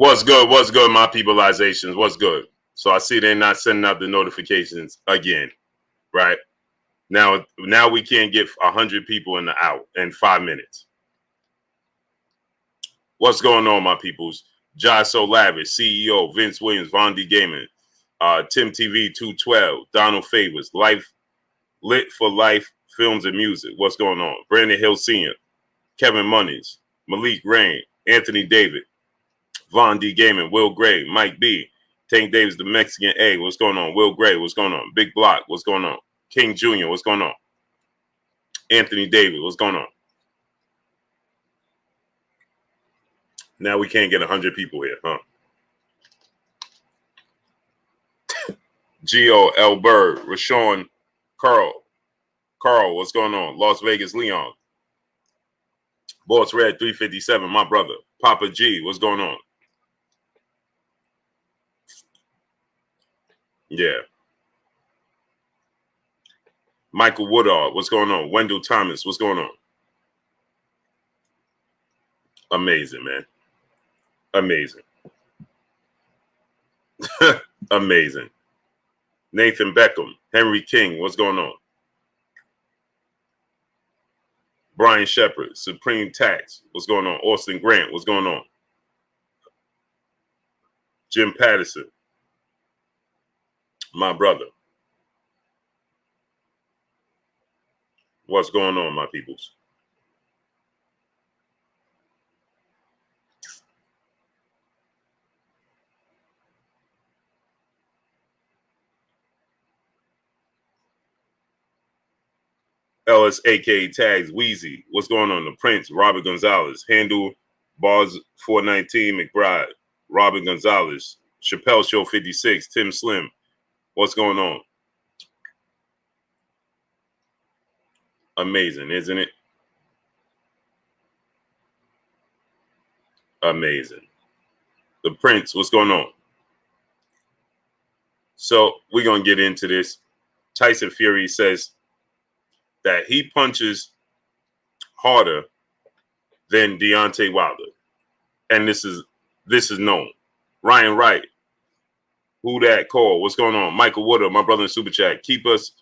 What's good? What's good, my peopleizations? What's good? So I see they're not sending out the notifications again, right? Now we can't get 100 people in the hour in 5 minutes. What's going on, my peoples? Jai So Lavish, CEO, Vince Williams, Von D Gaming, Tim TV 212, Donald Favors, Life Lit for Life Films and Music. What's going on? Brandon Hill Sr., Kevin Monies, Malik Rain, Anthony David, Von D Gaming, Will Gray, Mike B, Tank Davis, the Mexican A. What's going on? Will Gray, what's going on? Big Block, what's going on? King Jr., what's going on? Anthony David, what's going on? Now we can't get 100 people here, huh? Gio, L. Bird, Rashawn, Carl, what's going on? Las Vegas, Leon. Boss Red 357, my brother. Papa G, what's going on? Yeah. Michael Woodard, what's going on? Wendell Thomas, what's going on? Amazing, man. Amazing. Amazing. Nathan Beckham, Henry King, what's going on? Brian Shepard, Supreme Tax, what's going on? Austin Grant, what's going on? Jim Patterson, my brother. What's going on, my peoples? Ellis, aka Tags, Wheezy. What's going on? The Prince, Robert Gonzalez. Handle, Bars 419, McBride. Robert Gonzalez. Chappelle Show 56, Tim Slim. What's going on? Amazing, isn't it? Amazing. The Prince, what's going on? So we're going to get into this. Tyson Fury says that he punches harder than Deontay Wilder. And this is known. Ryan Wright, who that call? What's going on? Michael Woodard, my brother in Super Chat. Keep us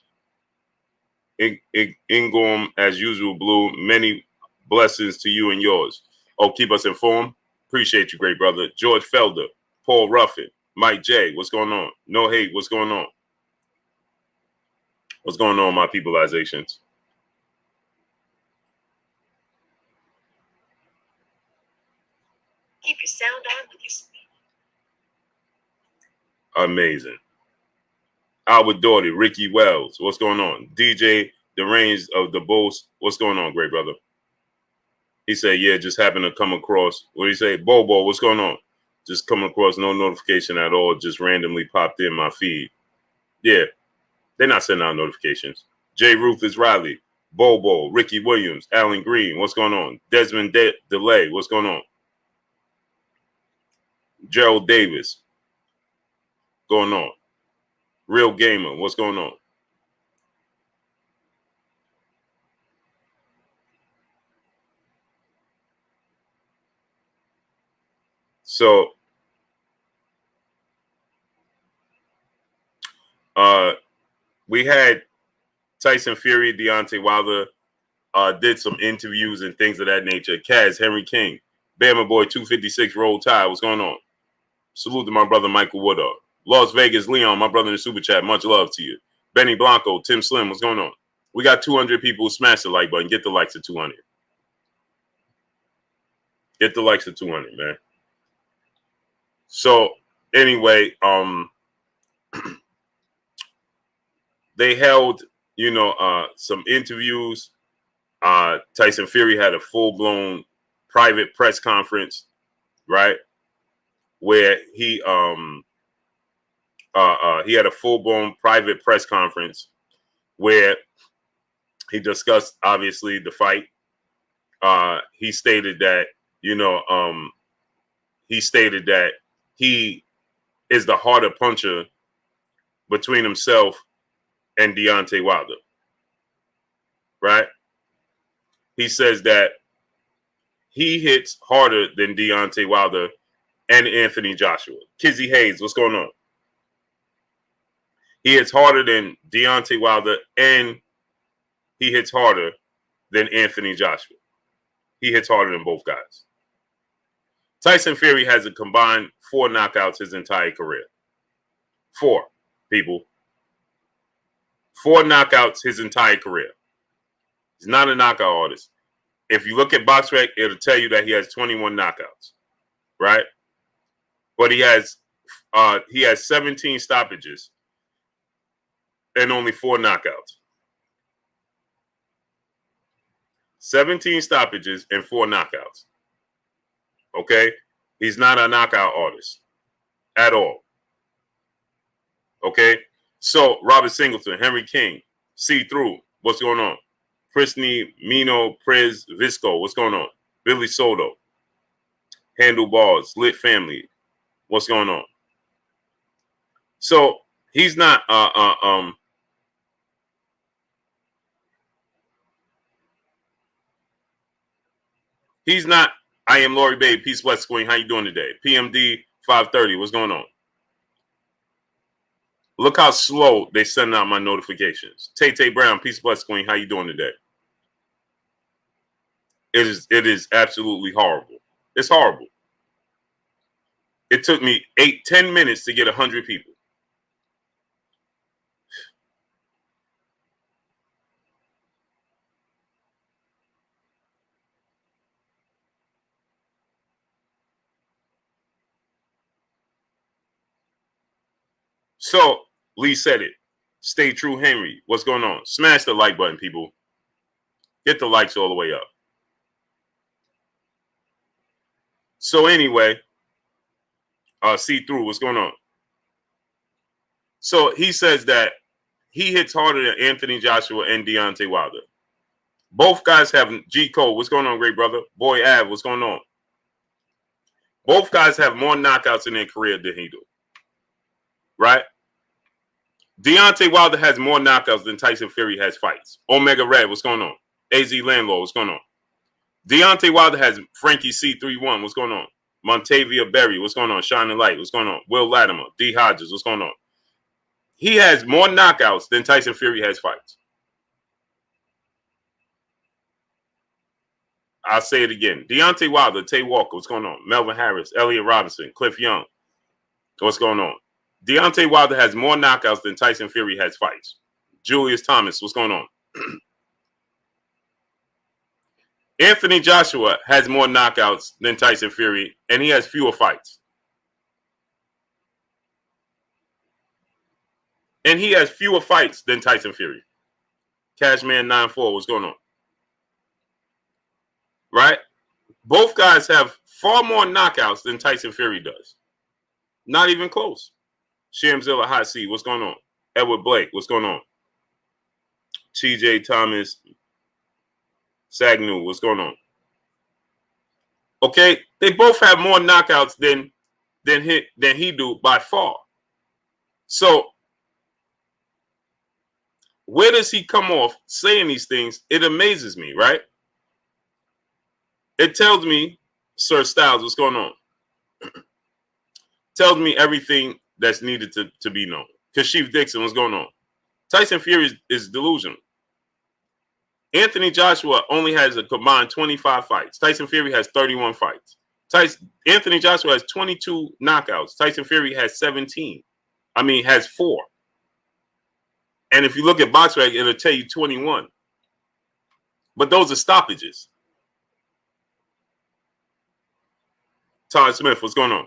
Ingorm as usual, Blue. Many blessings to you and yours. Oh, keep us informed. Appreciate you, great brother. George Felder, Paul Ruffin, Mike J. What's going on? No hate. What's going on? What's going on, my peopleizations? Keep your sound on with your speed. Amazing. Albert Doherty, Ricky Wells, what's going on? DJ Deranged of the Bulls, what's going on, great brother? He said, yeah, just happened to come across. What do you say? Bobo, what's going on? Just come across no notification at all, just randomly popped in my feed. Yeah, they're not sending out notifications. J. Rufus Riley, Bobo, Ricky Williams, Alan Green, what's going on? Desmond Delay, what's going on? Gerald Davis, going on? Real Gamer, what's going on? So, we had Tyson Fury, Deontay Wilder, did some interviews and things of that nature. Kaz, Henry King, Bama Boy 256, Roll Tide, what's going on? Salute to my brother Michael Woodard. Las Vegas, Leon, my brother in the Super Chat, much love to you. Benny Blanco, Tim Slim, what's going on? We got 200 people who smash the like button. Get the likes of 200. Get the likes of 200, man. So, anyway, they held, some interviews. Tyson Fury had a full-blown private press conference, right? Where he had a full-blown private press conference where he discussed, obviously, the fight. He stated that, he is the harder puncher between himself and Deontay Wilder, right? He says that he hits harder than Deontay Wilder and Anthony Joshua. Kizzy Hayes, what's going on? He hits harder than Deontay Wilder, and he hits harder than Anthony Joshua. He hits harder than both guys. Tyson Fury has a combined 4 knockouts his entire career. 4, people. 4 knockouts his entire career. He's not a knockout artist. If you look at BoxRec, it'll tell you that he has 21 knockouts, right? But he has 17 stoppages and only 4 knockouts. 17 stoppages and 4 knockouts. Okay? He's not a knockout artist at all. Okay? So, Robert Singleton, Henry King, See-Through, what's going on? Prisney, Mino, Priz, Visco, what's going on? Billy Soto, Handlebars, Lit Family, what's going on? So, he's not he's not. I am Lori Babe, Peace West Queen. How you doing today? PMD 530. What's going on? Look how slow they send out my notifications. Tay Brown, Peace West Queen. How you doing today? It is absolutely horrible. It's horrible. It took me 10 minutes to get 100 people. So, Lee said it. Stay true, Henry. What's going on? Smash the like button, people. Get the likes all the way up. So anyway, See-Through, what's going on? So he says that he hits harder than Anthony Joshua and Deontay Wilder. Both guys have G Code. What's going on, great brother? Boy Av, what's going on? Both guys have more knockouts in their career than he do. Right? Deontay Wilder has more knockouts than Tyson Fury has fights. Omega Red, what's going on? AZ Landlord, what's going on? Deontay Wilder has Frankie C31, what's going on? Montavia Berry, what's going on? Shining Light, what's going on? Will Latimer, D Hodges, what's going on? He has more knockouts than Tyson Fury has fights. I'll say it again. Deontay Wilder, Tay Walker, what's going on? Melvin Harris, Elliot Robinson, Cliff Young, what's going on? Deontay Wilder has more knockouts than Tyson Fury has fights. Julius Thomas, what's going on? Anthony Joshua has more knockouts than Tyson Fury, and he has fewer fights. And he has fewer fights than Tyson Fury. Cashman94, what's going on? Right? Both guys have far more knockouts than Tyson Fury does. Not even close. Shamzilla Hot Seat, what's going on? Edward Blake, what's going on? TJ Thomas, Sagnu, what's going on? Okay, they both have more knockouts than he do by far. So where does he come off saying these things? It amazes me, right? It tells me, Sir Styles, what's going on? Tells me everything that's needed to be known. Kashif Dixon, what's going on? Tyson Fury is delusional. Anthony Joshua only has a combined 25 fights. Tyson Fury has 31 fights. Anthony Joshua has 22 knockouts. Tyson Fury has 17. Has 4. And if you look at BoxRec, it'll tell you 21. But those are stoppages. Todd Smith, what's going on?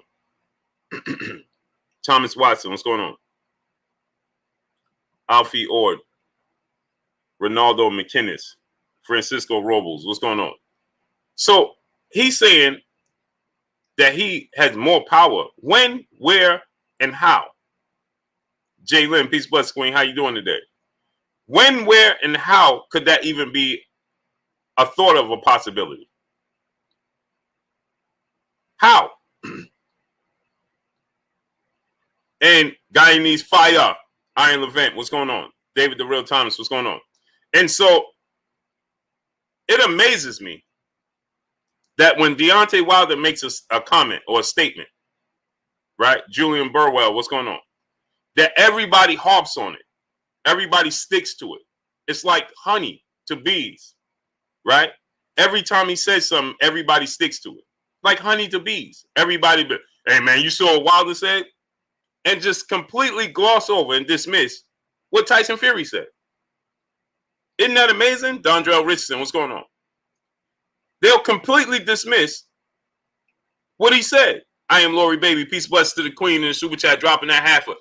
Thomas Watson, what's going on? Alfie Ord, Ronaldo McKinnis, Francisco Robles, what's going on? So he's saying that he has more power. When, where, and how? Jay Lynn, Peace Bless Queen, how you doing today? When, where, and how could that even be a thought of a possibility? How? And Guyanese Fire, Iron Levent, what's going on? David the Real Thomas, what's going on? And so it amazes me that when Deontay Wilder makes a comment or a statement, right? Julian Burwell, what's going on? That everybody harps on it. Everybody sticks to it. It's like honey to bees, right? Every time he says something, everybody sticks to it. Like honey to bees. Everybody, hey man, you saw what Wilder said? And just completely gloss over and dismiss what Tyson Fury said. Isn't that amazing? Dondrell Richardson, what's going on? They'll completely dismiss what he said. I am Lori Baby. Peace, blessed to the queen in the super chat, dropping that half a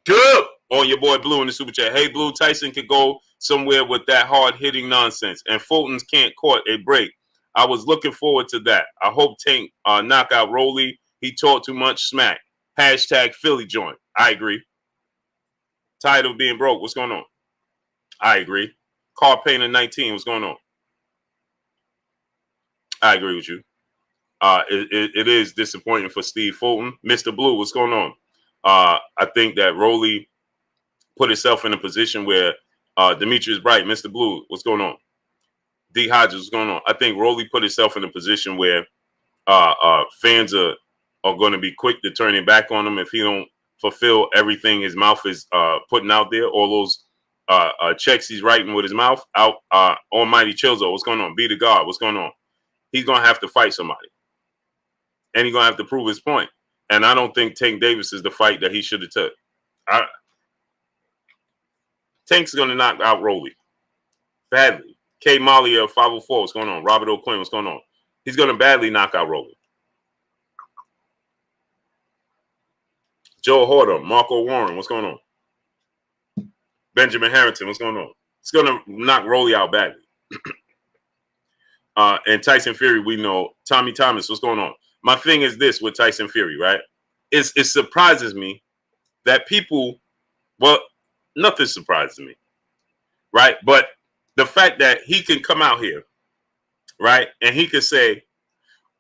dub on your boy Blue in the super chat. Hey, Blue, Tyson could go somewhere with that hard-hitting nonsense, and Fulton's can't court a break. I was looking forward to that. I hope Tank knock out Rolly. He talked too much smack. Hashtag Philly joint. I agree. Tired of being broke. What's going on? I agree. Car Painter 19. What's going on? I agree with you. It is disappointing for Steve Fulton. Mr. Blue, what's going on? I think that Rolly put himself in a position where Demetrius Bright, Mr. Blue, what's going on? D. Hodges, what's going on? I think Rolly put himself in a position where fans are going to be quick to turn it back on him if he don't fulfill everything his mouth is putting out there. All those checks he's writing with his mouth out. Almighty Chilzo, what's going on? Be the God, what's going on? He's going to have to fight somebody. And he's going to have to prove his point. And I don't think Tank Davis is the fight that he should have took. Tank's going to knock out Rolly. Badly. K. Molly of 504, what's going on? Robert O'Quinn, what's going on? He's going to badly knock out Rolly. Joe Horter, Marco Warren, what's going on? Benjamin Harrington, what's going on? It's going to knock Rolly out badly. And Tyson Fury, we know. Tommy Thomas, what's going on? My thing is this with Tyson Fury, right? It surprises me that people, well, nothing surprises me, right? But the fact that he can come out here, right, and he can say,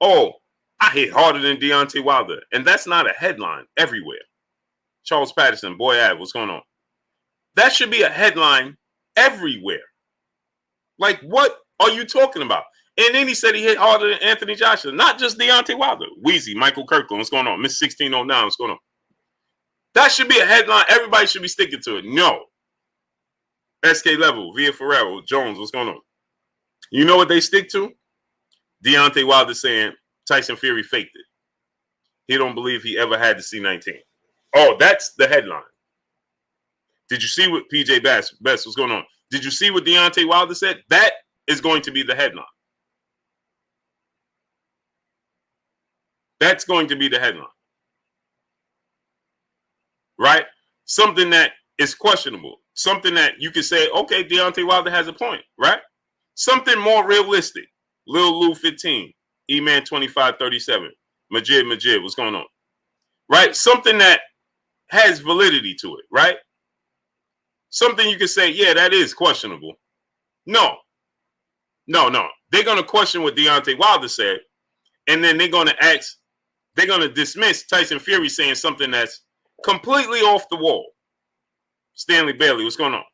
oh, I hit harder than Deontay Wilder. And that's not a headline everywhere. Charles Patterson, Boy Ad, what's going on? That should be a headline everywhere. Like, what are you talking about? And then he said he hit harder than Anthony Joshua, not just Deontay Wilder. Wheezy, Michael Kirkland, what's going on? Miss 1609, what's going on? That should be a headline. Everybody should be sticking to it. No. SK Level, Via Ferrero, Jones, what's going on? You know what they stick to? Deontay Wilder saying Tyson Fury faked it. He don't believe he ever had the C-19. Oh, that's the headline. Did you see what PJ Best was going on? Did you see what Deontay Wilder said? That is going to be the headline. That's going to be the headline. Right? Something that is questionable. Something that you can say, okay, Deontay Wilder has a point, right? Something more realistic. Lil Lou 15, E-Man 2537, Majid, what's going on? Right? Something that has validity to it, right? Something you can say, yeah, that is questionable. No. They're going to question what Deontay Wilder said, and then they're going to dismiss Tyson Fury saying something that's completely off the wall. Stanley Bailey, what's going on?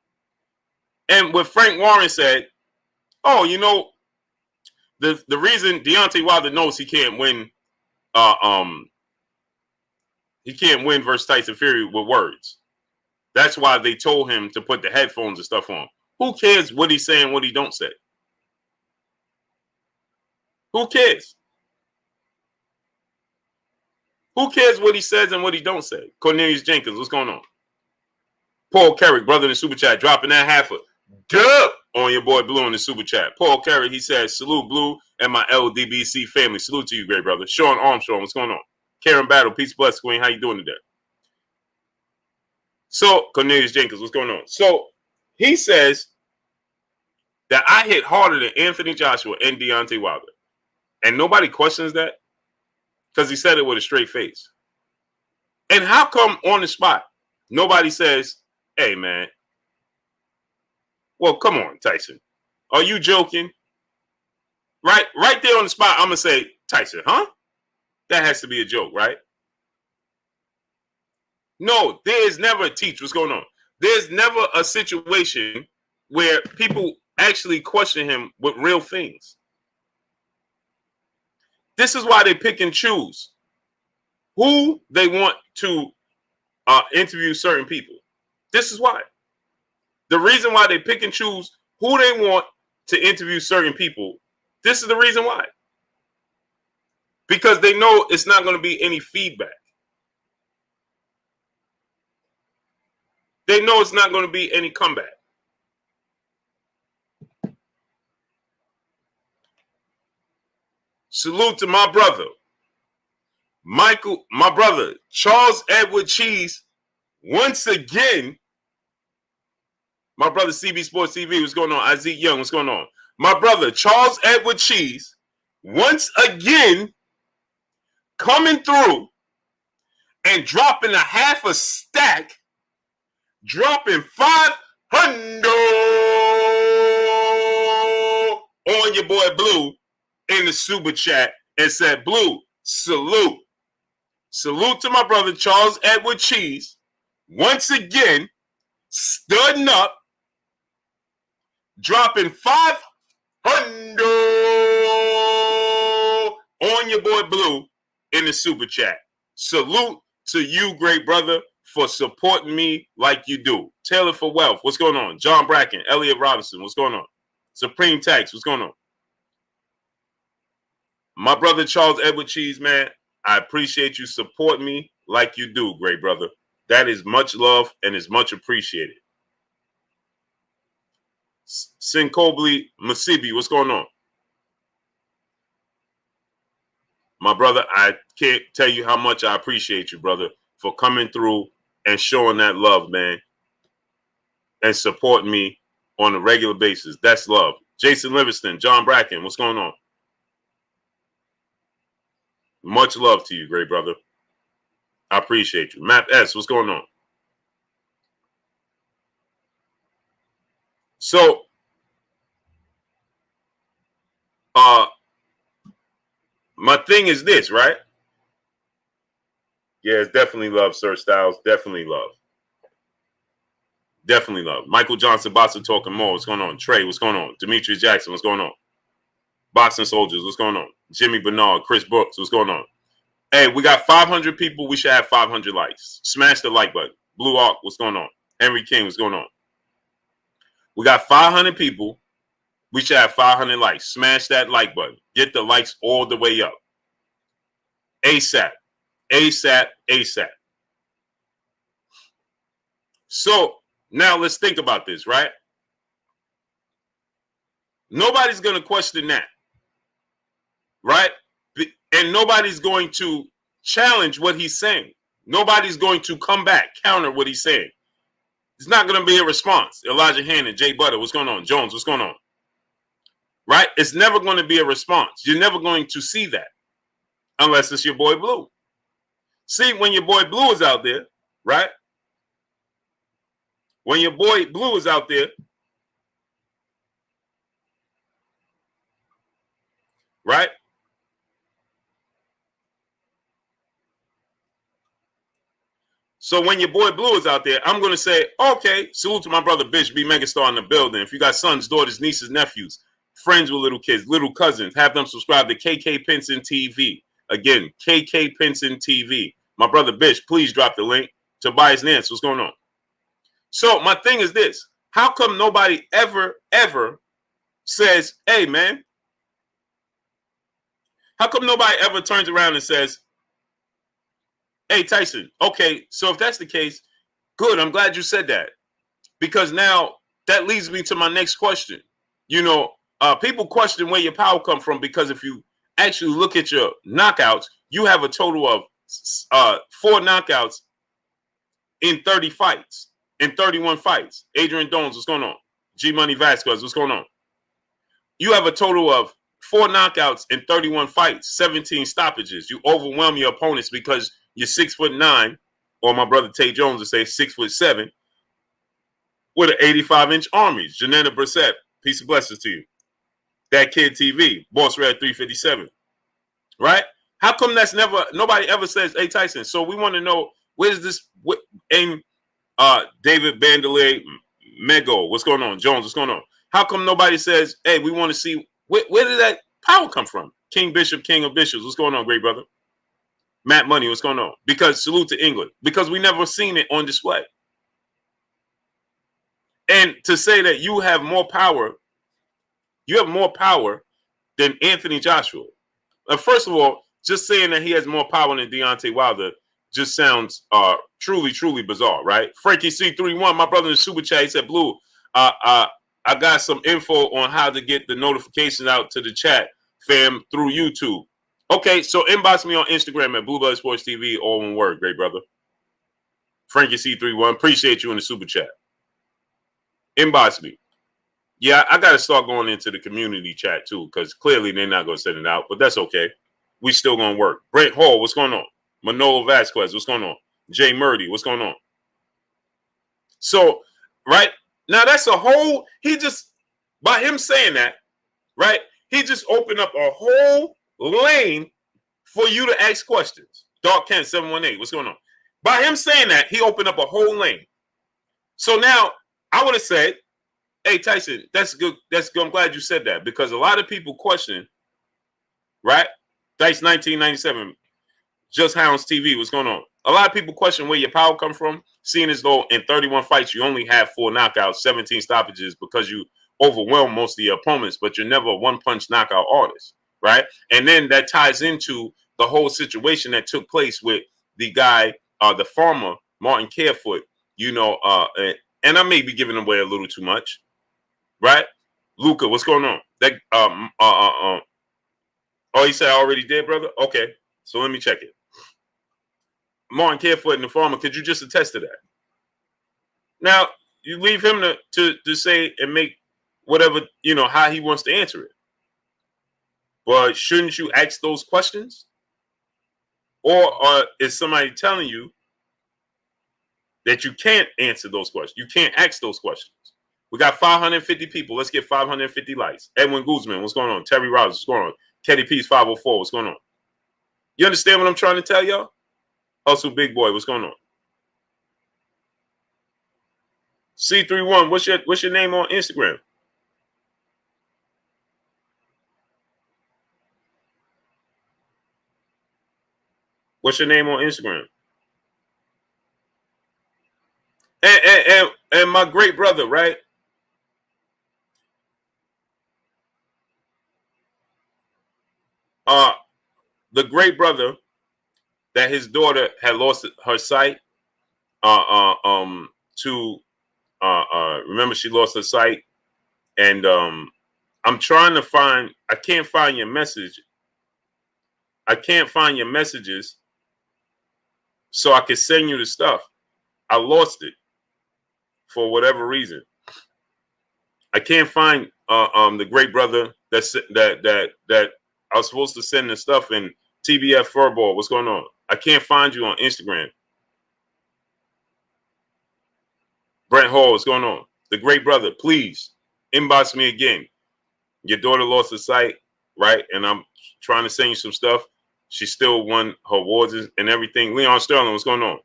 And what Frank Warren said, oh, you know, the reason Deontay Wilder knows he can't win versus Tyson Fury with words. That's why they told him to put the headphones and stuff on. Who cares what he's saying, what he don't say? Who cares? Who cares what he says and what he don't say? Cornelius Jenkins, what's going on? Paul Carrick, brother in the super chat, dropping that half a dub on your boy Blue in the super chat. Paul Carrick, he says, salute Blue and my LDBC family. Salute to you, great brother. Sean Armstrong, what's going on? Karen Battle, peace, bless, queen. How you doing today? So, Cornelius Jenkins, what's going on? So, he says that I hit harder than Anthony Joshua and Deontay Wilder. And nobody questions that because he said it with a straight face. And how come on the spot, nobody says, hey, man, well, come on, Tyson. Are you joking? Right there on the spot, I'm going to say, Tyson, huh? That has to be a joke, right? No, there is never a teach. What's going on? There's never a situation where people actually question him with real things. This is why they pick and choose who they want to interview certain people. This is why. The reason why they pick and choose who they want to interview certain people, this is the reason why. Because they know it's not going to be any feedback. They know it's not going to be any comeback. Salute to my brother, Michael, my brother, Charles Edward Cheese, once again. My brother, CB Sports TV, what's going on? Isaac Young, what's going on? My brother, Charles Edward Cheese, once again, coming through and dropping a half a stack, dropping 500 on your boy Blue in the super chat and said, Blue, salute. Salute to my brother, Charles Edward Cheese, once again, studding up, dropping 500 on your boy Blue in the super chat. Salute to you, great brother, for supporting me like you do. Taylor for Wealth, what's going on? John Bracken, Elliot Robinson, what's going on? Supreme Tax, what's going on? My brother Charles Edward Cheese, man, I appreciate you supporting me like you do, great brother. That is much love and is much appreciated. Sinkobli Masibi, what's going on? My brother, I can't tell you how much I appreciate you, brother, for coming through and showing that love, man, and supporting me on a regular basis. That's love. Jason Livingston, John Bracken, what's going on? Much love to you, great brother. I appreciate you. Map S, what's going on? So, my thing is this, right? Yeah, it's definitely love, Sir Styles. Definitely love. Definitely love. Michael Johnson, Boxing Talking More. What's going on? Trey, what's going on? Demetrius Jackson, what's going on? Boxing Soldiers, what's going on? Jimmy Bernard, Chris Brooks, what's going on? Hey, we got 500 people. We should have 500 likes. Smash the like button. Blue Arc, what's going on? Henry King, what's going on? We got 500 people. We should have 500 likes. Smash that like button. Get the likes all the way up. ASAP. ASAP. ASAP. So now let's think about this, right? Nobody's going to question that, right? And nobody's going to challenge what he's saying. Nobody's going to come back, counter what he's saying. It's not going to be a response. Elijah Hannon, Jay Butter, what's going on? Jones, what's going on? Right? It's never going to be a response. You're never going to see that unless it's your boy Blue. See, when your boy Blue is out there, right? When your boy Blue is out there, right? So when your boy Blue is out there, I'm going to say, okay, salute to my brother Bish, B Megastar in the building. If you got sons, daughters, nieces, nephews, friends with little kids, little cousins, have them subscribe to KK Pinson TV. Again, KK Pinson TV. My brother Bish, please drop the link. Tobias Nance, what's going on? So my thing is this. How come nobody ever says, hey, man? How come nobody ever turns around and says, hey, Tyson, okay, so if that's the case, good, I'm glad you said that. Because now that leads me to my next question. You know, people question where your power come from because if you actually look at your knockouts, you have a total of 4 knockouts in 30 fights, in 31 fights. Adrian Dones, what's going on? G Money Vasquez, what's going on? You have a total of 4 knockouts in 31 fights, 17 stoppages. You overwhelm your opponents because you're 6'9", or my brother Tate Jones would say 6'7", with an 85-inch army. Janetta Brissett, peace and blessings to you. That Kid TV, Boss Red 357, right? How come that's nobody ever says, hey, Tyson, so we want to know, where's this, and David Bandelier, Mego, what's going on? Jones, what's going on? How come nobody says, hey, we want to see, where did that power come from? King Bishop, King of Bishops, what's going on, great brother? Matt Money, what's going on? Because salute to England. Because we never seen it on display. And to say that you have more power than Anthony Joshua. First of all, just saying that he has more power than Deontay Wilder just sounds truly, truly bizarre, right? Frankie C31, my brother in the super chat, he said, Blue, I got some info on how to get the notifications out to the chat, fam, through YouTube. Okay, so inbox me on Instagram at Blue Blood Sports TV, all one word, great brother. Frankie C31, appreciate you in the super chat. Inbox me. Yeah, I got to start going into the community chat too, because clearly they're not going to send it out, but that's okay. We still going to work. Brent Hall, what's going on? Manolo Vasquez, what's going on? Jay Murdy, what's going on? So, right now, that's a whole, by him saying that, right, he just opened up a whole lane for you to ask questions. Dark Kent 718, what's going on? By him saying that, he opened up a whole lane. So now I would have said, hey, Tyson, that's good. That's good. I'm glad you said that, because a lot of people question, right? Dice 1997, Just Hounds TV, what's going on? A lot of people question where your power come from, seeing as though in 31 fights you only have 4 knockouts, 17 stoppages, because you overwhelm most of your opponents, but you're never a one-punch knockout artist, right? And then that ties into the whole situation that took place with the guy, the farmer, Martin Carefoot, you know, and I may be giving away a little too much, right? Luca, what's going on? That oh, he said I already did, brother? Okay, so let me check it. Martin Carefoot and the farmer, could you just attest to that? Now, you leave him to say and make whatever, you know, how he wants to answer it. But shouldn't you ask those questions? Or is somebody telling you that you can't answer those questions? You can't ask those questions. We got 550 people. Let's get 550 likes. Edwin Guzman, what's going on? Terry Rogers, what's going on? Ketty Peace 504, what's going on? You understand what I'm trying to tell y'all? Hustle Big Boy, what's going on? C31, what's your name on Instagram? What's your name on Instagram? And my great brother, right? The great brother that his daughter had lost her sight. Remember she lost her sight, and I'm trying to find. I can't find your message. I can't find your messages, so I can send you the stuff. I lost it for whatever reason. I can't find the great brother that I was supposed to send the stuff in. TBF Furball, what's going on? I can't find you on Instagram. Brent Hall, what's going on? The great brother, please inbox me again. Your daughter lost her sight, right? And I'm trying to send you some stuff. She still won her awards and everything. Leon Sterling, what's going on?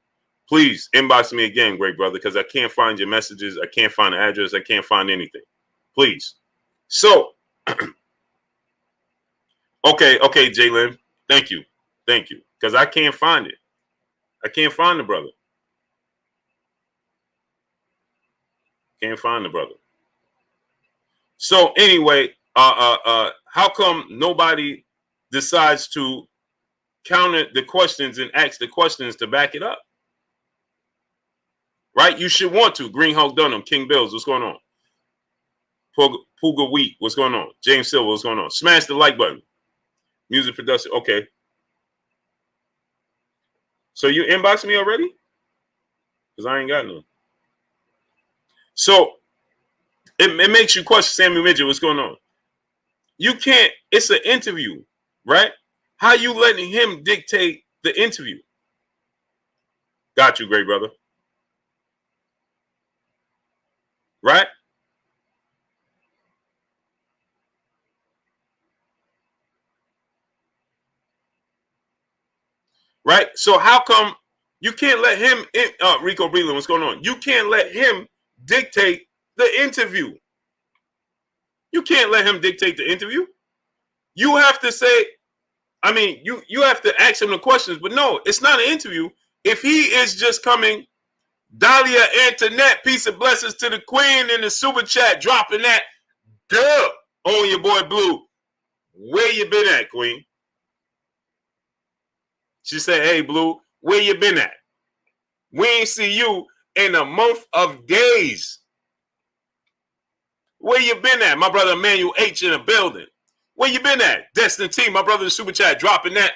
Please inbox me again, great brother, because I can't find your messages. I can't find the address. I can't find anything. Please. So, okay, Jalen. Thank you. Because I can't find it. I can't find the brother. Can't find the brother. So anyway, how come nobody decides to counter the questions and ask the questions to back it up? Right? You should want to. Green Hulk Dunham, King Bills, what's going on? Puga Wheat, what's going on? James Silver, what's going on? Smash the like button. Music production, okay. So you inboxed me already? Because I ain't got none. So it makes you question Samuel Midget, what's going on? You can't, it's an interview, right? How you letting him dictate the interview? Got you, great brother. Right? Right? So how come you can't let him, Rico Breland, what's going on? You can't let him dictate the interview. You can't let him dictate the interview. You have to say, I mean, you have to ask him the questions, but no, it's not an interview. If he is just coming, Dahlia Antoinette, peace and blessings to the queen in the super chat, dropping that, duh, on your boy Blue. Where you been at, queen? She said, hey, Blue, where you been at? We ain't see you in a month of days. Where you been at? My brother Emmanuel H in the building. Where you been at? Destin T, my brother in the super chat, dropping that,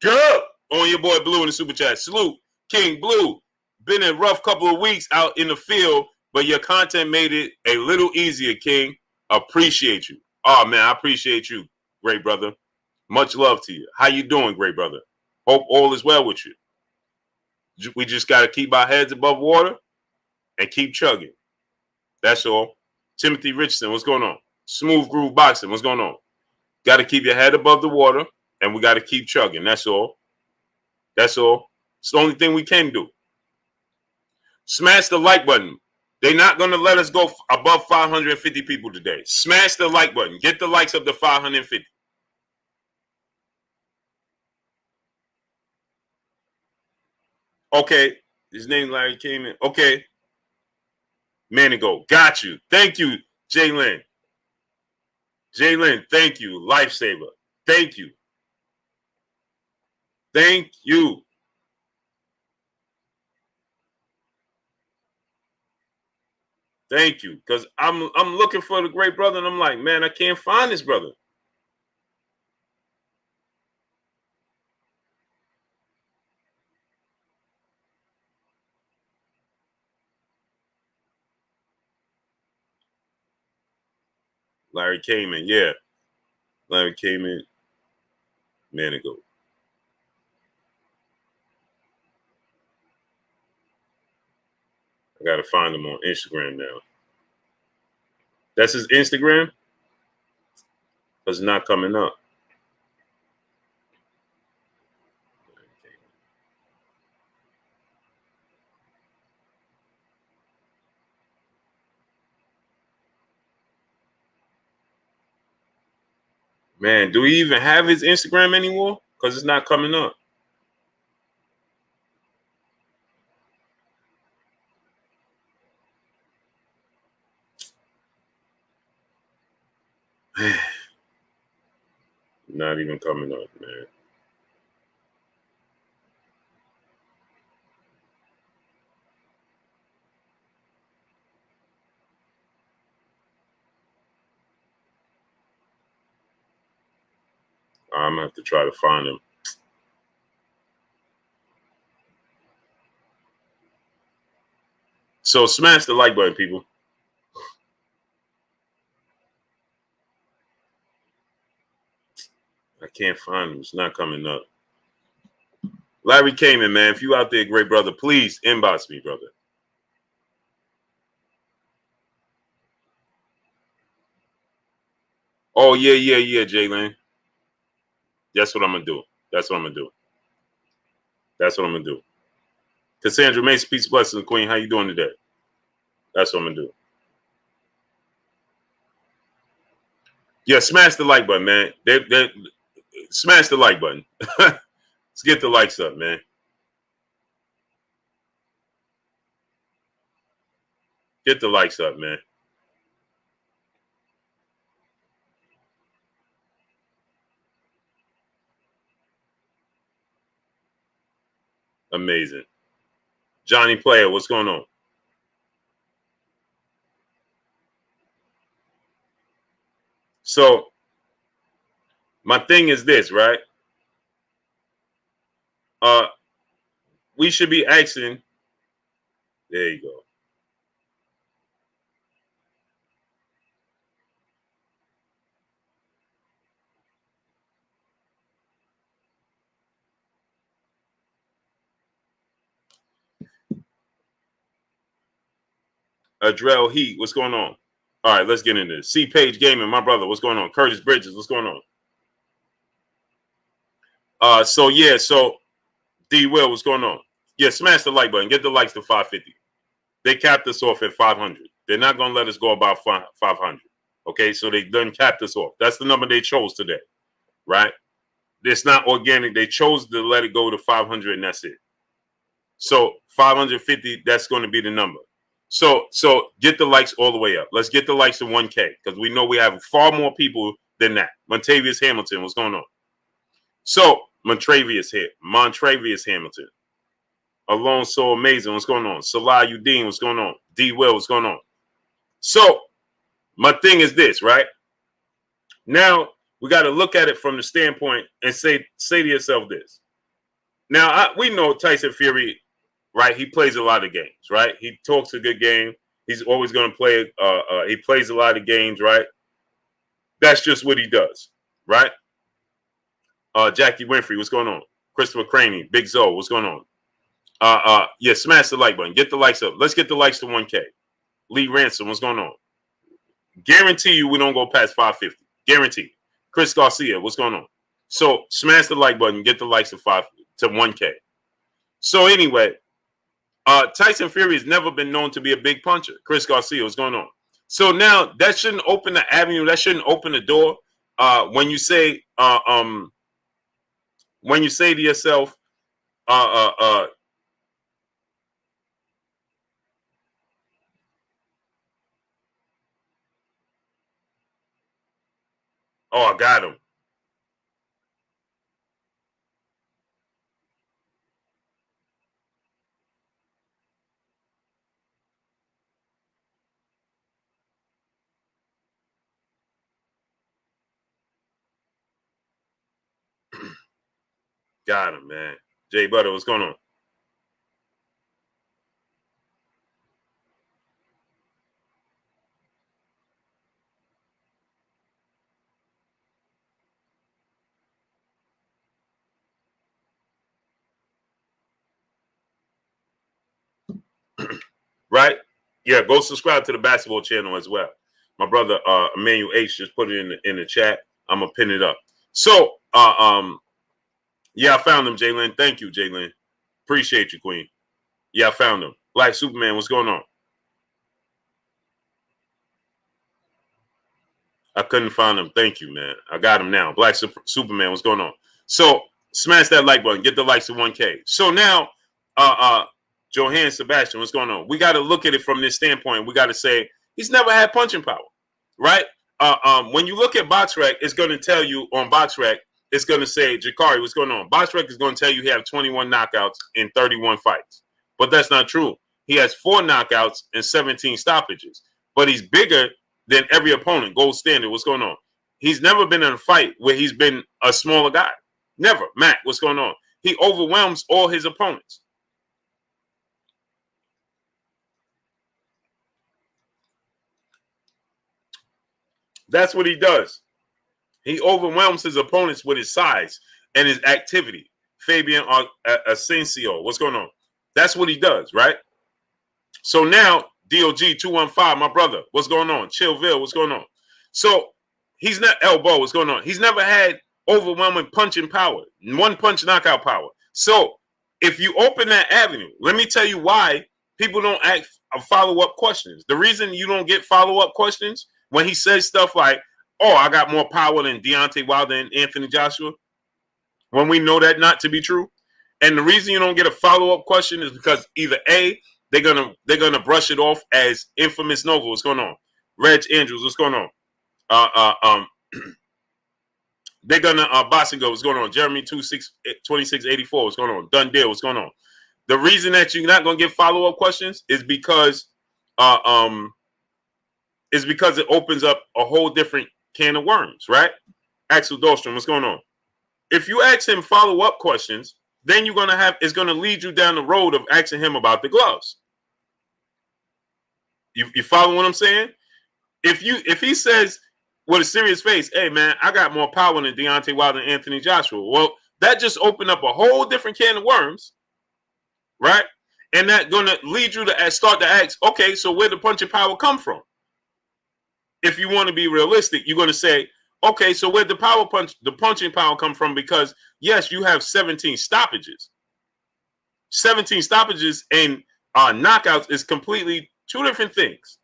duh, on your boy Blue in the super chat. Salute, King Blue. Been a rough couple of weeks out in the field, but your content made it a little easier, King. Appreciate you. Oh, man, I appreciate you, great brother. Much love to you. How you doing, great brother? Hope all is well with you. We just got to keep our heads above water and keep chugging. That's all. Timothy Richardson, what's going on? Smooth Groove Boxing, what's going on? Got to keep your head above the water, and we got to keep chugging. That's all. That's all. It's the only thing we can do. Smash the like button. They're not going to let us go above 550 people today. Smash the like button. Get the likes up to 550. Okay. His name Larry came in. Okay. Manigo. Got you. Thank you, Jalen. Jalen, thank you. Lifesaver. Thank you. Thank you. Thank you. Because I'm looking for the great brother, and I'm like, man, I can't find this brother. Larry came in, yeah. Larry came in a minute ago. I gotta find him on Instagram now. That's his Instagram? Because it's not coming up. Man, do we even have his Instagram anymore? Because it's not coming up. Not even coming up, man. I'm going to have to try to find him. So smash the like button, people. I can't find him. It's not coming up. Larry Kamen, man. If you out there, great brother, please inbox me, brother. Oh, yeah, Jalen. That's what I'm going to do. That's what I'm going to do. That's what I'm going to do. Cassandra Mason, peace, blessings, queen. How you doing today? That's what I'm going to do. Yeah, smash the like button, man. Smash the like button. Let's get the likes up, man. Get the likes up, man. Amazing. Johnny Player, what's going on? So, my thing is this, right? We should be asking. There you go. Adrell Heat, what's going on? All right, let's get into this. C Page Gaming, my brother, what's going on? Curtis Bridges, what's going on? So D Will, what's going on? Yeah, smash the like button. Get the likes to 550. They capped us off at 500. They're not going to let us go about 500. Okay, so they done capped us off. That's the number they chose today, right? It's not organic. They chose to let it go to 500, and that's it. So 550, that's going to be the number. So get the likes all the way up. Let's get the likes to 1K, because we know we have far more people than that. Montravius Hamilton, what's going on? So Montravius Hamilton. Alone So Amazing, what's going on? Salah Udine, what's going on? D Will, what's going on? So my thing is this, right? Now we got to look at it from the standpoint and say to yourself this. Now we know Tyson Fury, right? He plays a lot of games, right? He talks a good game. He's always going to play. He plays a lot of games, right? That's just what he does, right? Jackie Winfrey, what's going on? Christopher Craney, Big Zoe, what's going on? Yeah, smash the like button. Get the likes up. Let's get the likes to 1K. Lee Ransom, what's going on? Guarantee you we don't go past 550. Guarantee. Chris Garcia, what's going on? So smash the like button. Get the likes to 1K. So anyway, Tyson Fury has never been known to be a big puncher. Chris Garcia, what's going on? So now that shouldn't open the avenue. That shouldn't open the door. When you say to yourself, oh, I got him. Got him, man. Jay Butter, what's going on? Right? Yeah, go subscribe to the basketball channel as well. My brother Emmanuel H just put it in the chat. I'm gonna pin it up. So yeah, I found him, Jalen. Thank you, Jalen. Appreciate you, Queen. Yeah, I found him. Black Superman, what's going on? I couldn't find him. Thank you, man. I got him now. Black Superman, what's going on? So smash that like button. Get the likes to 1K. So now, Johann Sebastian, what's going on? We got to look at it from this standpoint. We got to say he's never had punching power, right? When you look at BoxRec, it's going to tell you on BoxRec, it's going to say, Jakari, what's going on? BoxRec is going to tell you he has 21 knockouts in 31 fights. But that's not true. He has 4 knockouts and 17 stoppages. But he's bigger than every opponent. Gold standard, what's going on? He's never been in a fight where he's been a smaller guy. Never. Matt, what's going on? He overwhelms all his opponents. That's what he does. He overwhelms his opponents with his size and his activity. Fabian Asensio, what's going on? That's what he does, right? So now, DOG 215, my brother, what's going on? Chillville, what's going on? So he's not elbow, what's going on? He's never had overwhelming punching power, one punch knockout power. So if you open that avenue, let me tell you why people don't ask follow-up questions. The reason you don't get follow-up questions when he says stuff like, oh, I got more power than Deontay Wilder and Anthony Joshua, when we know that not to be true. And the reason you don't get a follow-up question is because either A, they're gonna brush it off as infamous Nova. What's going on? Reg Andrews, what's going on? They're gonna Bossinger, what's going on? Jeremy 2684, what's going on? Dundee, what's going on? The reason that you're not gonna get follow-up questions is because it opens up a whole different can of worms, right? Axel Dahlstrom, what's going on? If you ask him follow-up questions, then it's gonna lead you down the road of asking him about the gloves. You follow what I'm saying? If he says with a serious face, hey man, I got more power than Deontay Wilder and Anthony Joshua, well, that just opened up a whole different can of worms, right? And that's gonna lead you to start to ask, okay, so where the punching power come from? If you want to be realistic, you're gonna say, okay, so where the punching power come from? Because yes, you have 17 stoppages. 17 stoppages and knockouts is completely two different things.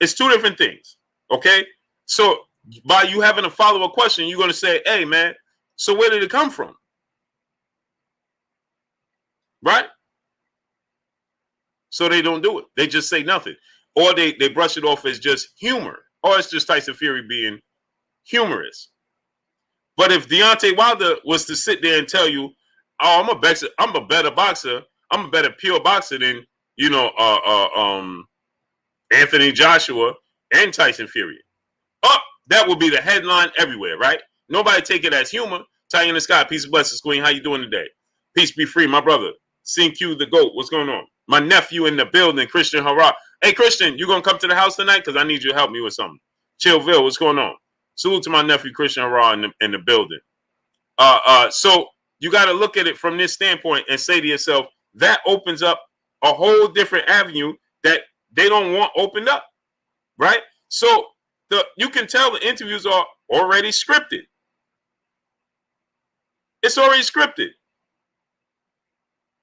It's two different things. Okay, so by you having a follow-up question, you're gonna say, hey man, So where did it come from? Right? So they don't do it. They just say nothing. Or they brush it off as just humor. Or it's just Tyson Fury being humorous. But if Deontay Wilder was to sit there and tell you, oh, I'm a better boxer, I'm a better pure boxer than, Anthony Joshua and Tyson Fury. Oh, that would be the headline everywhere, right? Nobody take it as humor. Ty in the sky, peace and blessings, Queen. How you doing today? Peace be free, my brother. CQ the GOAT, what's going on? My nephew in the building, Christian Hurrah. Hey, Christian, you gonna come to the house tonight? Because I need you to help me with something. Chillville, what's going on? Salute to my nephew, Christian Hurrah, in the building. So you got to look at it from this standpoint and say to yourself, that opens up a whole different avenue that they don't want opened up, right? So you can tell the interviews are already scripted. It's already scripted.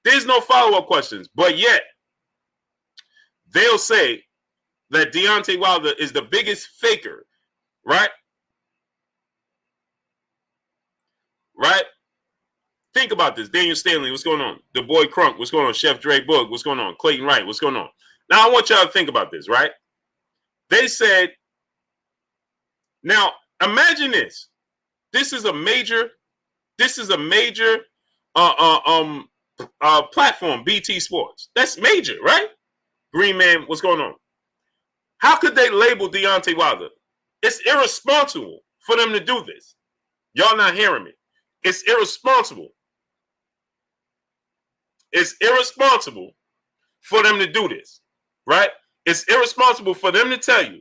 There's no follow-up questions, but yet they'll say that Deontay Wilder is the biggest faker, right? Right? Think about this. Daniel Stanley, what's going on? The boy Crunk, what's going on? Chef Dre Boog, what's going on? Clayton Wright, what's going on? Now, I want y'all to think about this, right? They said, now, imagine this. This is a major platform, BT Sports. That's major, right? Green Man, what's going on? How could they label Deontay Wilder? It's irresponsible for them to do this. Y'all not hearing me. It's irresponsible. It's irresponsible for them to do this, right? It's irresponsible for them to tell you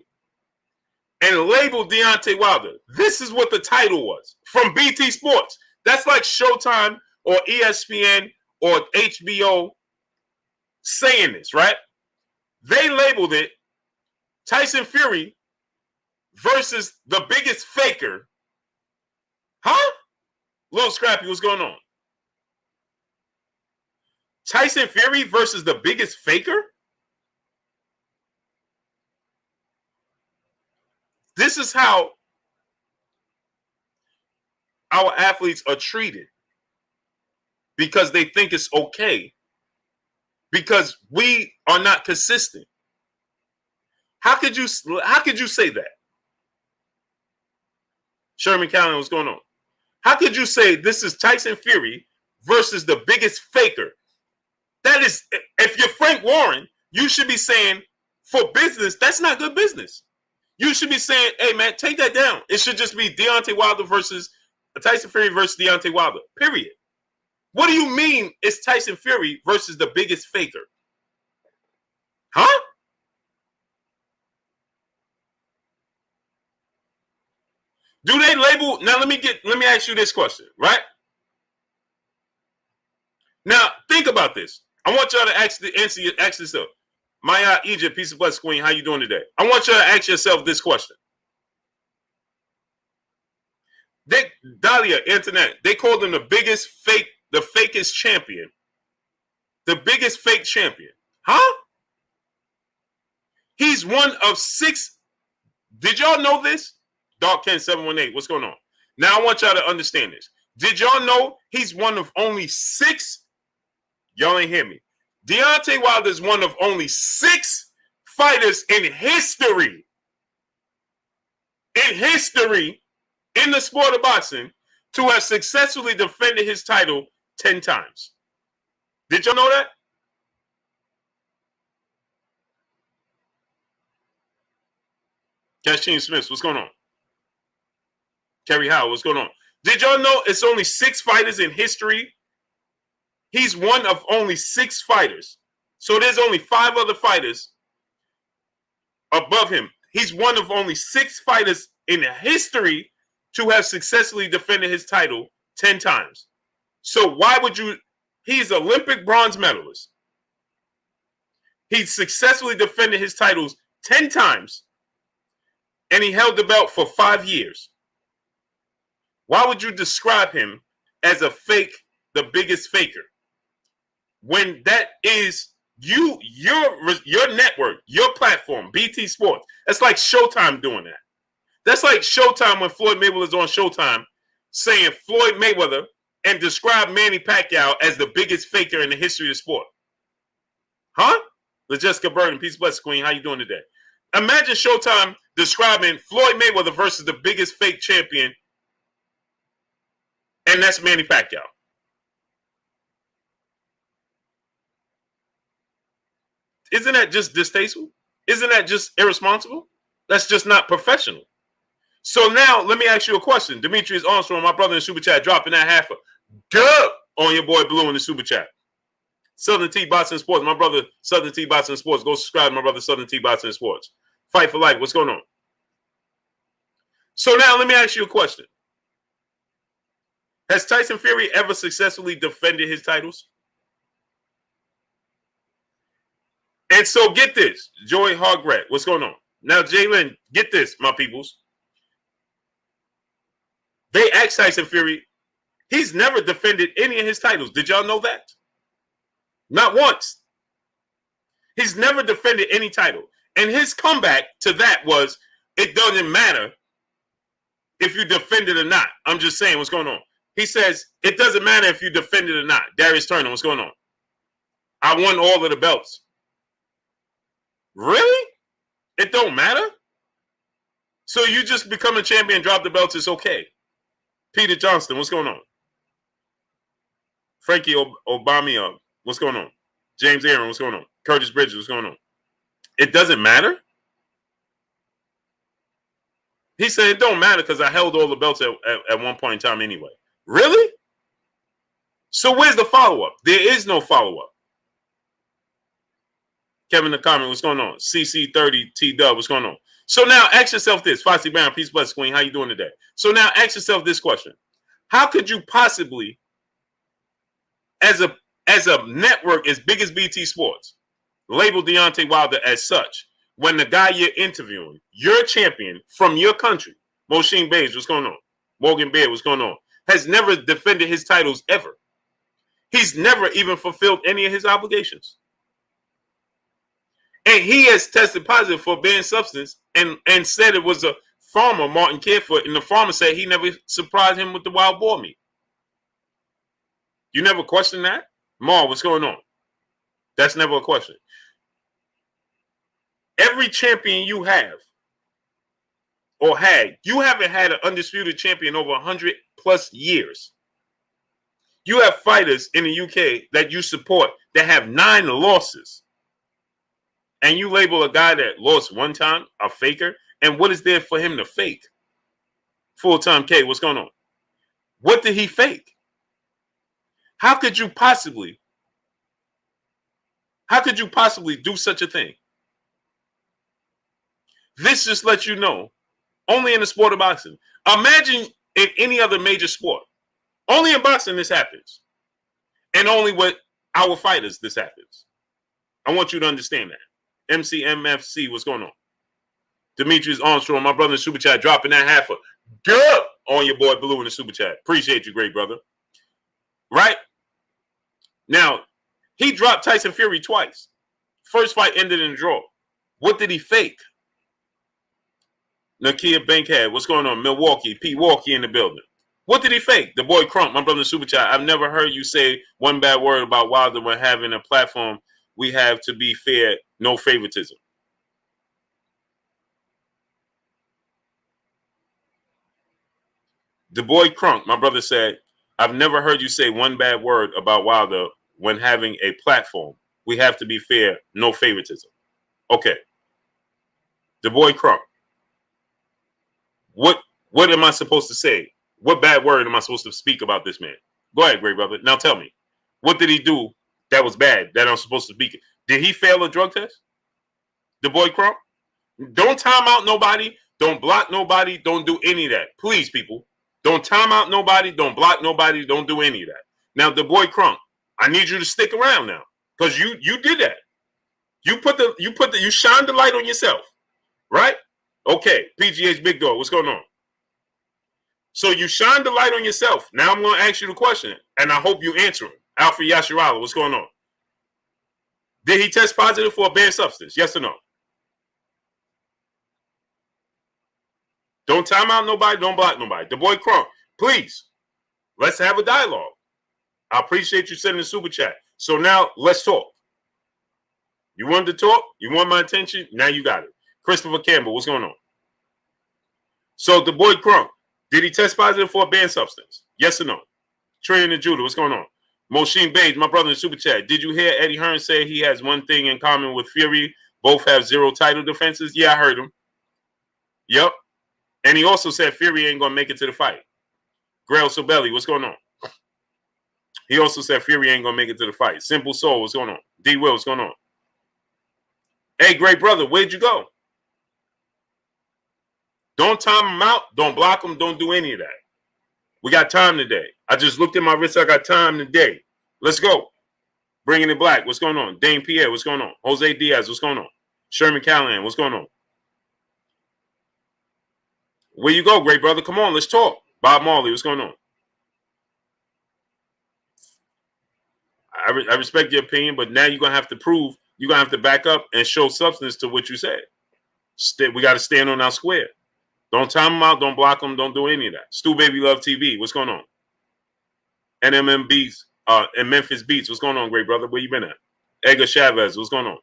and label Deontay Wilder. This is what the title was from BT Sports. That's like Showtime or ESPN or HBO saying this, right? They labeled it Tyson Fury versus the biggest faker. Huh? Little Scrappy, what's going on? Tyson Fury versus the biggest faker? This is how our athletes are treated because they think it's okay because we are not consistent. How could you say that? Sherman County, what's going on? How could you say this is Tyson Fury versus the biggest faker? That is, if you're Frank Warren, you should be saying, for business, that's not good business. You should be saying, hey, man, take that down. It should just be Deontay Wilder versus Tyson Fury versus Deontay Wilder, period. What do you mean it's Tyson Fury versus the biggest faker? Huh? Do they label? Now, let me ask you this question, right? Now, think about this. I want y'all to ask yourself. Maya Egypt, peace of blessing, Queen. How you doing today? I want y'all to ask yourself this question. Dahlia, Internet, they called him the biggest fake, the fakest champion. The biggest fake champion. Huh? He's one of 6. Did y'all know this? Dark Ken 718, what's going on? Now I want y'all to understand this. Did y'all know he's one of only 6? Y'all ain't hear me. Deontay Wilder is one of only 6 fighters in history. In the sport of boxing, to have successfully defended his title 10 times. Did y'all know that? Cashine Smith, what's going on? Kerry Howell, what's going on? Did y'all know it's only 6 fighters in history? He's one of only 6 fighters. So there's only 5 other fighters above him. He's one of only 6 fighters in history to have successfully defended his title 10 times. So why would you? He's an Olympic bronze medalist. He successfully defended his titles 10 times. And he held the belt for 5 years. Why would you describe him as a fake, the biggest faker? When that is your network, your platform, BT Sports. That's like Showtime doing that. That's like Showtime when Floyd Mayweather was on Showtime saying Floyd Mayweather and describe Manny Pacquiao as the biggest faker in the history of sport. Huh? LaJessica Burton, peace bless queen. How you doing today? Imagine Showtime describing Floyd Mayweather versus the biggest fake champion, and that's Manny Pacquiao. Isn't that just distasteful? Isn't that just irresponsible? That's just not professional. So now let me ask you a question. Demetrius Armstrong, my brother in the super chat, dropping that half a dub on your boy Blue in the super chat. Southern T Boxing Sports, my brother Southern T Boxing Sports. Go subscribe to my brother Southern T Boxing Sports. Fight for life. What's going on? So now let me ask you a question. Has Tyson Fury ever successfully defended his titles? And so get this, Joey Hargret, what's going on? Now, Jalen, get this, my peoples. They asked Tyson Fury, he's never defended any of his titles. Did y'all know that? Not once. He's never defended any title. And his comeback to that was, it doesn't matter if you defend it or not. I'm just saying, what's going on? He says, it doesn't matter if you defend it or not. Darius Turner, what's going on? I won all of the belts. Really? It don't matter? So you just become a champion, drop the belts, it's okay. Peter Johnston, what's going on? Frankie Obama, what's going on? James Aaron, what's going on? Curtis Bridges, what's going on? It doesn't matter? He said it don't matter because I held all the belts at one point in time anyway. Really? So where's the follow-up? There is no follow-up. Kevin the comment, what's going on? CC30 T-Dub, what's going on? So now ask yourself this. Foxy Brown, peace bless queen. How you doing today? So now ask yourself this question. How could you possibly, as a network as big as BT Sports, label Deontay Wilder as such when the guy you're interviewing, your champion from your country, Moshin Bays, what's going on? Morgan Beard, what's going on? Has never defended his titles ever. He's never even fulfilled any of his obligations. And he has tested positive for banned substance and said it was a farmer, Martin Carefoot, and the farmer said he never surprised him with the wild boar meat. You never questioned that? Ma, what's going on? That's never a question. Every champion you have or had, you haven't had an undisputed champion over 100 plus years. You have fighters in the UK that you support that have 9 losses. And you label a guy that lost one time a faker. And what is there for him to fake? Full-time K, what's going on? What did he fake? How could you possibly do such a thing? This just lets you know, only in the sport of boxing. Imagine in any other major sport. Only in boxing this happens. And only with our fighters this happens. I want you to understand that. MCMFC, what's going on? Demetrius Armstrong, my brother in the super chat, dropping that half a dub on your boy Blue in the super chat. Appreciate you, great brother. Right? Now, he dropped Tyson Fury twice. First fight ended in a draw. What did he fake? Nakia Bankhead, what's going on? Milwaukee, Pete Walkie in the building. What did he fake? The boy Crump, my brother in the super chat. I've never heard you say one bad word about Wilder when having a platform. We have to be fair, no favoritism. The boy Crunk, my brother said, I've never heard you say one bad word about Wilder when having a platform. We have to be fair, no favoritism. Okay. The boy Crunk. What am I supposed to say? What bad word am I supposed to speak about this man? Go ahead, great brother. Now tell me, what did he do that was bad that I'm supposed to speak? Did he fail a drug test? The boy Crump? Don't time out nobody. Don't block nobody. Don't do any of that. Please, people. Don't time out nobody. Don't block nobody. Don't do any of that. Now, the boy Crump, I need you to stick around now. Because you did that. You shined the light on yourself. Right? Okay. PGH Big Dog, what's going on? So you shined the light on yourself. Now I'm going to ask you the question. And I hope you answer it. Alfred Yashirala, what's going on? Did he test positive for a banned substance? Yes or no? Don't time out nobody. Don't block nobody. The boy Crump. Please, let's have a dialogue. I appreciate you sending a super chat. So now let's talk. You wanted to talk? You want my attention? Now you got it. Christopher Campbell, what's going on? So the boy Crunk, did he test positive for a banned substance? Yes or no? Trey and Judah, what's going on? Moshin Beige, my brother in super chat. Did you hear Eddie Hearn say he has one thing in common with Fury? Both have 0 title defenses? Yeah, I heard him. Yep. And he also said Fury ain't going to make it to the fight. Grail Sobelli, what's going on? He also said Fury ain't going to make it to the fight. Simple Soul, what's going on? D. Will, what's going on? Hey, great brother, where'd you go? Don't time him out. Don't block him. Don't do any of that. We got time today. I just looked at my wrist. I got time today. Let's go. Bringing it black. What's going on? Dane Pierre. What's going on? Jose Diaz. What's going on? Sherman Callahan. What's going on? Where you go, great brother? Come on. Let's talk. Bob Marley. What's going on? I respect your opinion, but now you're going to have to prove, you're going to have to back up and show substance to what you said. We got to stand on our square. Don't time them out. Don't block them. Don't do any of that. Stu Baby Love TV. What's going on? NMM Beats and Memphis Beats. What's going on, great brother? Where you been at? Edgar Chavez. What's going on?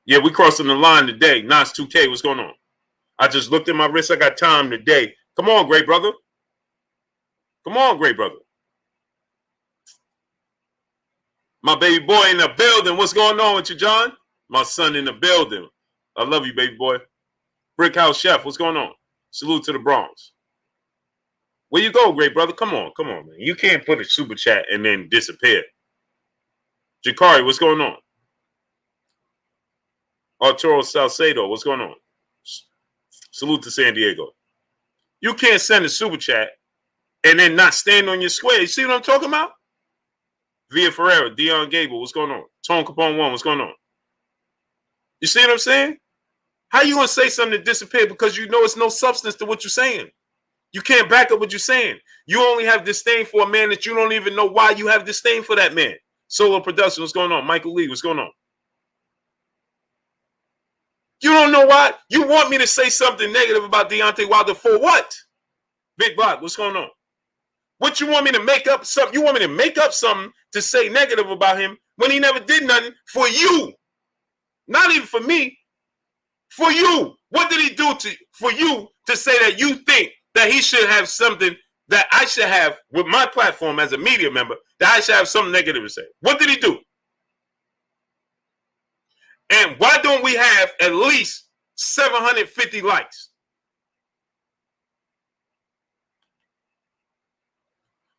Yeah, we crossing the line today. Nas 2K. What's going on? I just looked at my wrist. I got time today. Come on, great brother. Come on, great brother. My baby boy in the building. What's going on with you, John? My son in the building. I love you, baby boy. Brick House Chef, what's going on? Salute to the Bronx. Where you go, great brother? Come on, man. You can't put a super chat and then disappear. Jakari, what's going on? Arturo Salcedo, what's going on? Salute to San Diego. You can't send a super chat and then not stand on your square. You see what I'm talking about? Via Ferreira, Dion Gable, what's going on? Tone Capone 1, what's going on? You see what I'm saying? How you going to say something that disappeared because you know it's no substance to what you're saying? You can't back up what you're saying. You only have disdain for a man that you don't even know why you have disdain for that man. Solo Production, what's going on? Michael Lee, what's going on? You don't know why? You want me to say something negative about Deontay Wilder for what? Big Block, what's going on? What you want me to make up something? You want me to make up something to say negative about him when he never did nothing for you? Not even for me. For you. What did he do for you to say that you think that he should have something that I should have with my platform as a media member, that I should have something negative to say? What did he do? And why don't we have at least 750 likes?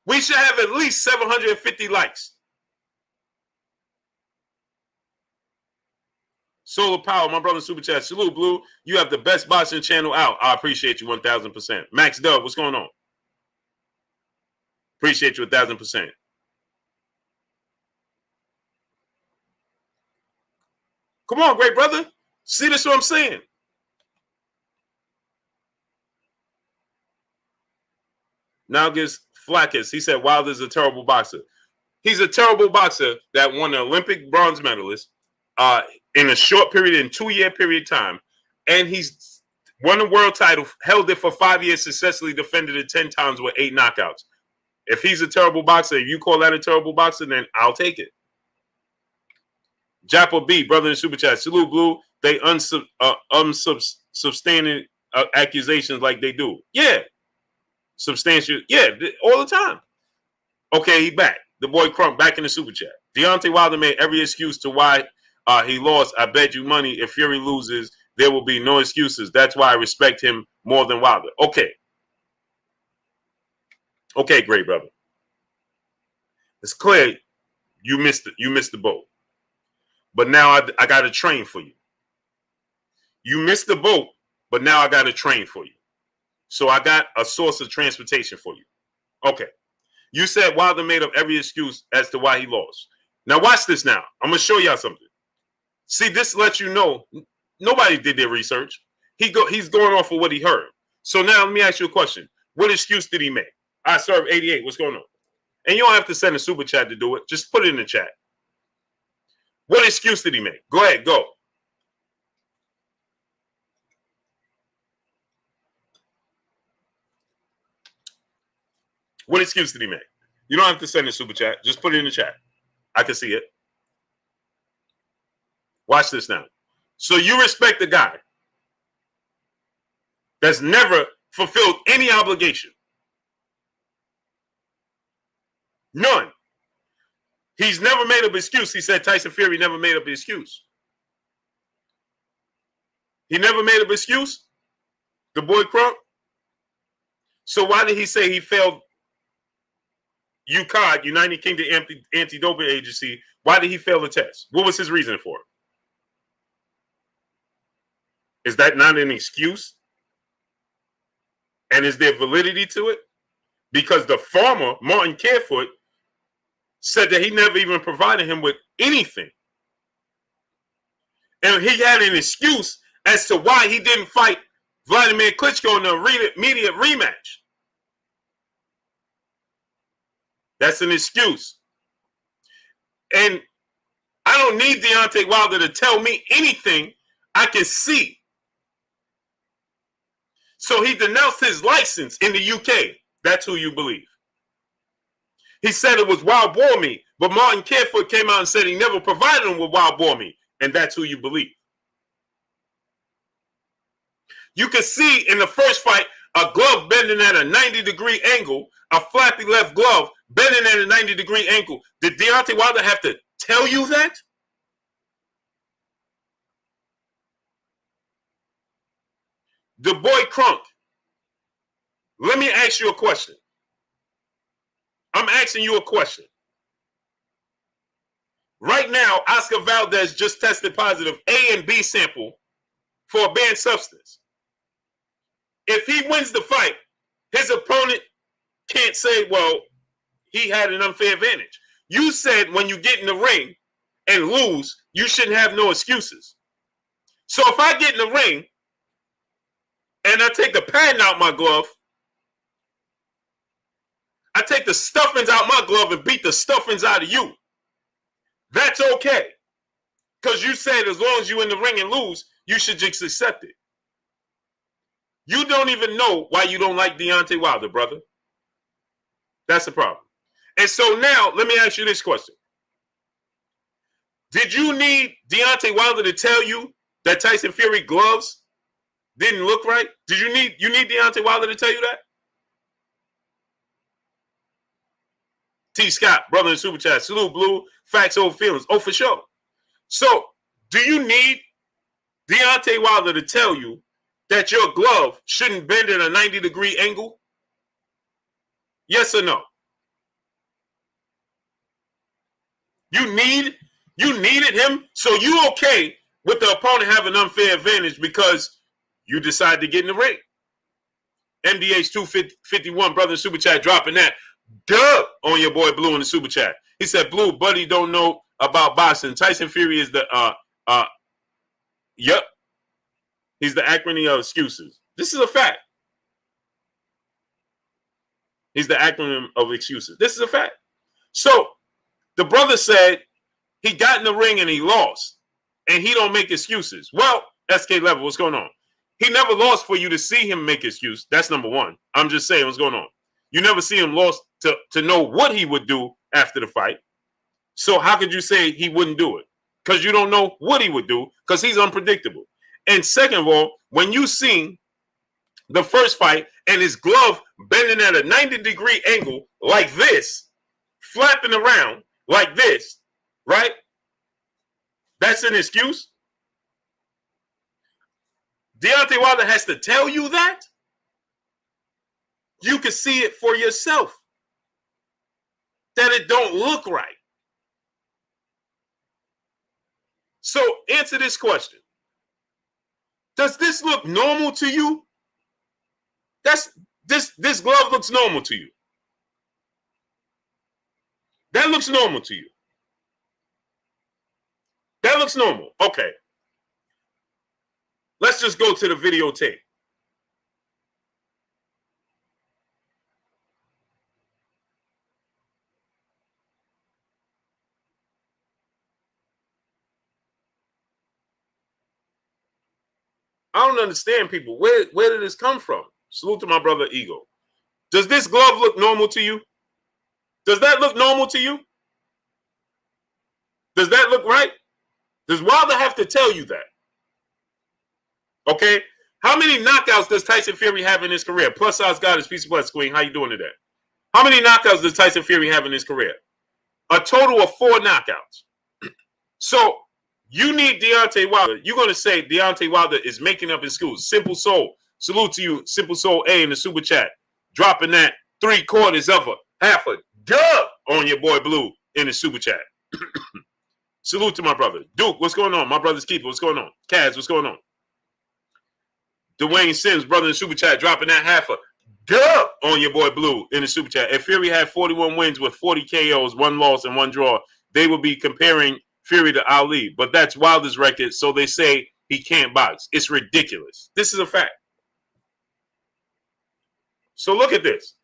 We should have at least 750 likes. Solar Power, my brother Super Chat. Salute, Blue. You have the best boxing channel out. I appreciate you 1,000%. Max Dub, what's going on? Appreciate you 1,000%. Come on, great brother. See, this is what I'm saying. Now gets Flackus. He said Wilder's a terrible boxer. He's a terrible boxer that won an Olympic bronze medalist in a short period, in 2-year period time. And he's won a world title, held it for 5 years, successfully defended it 10 times with 8 knockouts. If he's a terrible boxer, if you call that a terrible boxer, then I'll take it. Jappa B, brother in Super Chat. Salute, Blue. They unsubstantiated accusations like they do. Yeah. Substantial. Yeah, all the time. Okay, he back. The boy Crump back in the Super Chat. Deontay Wilder made every excuse to why he lost. I bet you money if Fury loses, there will be no excuses. That's why I respect him more than Wilder. Okay. Okay, great brother. It's clear you missed the boat. But now I got a train for you. You missed the boat, but now I got a train for you. So I got a source of transportation for you. Okay. You said Wilder made up every excuse as to why he lost. Now watch this now. I'm going to show y'all something. See, this lets you know nobody did their research. He's going off of what he heard. So now let me ask you a question. What excuse did he make? I serve 88. What's going on? And you don't have to send a super chat to do it. Just put it in the chat. What excuse did he make? Go ahead, go. What excuse did he make? You don't have to send a super chat. Just put it in the chat. I can see it. Watch this now. So you respect the guy that's never fulfilled any obligation. None. He's never made up an excuse. He said Tyson Fury never made up an excuse. He never made up an excuse? The boy Crunk? So why did he say he failed UKAD, United Kingdom Anti-Doping Agency? Why did he fail the test? What was his reason for it? Is that not an excuse? And is there validity to it? Because the farmer, Martin Carefoot, said that he never even provided him with anything. And he had an excuse as to why he didn't fight Vladimir Klitschko in the immediate rematch. That's an excuse. And I don't need Deontay Wilder to tell me anything I can see. So he denounced his license in the UK. That's who you believe. He said it was wild boar meat, but Martin Carefoot came out and said he never provided him with wild boar meat, and that's who you believe. You can see in the first fight a glove bending at a 90-degree angle, a flappy left glove bending at a 90-degree angle. Did Deontay Wilder have to tell you that? The boy Crunk, let me ask you a question. I'm asking you a question. Right now, Oscar Valdez just tested positive A and B sample for a banned substance. If he wins the fight, his opponent can't say, well, he had an unfair advantage. You said when you get in the ring and lose, you shouldn't have no excuses. So if I get in the ring and I take the padding out my glove, I take the stuffings out my glove and beat the stuffings out of you, that's okay. Because you said as long as you're in the ring and lose, you should just accept it. You don't even know why you don't like Deontay Wilder, brother. That's the problem. And so now, let me ask you this question. Did you need Deontay Wilder to tell you that Tyson Fury gloves didn't look right? Did you need Deontay Wilder to tell you that? T. Scott, brother in Super Chat. Salute, Blue. Facts over feelings. Oh, for sure. So, do you need Deontay Wilder to tell you that your glove shouldn't bend at a 90-degree angle? Yes or no? You needed him, so you okay with the opponent having an unfair advantage because you decided to get in the ring. MDH 251, brother in Super Chat, dropping that. Duh on your boy Blue in the Super Chat. He said, Blue, buddy don't know about boxing. Tyson Fury is the yep. He's the acronym of excuses. This is a fact. He's the acronym of excuses. This is a fact. So the brother said he got in the ring and he lost, and he don't make excuses. Well, SK Level, what's going on? He never lost for you to see him make excuse. That's number one. I'm just saying what's going on. You never see him lost to know what he would do after the fight. So how could you say he wouldn't do it? Because you don't know what he would do, because he's unpredictable. And second of all, when you seen the first fight and his glove bending at a 90-degree angle like this, flapping around like this, right? That's an excuse? Deontay Wilder has to tell you that? You can see it for yourself that it don't look right. So answer this question. Does this look normal to you? This glove looks normal to you. That looks normal to you. That looks normal. Okay. Let's just go to the videotape. I don't understand people. Where did this come from? Salute to my brother Ego. Does this glove look normal to you? Does that look normal to you? Does that look right? Does Wilder have to tell you that? Okay? How many knockouts does Tyson Fury have in his career? Plus size goddess, peace of bless, queen. How you doing today? How many knockouts does Tyson Fury have in his career? A total of 4 knockouts. So you need Deontay Wilder. You're going to say Deontay Wilder is making up excuses. Simple Soul. Salute to you, Simple Soul A in the super chat. Dropping that 3/4 of a half a dub on your boy Blue in the super chat. Salute to my brother. Duke, what's going on? My brother's keeper, what's going on? Kaz, what's going on? Dwayne Sims, brother in the super chat, dropping that half a dub on your boy Blue in the super chat. If Fury had 41 wins with 40 KOs, 1 loss, and 1 draw, they would be comparing Fury to Ali. But that's Wilder's record, so they say he can't box. It's ridiculous. This is a fact. So look at this.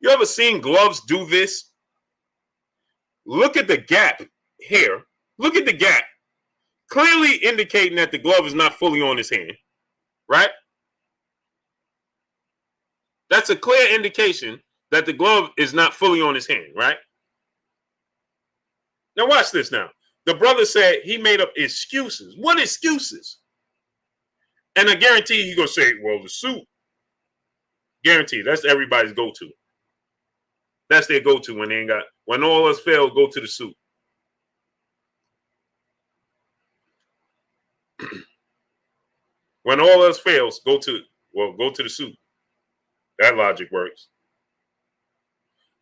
You ever seen gloves do this? Look at the gap here. Look at the gap. Clearly indicating that the glove is not fully on his hand. Right? That's a clear indication that the glove is not fully on his hand. Right? Now watch this now. The brother said he made up excuses. What excuses? And I guarantee he's going to say, well, the suit. Guaranteed. That's everybody's go-to. That's their go-to when they ain't got, when all else fails, go to the suit. When all else fails, go to the suit. That logic works.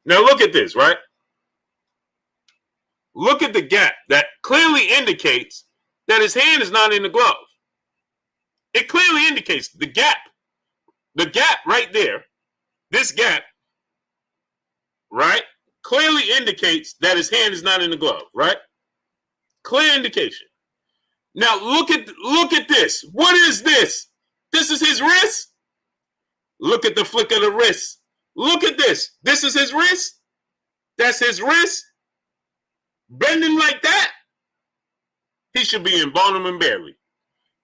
Now look at this, right? Look at the gap that clearly indicates that his hand is not in the glove. It clearly indicates the gap. The gap right there, this gap, right, clearly indicates that his hand is not in the glove, right? Clear indication. Now look at this. What is this? This is his wrist. Look at the flick of the wrist. Look at this. This is his wrist. That's his wrist. Bending like that. He should be in Barnum and Bailey.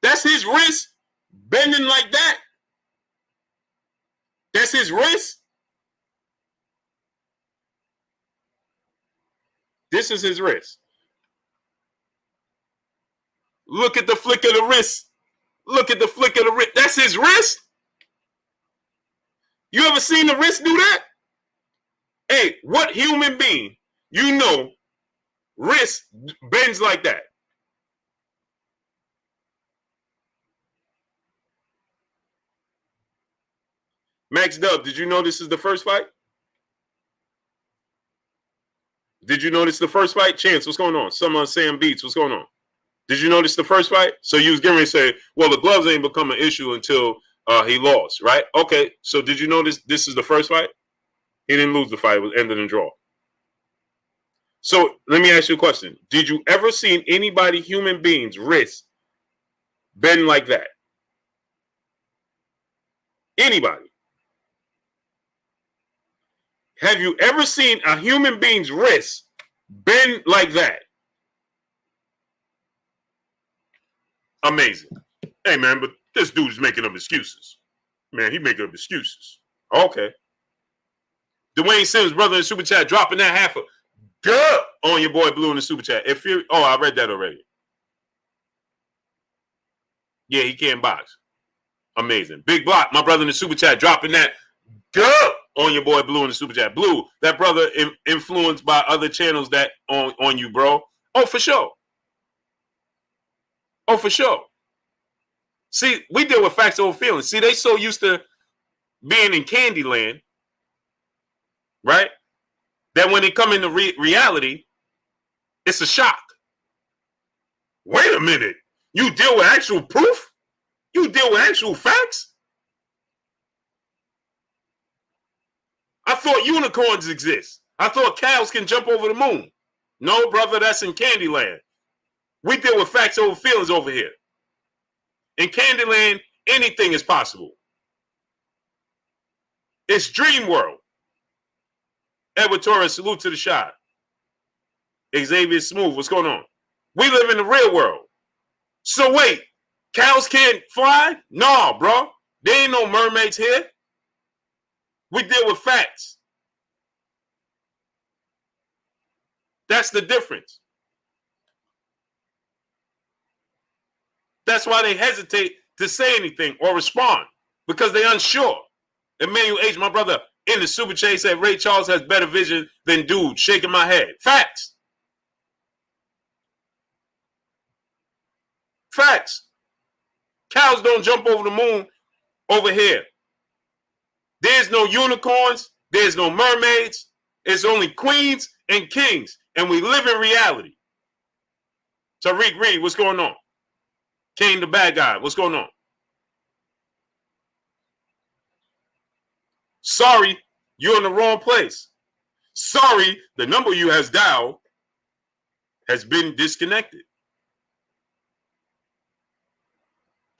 That's his wrist. Bending like that. That's his wrist. This is his wrist. Look at the flick of the wrist. Look at the flick of the wrist. That's his wrist. You ever seen the wrist do that? Hey, what human being you know wrist bends like that? Max Dub, did you know this is the first fight? Did you notice the first fight? Chance, what's going on? Someone Sam Beats, what's going on? Did you notice the first fight? So you was getting ready to say, well, the gloves ain't become an issue until he lost, right? Okay, so did you notice this is the first fight? He didn't lose the fight. It was ended in draw. So let me ask you a question. Did you ever see anybody, human beings, wrist bend like that? Anybody? Have you ever seen a human being's wrist bend like that? Amazing. Hey, man, but this dude's making up excuses. Man, he making up excuses. Okay. Dwayne Sims, brother in the super chat, dropping that half a dub on your boy Blue in the super chat. If you, oh, I read that already. Yeah, he can't box. Amazing. Big Block, my brother in the super chat, dropping that dub on your boy Blue in the super chat. Blue, that brother influenced by other channels that on you, bro. Oh, for sure. Oh, for sure. See, we deal with facts over feelings. See, they so used to being in Candyland, right? That when they come into reality, it's a shock. Wait a minute. You deal with actual proof? You deal with actual facts? I thought unicorns exist. I thought cows can jump over the moon. No, brother, that's in Candyland. We deal with facts over feelings over here. In Candyland, anything is possible. It's dream world. Edward Torres, salute to the shot. Xavier Smooth, what's going on? We live in the real world. So wait, cows can't fly? No, bro. There ain't no mermaids here. We deal with facts. That's the difference. That's why they hesitate to say anything or respond, because they're unsure. Emmanuel H., my brother, in the super chat said Ray Charles has better vision than dude. Shaking my head. Facts. Facts. Cows don't jump over the moon over here. There's no unicorns. There's no mermaids. It's only queens and kings. And we live in reality. Tariq Reed, what's going on? Kane the bad guy, what's going on? Sorry, you're in the wrong place. Sorry, the number you has dialed has been disconnected.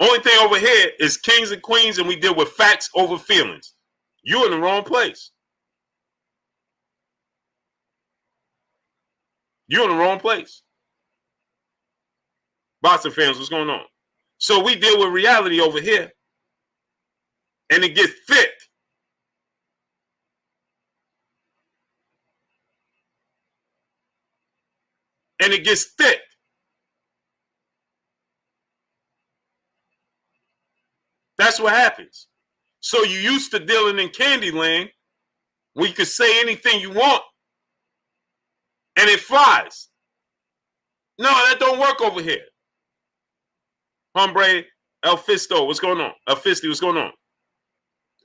Only thing over here is kings and queens, and we deal with facts over feelings. You're in the wrong place. You're in the wrong place. Boston fans, what's going on? So we deal with reality over here, and it gets thick. And it gets thick. That's what happens. So you used to dealing in Candyland where you could say anything you want and it flies. No, that don't work over here. Hombre, El Fisto, what's going on? El Fisti, what's going on?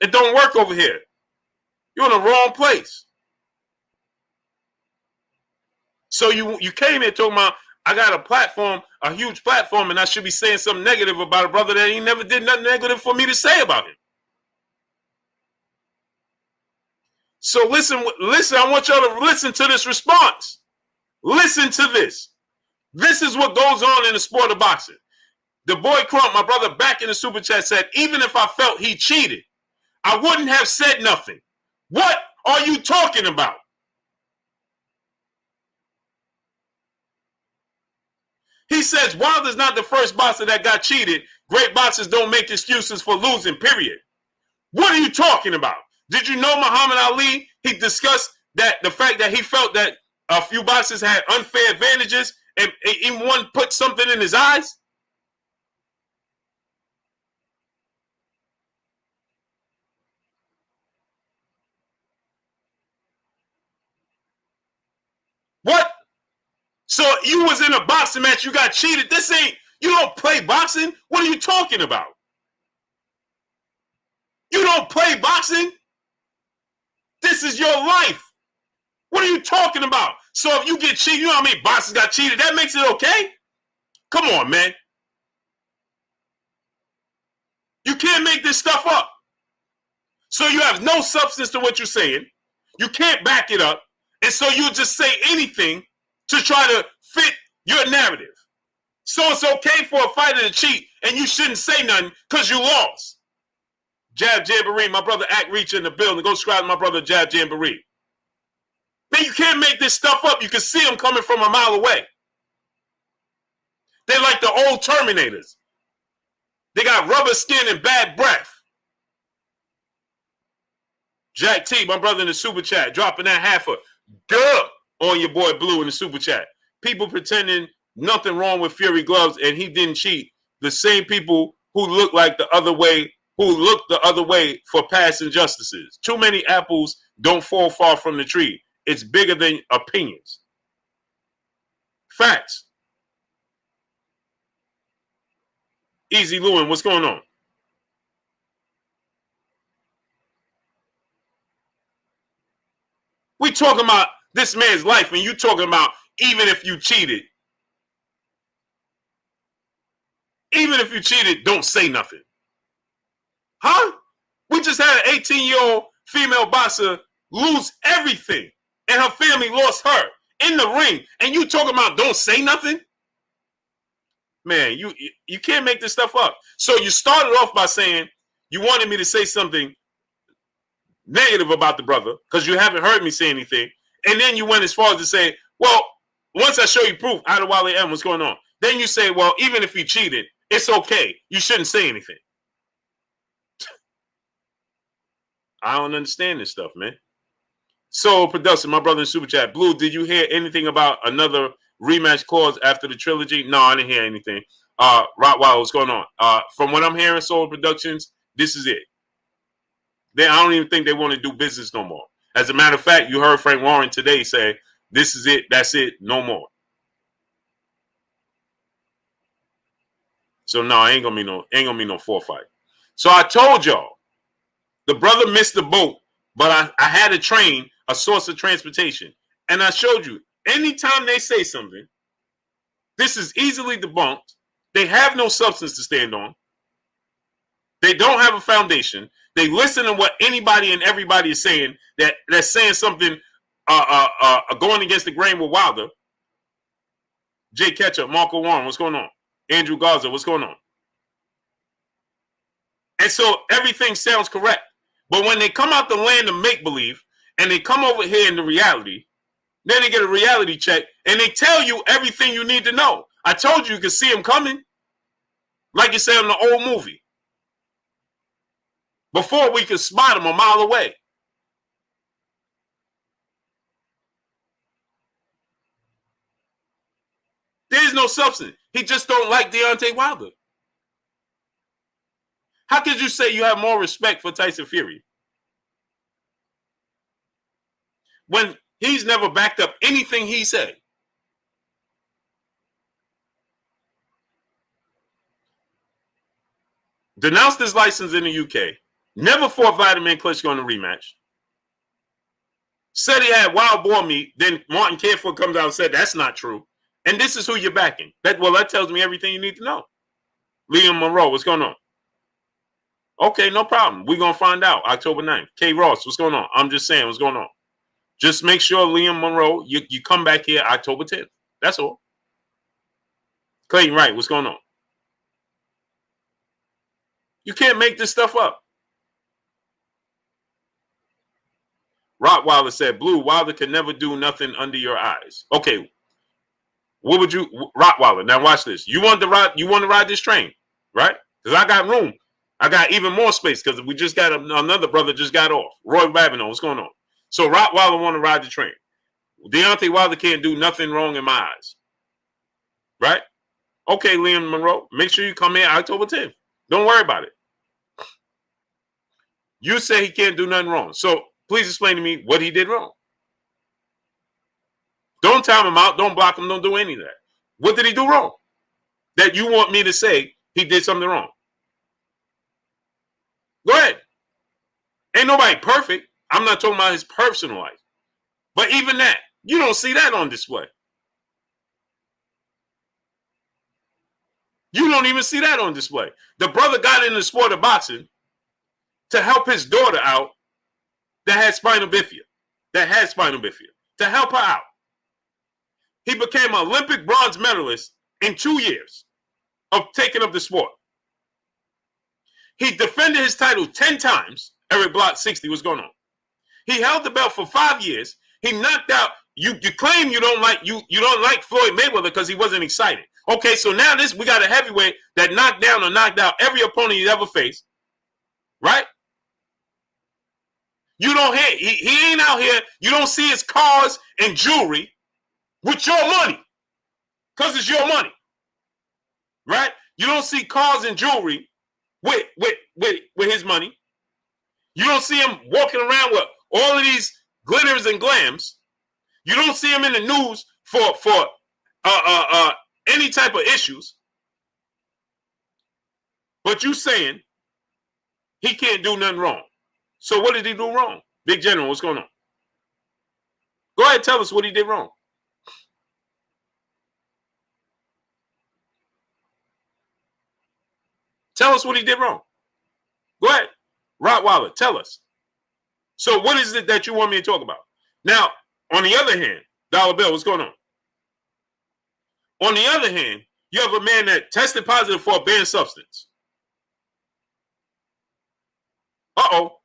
It don't work over here. You're in the wrong place. So you came here talking about, I got a platform, a huge platform, and I should be saying something negative about a brother that he never did nothing negative for me to say about him. So listen, I want y'all to listen to this response. Listen to this. This is what goes on in the sport of boxing. The boy Crump, my brother, back in the super chat said, even if I felt he cheated, I wouldn't have said nothing. What are you talking about? He says Wilder's not the first boxer that got cheated. Great boxers don't make excuses for losing, period. What are you talking about? Did you know Muhammad Ali, he discussed that the fact that he felt that a few boxers had unfair advantages and even one put something in his eyes? What? So you was in a boxing match, you got cheated. This ain't, you don't play boxing? What are you talking about? You don't play boxing? This is your life. What are you talking about? So if you get cheated, you know how many boxers got cheated? That makes it okay? Come on, man. You can't make this stuff up. So you have no substance to what you're saying. You can't back it up. And so you just say anything to try to fit your narrative. So it's okay for a fighter to cheat and you shouldn't say nothing because you lost. Jab Jamboree, my brother Act Reach in the building. Go subscribe to my brother Jab Jamboree. Man, you can't make this stuff up. You can see them coming from a mile away. They're like the old Terminators. They got rubber skin and bad breath. Jack T, my brother in the super chat, dropping that half a duh on your boy Blue in the super chat. People pretending nothing wrong with Fury gloves and he didn't cheat. The same people who look like the other way, who look the other way for past injustices. Too many apples don't fall far from the tree. It's bigger than opinions. Facts. Easy Lewin, what's going on? We talking about this man's life and you talking about even if you cheated. Even if you cheated, don't say nothing. Huh? We just had an 18-year-old female boxer lose everything and her family lost her in the ring. And you talking about don't say nothing? Man, you can't make this stuff up. So you started off by saying you wanted me to say something negative about the brother because you haven't heard me say anything. And then you went as far as to say, well, once I show you proof, out of LlED, what's going on? Then you say, well, even if he cheated, it's okay. You shouldn't say anything. I don't understand this stuff, man. So, production, my brother in Super Chat. Blue, did you hear anything about another rematch clause after the trilogy? No, I didn't hear anything. Rottweiler, what's going on? From what I'm hearing, Soul Productions, this is it. I don't even think they want to do business no more. As a matter of fact, you heard Frank Warren today say, this is it, that's it, no more. So no, ain't gonna be no forfight. So I told y'all, the brother missed the boat, but I had a train, a source of transportation. And I showed you, anytime they say something, this is easily debunked. They have no substance to stand on. They don't have a foundation. They listen to what anybody and everybody is saying that's saying something going against the grain with Wilder. Jay Ketchup, Marco Warren, what's going on? Andrew Garza, what's going on? And so everything sounds correct. But when they come out the land of make-believe and they come over here in the reality, then they get a reality check and they tell you everything you need to know. I told you could see them coming. Like you said in the old movie. Before we could spot him a mile away. There's no substance. He just don't like Deontay Wilder. How could you say you have more respect for Tyson Fury when he's never backed up anything he said? Denounced his license in the UK. Never fought Vladimir Klitschko in a rematch. Said he had wild boar meat. Then Martin Carefoot comes out and said that's not true. And this is who you're backing. That tells me everything you need to know. Liam Monroe, what's going on? Okay, no problem. We're going to find out October 9th. K. Ross, what's going on? I'm just saying what's going on. Just make sure, Liam Monroe, you come back here October 10th. That's all. Clayton Wright, what's going on? You can't make this stuff up. Rottweiler said, Blue, Wilder can never do nothing under your eyes. Okay. What would you, Rottweiler, now watch this. You want to ride this train, right? Because I got room. I got even more space because we just got another brother just got off. Roy Babineau, what's going on? So Rottweiler want to ride the train. Deontay Wilder can't do nothing wrong in my eyes. Right? Okay, Liam Monroe, make sure you come here October 10th. Don't worry about it. You say he can't do nothing wrong. So please explain to me what he did wrong. Don't time him out. Don't block him. Don't do any of that. What did he do wrong? That you want me to say he did something wrong? Go ahead. Ain't nobody perfect. I'm not talking about his personal life. But even that, you don't see that on display. You don't even see that on display. The brother got in the sport of boxing to help his daughter out that had spinal bifida. To help her out. He became an Olympic bronze medalist in 2 years of taking up the sport. He defended his title 10 times. Eric Block 60 was going on. He held the belt for 5 years. He knocked out. You claim you don't like Floyd Mayweather because he wasn't excited. Okay, so now we got a heavyweight that knocked down or knocked out every opponent he's ever faced. Right? You don't hear he ain't out here. You don't see his cars and jewelry with your money. Because it's your money. Right? You don't see cars and jewelry with his money. You don't see him walking around with all of these glitters and glams. You don't see him in the news for any type of issues. But you saying he can't do nothing wrong. So what did he do wrong? Big General, what's going on? Go ahead, tell us what he did wrong. Tell us what he did wrong. Go ahead. Rottweiler, tell us. So what is it that you want me to talk about? Now, on the other hand, Dollar Bill, what's going on? On the other hand, you have a man that tested positive for a banned substance. Uh-oh.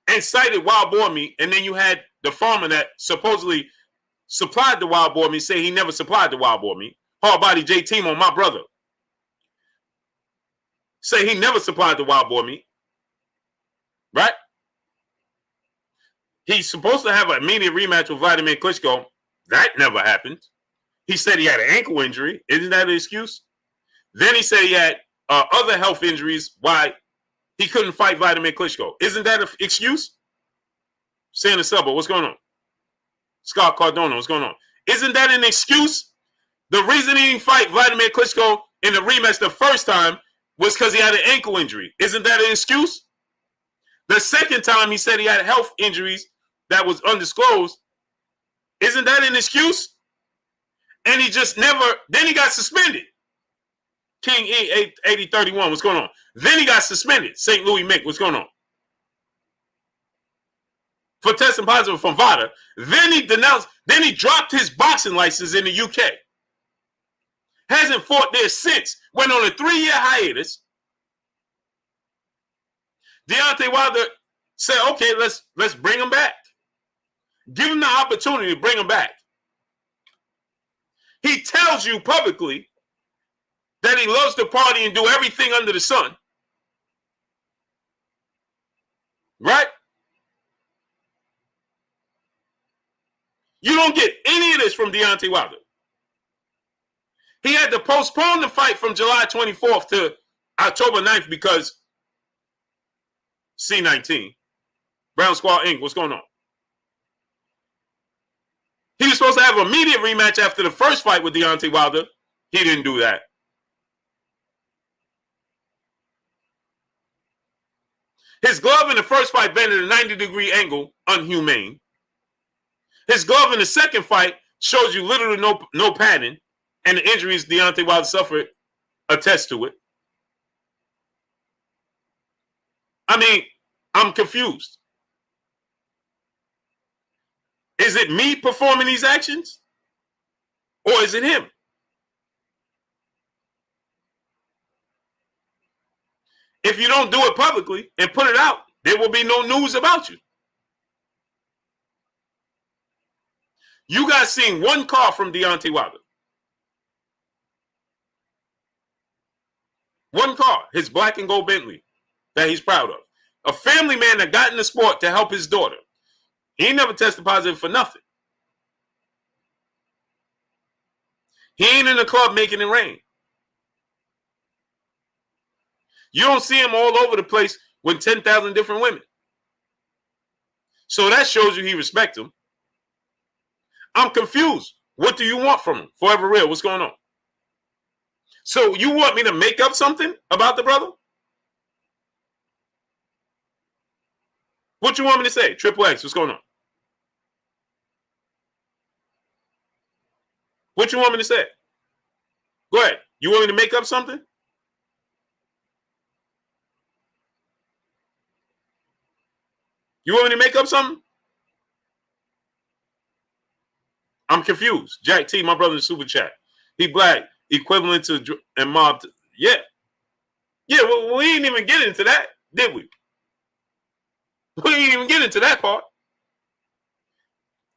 And cited wild boar meat, and then you had the farmer that supposedly supplied the wild boar meat say he never supplied the wild boar meat. Hard body J Timo, my brother, say he never supplied the wild boar meat. right? He's supposed to have an immediate rematch with Vladimir Klitschko. That never happened. He said he had an ankle injury. Isn't that an excuse? Then he said he had other health injuries why he couldn't fight Vladimir Klitschko. Isn't that an excuse? Saying the sub, what's going on? Scott Cardona, what's going on? Isn't that an excuse? The reason he didn't fight Vladimir Klitschko in the rematch the first time was because he had an ankle injury. Isn't that an excuse? The second time he said he had health injuries that was undisclosed. Isn't that an excuse? And he just never, then he got suspended. King E 8031, what's going on? Then he got suspended. St. Louis Mick, what's going on? For testing positive from VADA. Then he denounced, then he dropped his boxing license in the UK. Hasn't fought there since. Went on a 3-year hiatus. Deontay Wilder said, okay, let's bring him back. Give him the opportunity to bring him back. He tells you publicly that he loves to party and do everything under the sun. Right? You don't get any of this from Deontay Wilder. He had to postpone the fight from July 24th to October 9th because C19, Brown Squad Inc., what's going on? He was supposed to have an immediate rematch after the first fight with Deontay Wilder. He didn't do that. His glove in the first fight bent at a 90-degree angle, unhumane. His glove in the second fight shows you literally no padding, and the injuries Deontay Wilder suffered attest to it. I mean, I'm confused. Is it me performing these actions? Or is it him? If you don't do it publicly and put it out, there will be no news about you. You guys seen one car from Deontay Wilder. One car, his black and gold Bentley that he's proud of. A family man that got in the sport to help his daughter. He ain't never tested positive for nothing. He ain't in the club making it rain. You don't see him all over the place with 10,000 different women. So that shows you he respects him. I'm confused. What do you want from him? Forever Real, what's going on? So you want me to make up something about the brother? What you want me to say? Triple X, what's going on? What you want me to say? Go ahead. You want me to make up something? You want me to make up something? I'm confused. Jack T, my brother in super chat. He black, equivalent to and mob. Yeah. Yeah, well, we ain't even get into that, did we? We didn't even get into that part.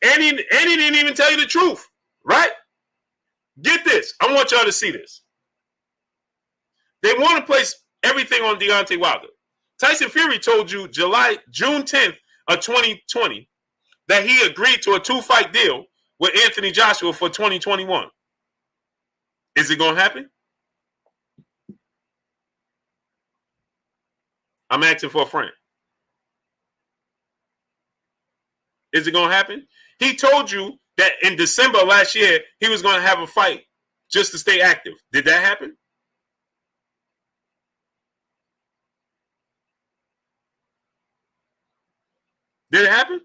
And he didn't even tell you the truth, right? Get this. I want y'all to see this. They want to place everything on Deontay Wilder. Tyson Fury told you June 10th of 2020 that he agreed to a 2-fight deal with Anthony Joshua for 2021. Is it going to happen? I'm asking for a friend. Is it going to happen? He told you that in December last year, he was going to have a fight just to stay active. Did that happen? Did it happen?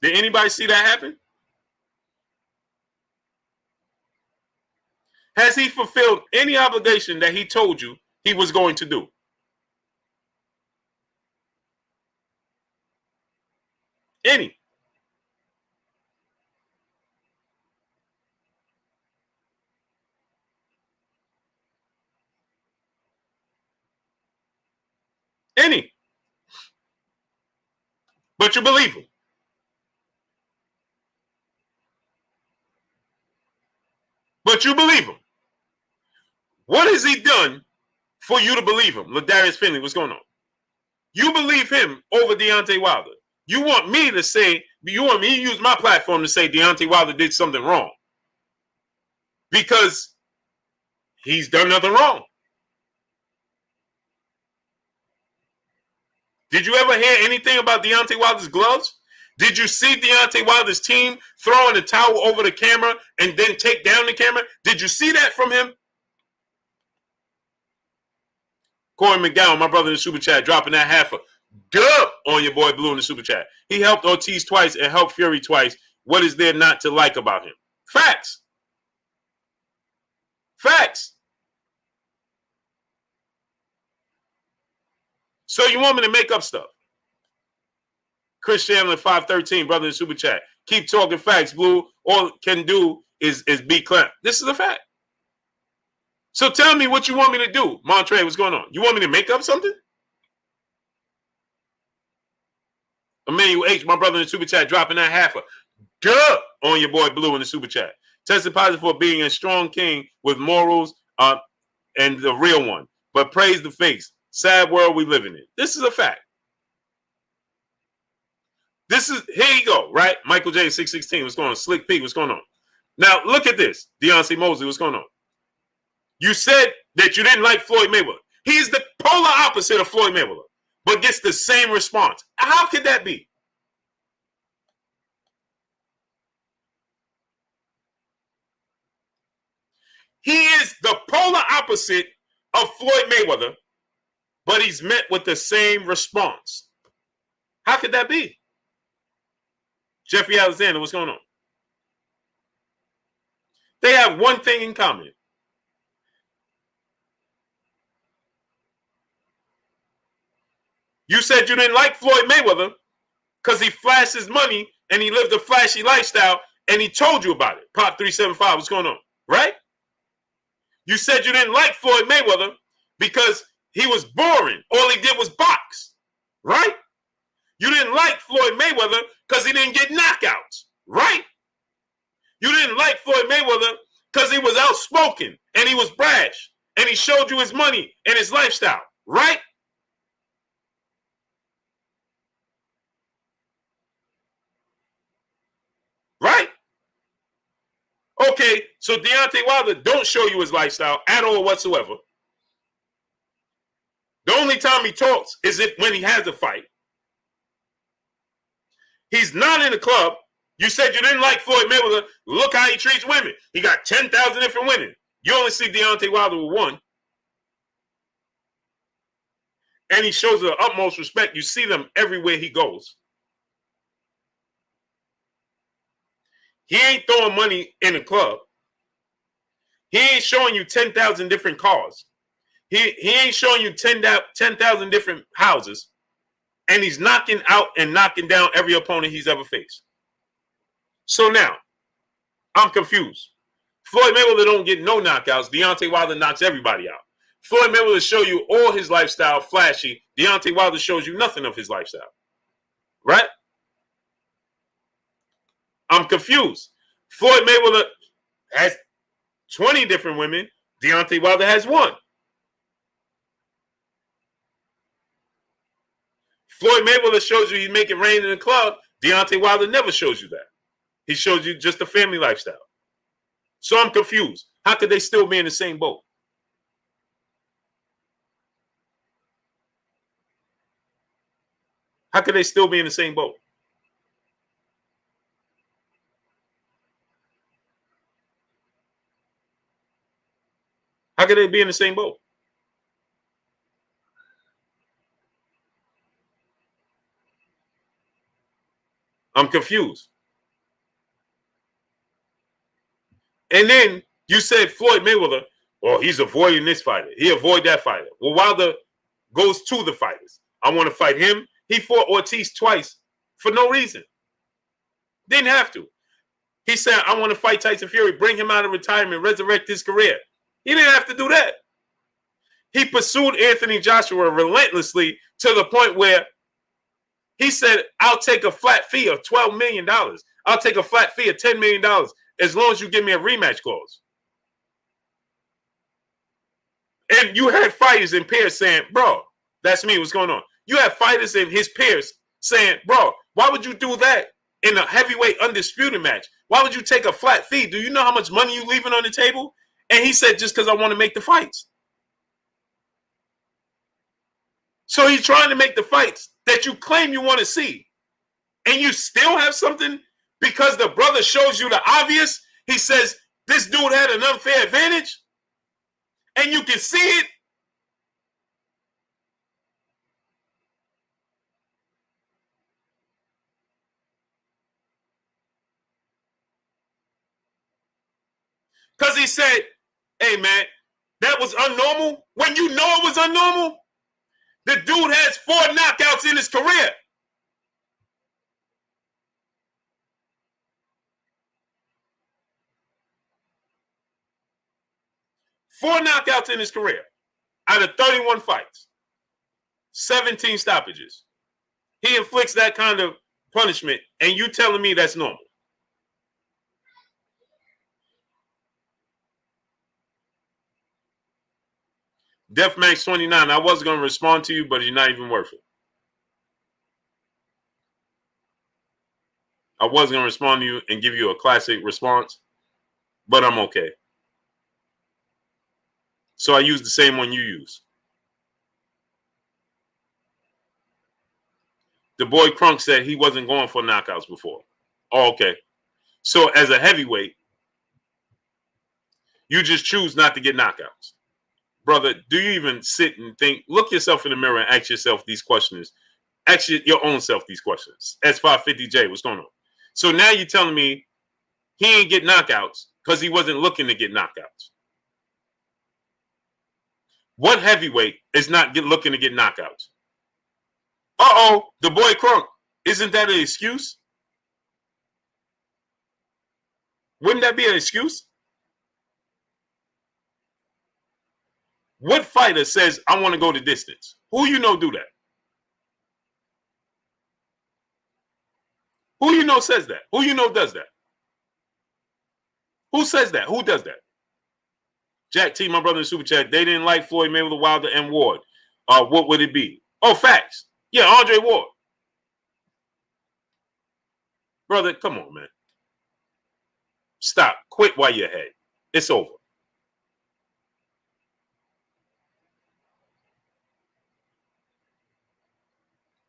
Did anybody see that happen? Has he fulfilled any obligation that he told you he was going to do? Any? Any? But you believe him. But you believe him. What has he done for you to believe him. Ladarius Finley, what's going on? You believe him over Deontay Wilder. You want me to say, you want me to use my platform to say Deontay Wilder did something wrong. Because he's done nothing wrong. Did you ever hear anything about Deontay Wilder's gloves? Did you see Deontay Wilder's team throwing the towel over the camera and then take down the camera? Did you see that from him? Corey McGowan, my brother in the super chat, dropping that half a dub on your boy Blue in the super chat. He helped Ortiz twice and helped Fury twice. What is there not to like about him? Facts. Facts. So you want me to make up stuff? Chris Shamlin, 513, brother in the super chat. Keep talking facts, Blue. All it can do is be clamped. This is a fact. So tell me what you want me to do. Montre, what's going on? You want me to make up something? Emmanuel H, my brother in the super chat, dropping that half a duh on your boy Blue in the super chat. Tested positive for being a strong king with morals and the real one. But praise the face. Sad world we living in. This is a fact. This is, here you go, right? Michael J, 616, what's going on? Slick P, what's going on? Now, look at this. Deontay Mosley, what's going on? You said that you didn't like Floyd Mayweather. He's the polar opposite of Floyd Mayweather, but gets the same response. How could that be? He is the polar opposite of Floyd Mayweather, but he's met with the same response. How could that be? Jeffrey Alexander, what's going on? They have one thing in common. You said you didn't like Floyd Mayweather because he flashed his money and he lived a flashy lifestyle and he told you about it. Pop 375, what's going on? Right? You said you didn't like Floyd Mayweather because he was boring. All he did was box. Right? You didn't like Floyd Mayweather because he didn't get knockouts. Right? You didn't like Floyd Mayweather because he was outspoken and he was brash and he showed you his money and his lifestyle. Right? Right? Okay, so Deontay Wilder don't show you his lifestyle at all whatsoever. The only time he talks is when he has a fight. He's not in the club. You said you didn't like Floyd Mayweather. Look how he treats women. He got 10,000 different women. You only see Deontay Wilder with one. And he shows the utmost respect. You see them everywhere he goes. He ain't throwing money in the club. He ain't showing you 10,000 different cars. He ain't showing you 10,000 different houses. And he's knocking out and knocking down every opponent he's ever faced. So now, I'm confused. Floyd Mayweather don't get no knockouts. Deontay Wilder knocks everybody out. Floyd Mayweather show you all his lifestyle flashy. Deontay Wilder shows you nothing of his lifestyle. Right? I'm confused. Floyd Mayweather has 20 different women. Deontay Wilder has one. Floyd Mayweather shows you he's making rain in the club. Deontay Wilder never shows you that. He shows you just a family lifestyle. So I'm confused. How could they still be in the same boat? How could they still be in the same boat? How could they be in the same boat? I'm confused. And then you said Floyd Mayweather, well, he's avoiding this fighter. He avoid that fighter. Well, Wilder goes to the fighters. I want to fight him. He fought Ortiz twice for no reason. Didn't have to. He said, I want to fight Tyson Fury, bring him out of retirement, resurrect his career. He didn't have to do that. He pursued Anthony Joshua relentlessly to the point where he said, I'll take a flat fee of $12 million. I'll take a flat fee of $10 million as long as you give me a rematch clause. And you had fighters and peers saying, bro, that's me, what's going on? You have fighters and his peers saying, bro, why would you do that in a heavyweight undisputed match? Why would you take a flat fee? Do you know how much money you're leaving on the table? And he said, just because I want to make the fights. So he's trying to make the fights that you claim you want to see. And you still have something because the brother shows you the obvious. He says, this dude had an unfair advantage. And you can see it. Because he said, hey, man, that was unnormal. When you know it was unnormal, the dude has 4 knockouts in his career. Four knockouts in his career out of 31 fights, 17 stoppages. He inflicts that kind of punishment, and you telling me that's normal? Deathmax 29, I wasn't going to respond to you, but you're not even worth it. I was going to respond to you and give you a classic response, but I'm okay. So I use the same one you use. The boy Crunk said he wasn't going for knockouts before. Oh, okay. So as a heavyweight, you just choose not to get knockouts. Brother, do you even sit and think, look yourself in the mirror and ask yourself these questions? Ask your own self these questions. S550J, what's going on? So now you're telling me he ain't get knockouts because he wasn't looking to get knockouts. What heavyweight is not looking to get knockouts? Uh-oh, the boy Crunk. Isn't that an excuse? Wouldn't that be an excuse? What fighter says, I want to go the distance? Who you know do that? Who you know says that? Who you know does that? Who says that? Who does that? Jack T, my brother in Super Chat, they didn't like Floyd Mayweather, Wilder, and Ward. What would it be? Oh, facts. Yeah, Andre Ward. Brother, come on, man. Stop. Quit while you're ahead. It's over.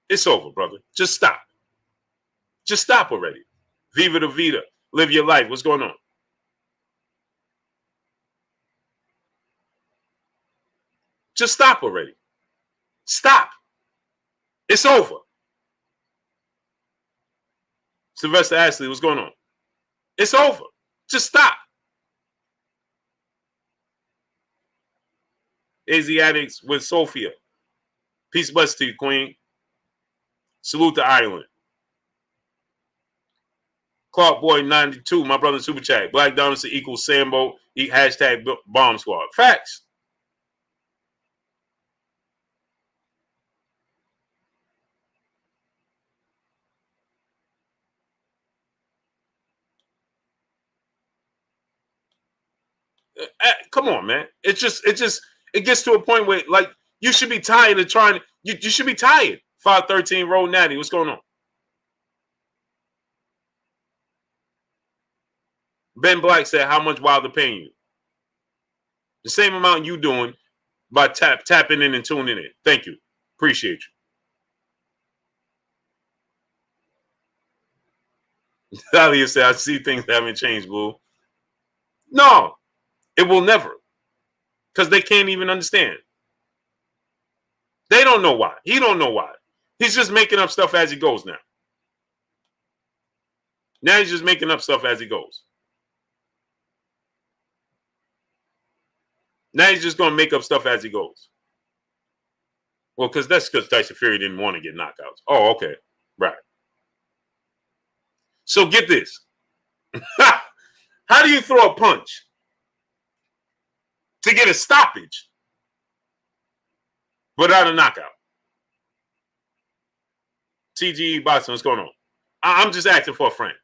It's over, brother. Just stop. Just stop already. Viva the Vida. Live your life. What's going on? Just stop already. Stop. It's over. Sylvester Ashley, what's going on? It's over. Just stop. Asiatics with Sophia. Peace bless to you, Queen. Salute to Ireland. Clark Boy 92, my brother in Super Chat. Black Dynasty equals Sambo. Hashtag bomb squad. Facts. Come on, man. It gets to a point where, like, you should be tired of trying. You should be tired. 513 Road Natty. What's going on? Ben Black said, how much Wilder paying you? The same amount you doing by tapping in and tuning in. Thank you. Appreciate you. Dahlia said, I see things haven't changed, boo. No, it will never. Because they can't even understand. They don't know why. He don't know why. He's just making up stuff as he goes now. Now he's just making up stuff as he goes. Now he's just going to make up stuff as he goes. Well, that's because Tyson Fury didn't want to get knockouts. Oh, okay. Right. So get this. How do you throw a punch to get a stoppage without a knockout? TGE Boston, what's going on? I'm just asking for a friend.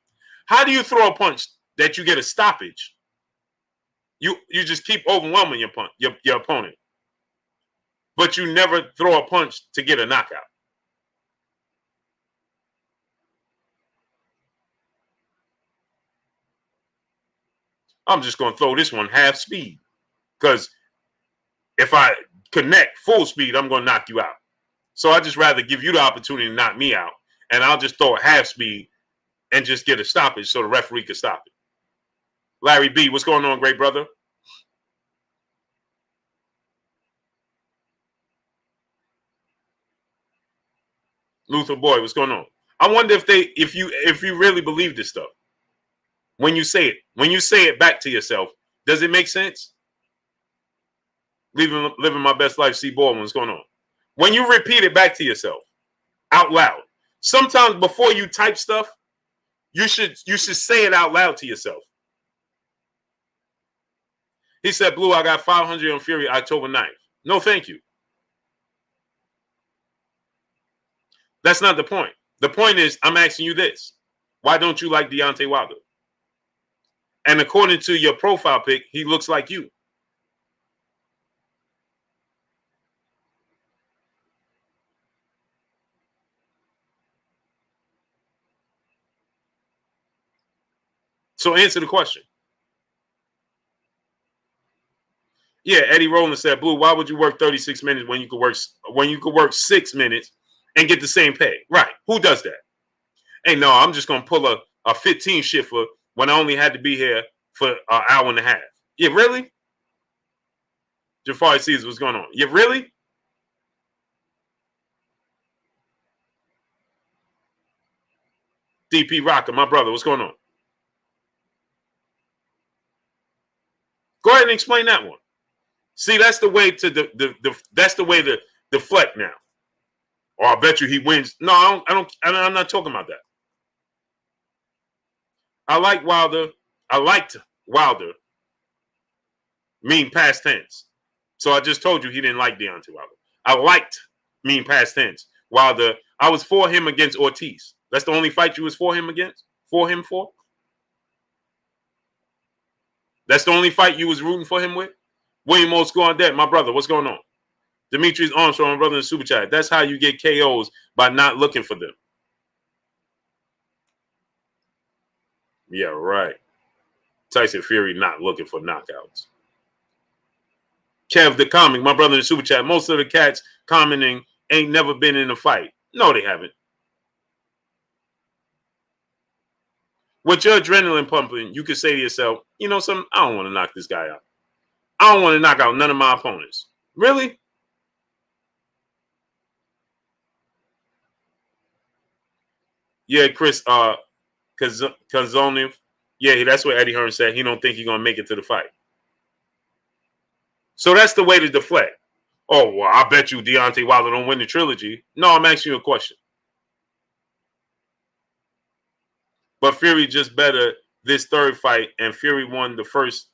How do you throw a punch that you get a stoppage? You just keep overwhelming your opponent. but you never throw a punch to get a knockout. I'm just going to throw this one half speed, because if I connect full speed, I'm going to knock you out. So I just rather give you the opportunity to knock me out, and I'll just throw a half speed and just get a stoppage so the referee can stop it. Larry B, what's going on, great brother? Luther Boy, what's going on? I wonder if you really believe this stuff. When you say it back to yourself, does it make sense? Living my best life, C. Baldwin, what's going on? When you repeat it back to yourself out loud, sometimes before you type stuff, you should say it out loud to yourself. He said, Blue, I got 500 on Fury October 9th. No, thank you. That's not the point. The point is, I'm asking you this. Why don't you like Deontay Wilder? And according to your profile pic, he looks like you. So answer the question. Yeah, Eddie Rowland said, Blue, why would you work 36 minutes when you could work 6 minutes and get the same pay? Right. Who does that? Hey, no, I'm just going to pull a 15 shifter when I only had to be here for an hour and a half. Yeah, really? Jafari sees what's going on. Yeah, really? DP Rocker, my brother, what's going on? Go ahead and explain that one. See, that's the way to deflect now. Or I bet you he wins. No, I'm not talking about that. I liked Wilder. Mean past tense. So I just told you he didn't like Deontay Wilder. I liked mean past tense. Wilder, I was for him against Ortiz. That's the only fight you was for him against? For him for? That's the only fight you was rooting for him with? William Oscar, my brother, what's going on? Demetrius Armstrong, my brother in the super chat. That's how you get KOs, by not looking for them. Yeah, right. Tyson Fury not looking for knockouts. Kev the comic, my brother in the super chat. Most of the cats commenting ain't never been in a fight. No, they haven't. With your adrenaline pumping, you can say to yourself, you know something? I don't want to knock this guy out. I don't want to knock out none of my opponents. Really? Yeah, Chris, Kazonev. Yeah, that's what Eddie Hearn said. He don't think he's going to make it to the fight. So that's the way to deflect. Oh, well, I bet you Deontay Wilder don't win the trilogy. No, I'm asking you a question. But Fury just better this third fight, and Fury won the first.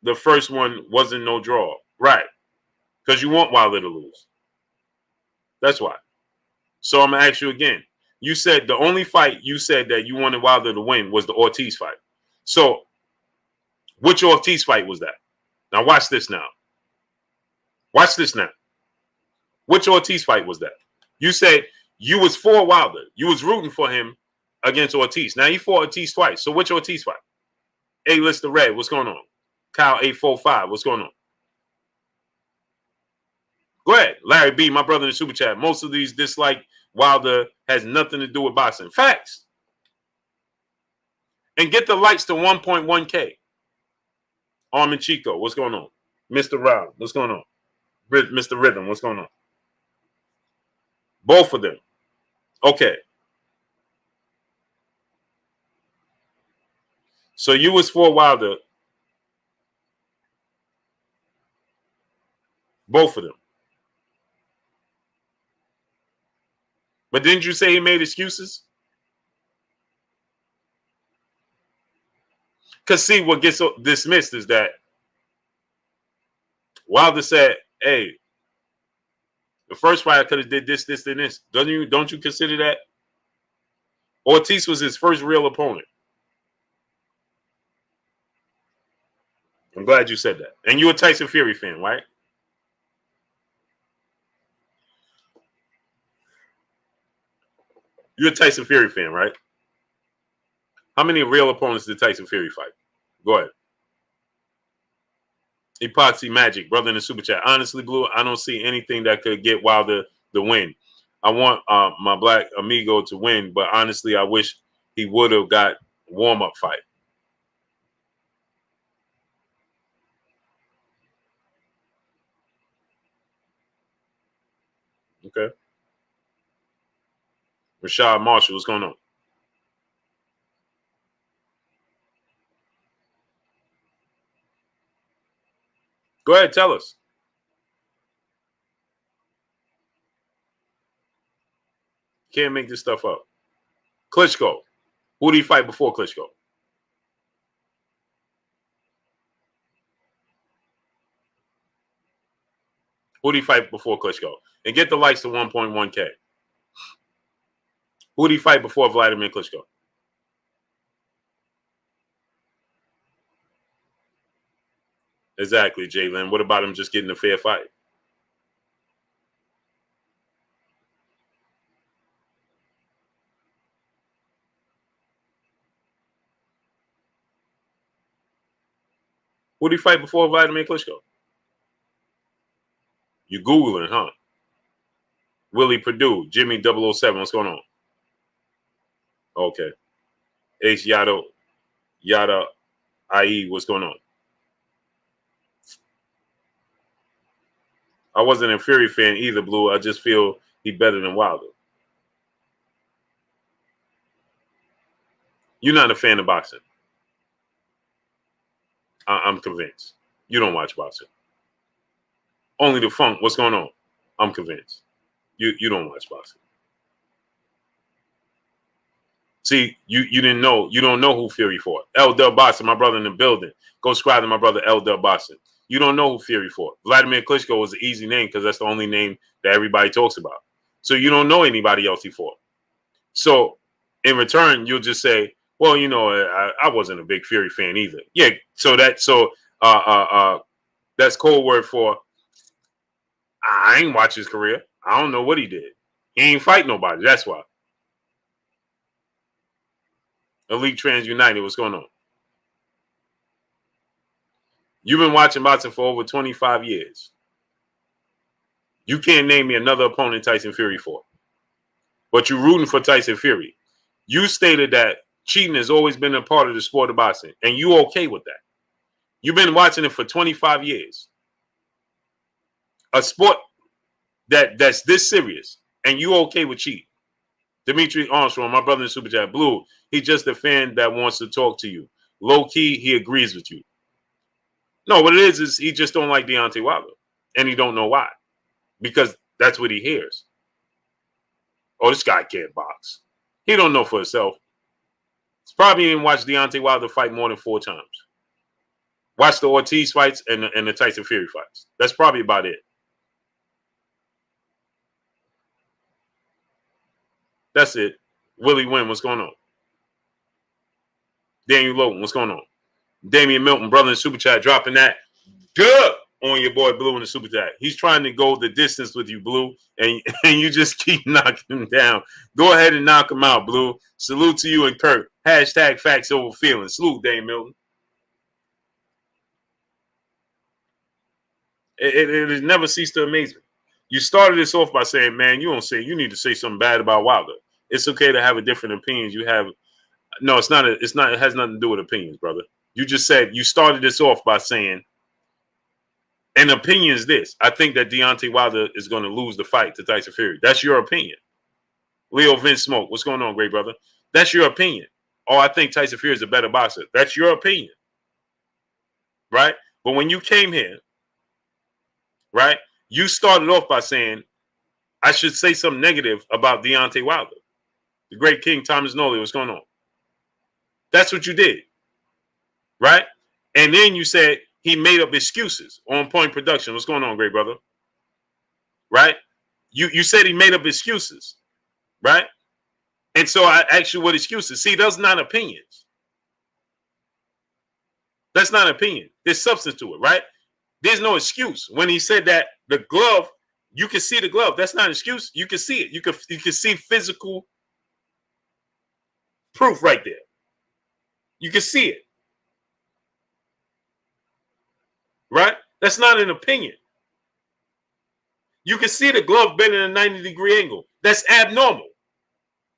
The first one wasn't no draw. Right. Because you want Wilder to lose. That's why. So I'm going to ask you again. You said the only fight you said that you wanted Wilder to win was the Ortiz fight. So which Ortiz fight was that? Now watch this now. Watch this now. Which Ortiz fight was that? You said you was for Wilder. You was rooting for him against Ortiz. Now he fought Ortiz twice. So which Ortiz fight? A-Lister Red, what's going on? Kyle 845, what's going on? Go ahead. Larry B, my brother in the super chat. Most of these dislike Wilder has nothing to do with boxing. Facts. And get the likes to 1.1K. Armin Chico, what's going on? Mr. Rob, what's going on? Mr. Rhythm, what's going on? Both of them. Okay. So you was for Wilder. Both of them. But didn't you say he made excuses? Because see, what gets dismissed is that Wilder said, hey, the first fight I could have did this, and this. Don't you consider that? Ortiz was his first real opponent. I'm glad you said that. And you're a Tyson Fury fan, right? You're a Tyson Fury fan, right? How many real opponents did Tyson Fury fight? Go ahead. Epoxy Magic, brother in the super chat. Honestly, Blue, I don't see anything that could get Wilder the win. I want my black amigo to win, but honestly, I wish he would have got warm-up fight. Okay. Rashad Marshall, what's going on? Go ahead, tell us. Can't make this stuff up. Klitschko. Who did he fight before Klitschko? Who did he fight before Klitschko? And get the likes to 1.1K. Who did he fight before Vladimir Klitschko? Exactly, Jalen. What about him just getting a fair fight? Who did he fight before Vladimir Klitschko? You Googling, huh? Willie Purdue, Jimmy 007. What's going on? Okay. H Yada IE. What's going on? I wasn't a Fury fan either, Blue. I just feel he better than Wilder. You're not a fan of boxing. I'm convinced. You don't watch boxing. Only the funk. What's going on? I'm convinced. You don't watch boxing. See, you didn't know. You don't know who Fury fought. LlED Boxing, my brother in the building. Go subscribe to my brother LlED Boxing. You don't know who Fury fought. Vladimir Klitschko was an easy name because that's the only name that everybody talks about. So you don't know anybody else he fought. So in return, you'll just say, well, you know, I wasn't a big Fury fan either. Yeah. So that's code word for I ain't watch his career. I don't know what he did. He ain't fight nobody. That's why. Elite Trans United. What's going on? You've been watching boxing for over 25 years. You can't name me another opponent Tyson Fury fought. But you're rooting for Tyson Fury. You stated that cheating has always been a part of the sport of boxing, and you okay with that. You've been watching it for 25 years. A sport that's this serious, and you okay with cheating. Dimitri Armstrong, my brother in Super Chat, Blue, he's just a fan that wants to talk to you. Low key, he agrees with you. No, what it is he just don't like Deontay Wilder, and he don't know why. Because that's what he hears. Oh, this guy can't box. He don't know for himself. He's probably didn't watch Deontay Wilder fight more than 4 times. Watch the Ortiz fights and the Tyson Fury fights. That's probably about it. That's it. Willie Wynn, what's going on? Daniel Lowton, what's going on? Damian Milton, brother in the Super Chat, dropping that good on your boy Blue in the Super Chat. He's trying to go the distance with you, Blue, and you just keep knocking him down. Go ahead and knock him out, Blue. Salute to you and Kirk. Hashtag facts over feelings. Salute, Dame Milton. It has never ceased to amaze me. You started this off by saying, man, you need to say something bad about Wilder. It's okay to have a different opinions. You have no, it's not. It has nothing to do with opinions, brother. You just said you started this off by saying, an opinion is this. I think that Deontay Wilder is going to lose the fight to Tyson Fury. That's your opinion. Leo Vince Smoke, what's going on, great brother? That's your opinion. Oh, I think Tyson Fury is a better boxer. That's your opinion. Right? But when you came here, right, you started off by saying, I should say something negative about Deontay Wilder. The great King Thomas Nolly, what's going on? That's what you did. Right? And then you said he made up excuses. On Point Production, what's going on, great brother? Right? You said he made up excuses. Right? And so I asked you what excuses. See, those not opinions. That's not an opinion. There's substance to it, right? There's no excuse. When he said that the glove, you can see the glove. That's not an excuse. You can see it. You can see physical Proof right there. You can see it. Right? That's not an opinion. You can see the glove bending at a 90-degree angle. That's abnormal.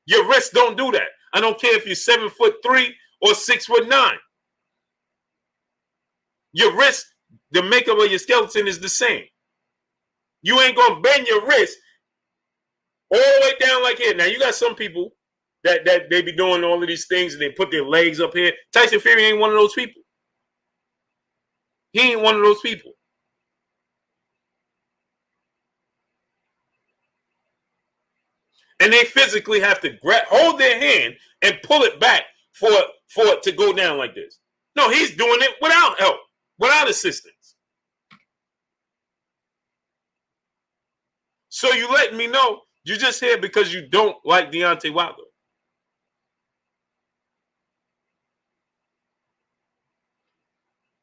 Your wrists don't do that. I don't care if you're 7'3" or 6'9". Your wrist, the makeup of your skeleton is the same. You ain't gonna bend your wrist all the way down like here. Now you got some people that they be doing all of these things and they put their legs up here. Tyson Fury ain't one of those people. He ain't one of those people. And they physically have to hold their hand and pull it back for it to go down like this. No, he's doing it without help, without assistance. So you letting me know you're just here because you don't like Deontay Wilder.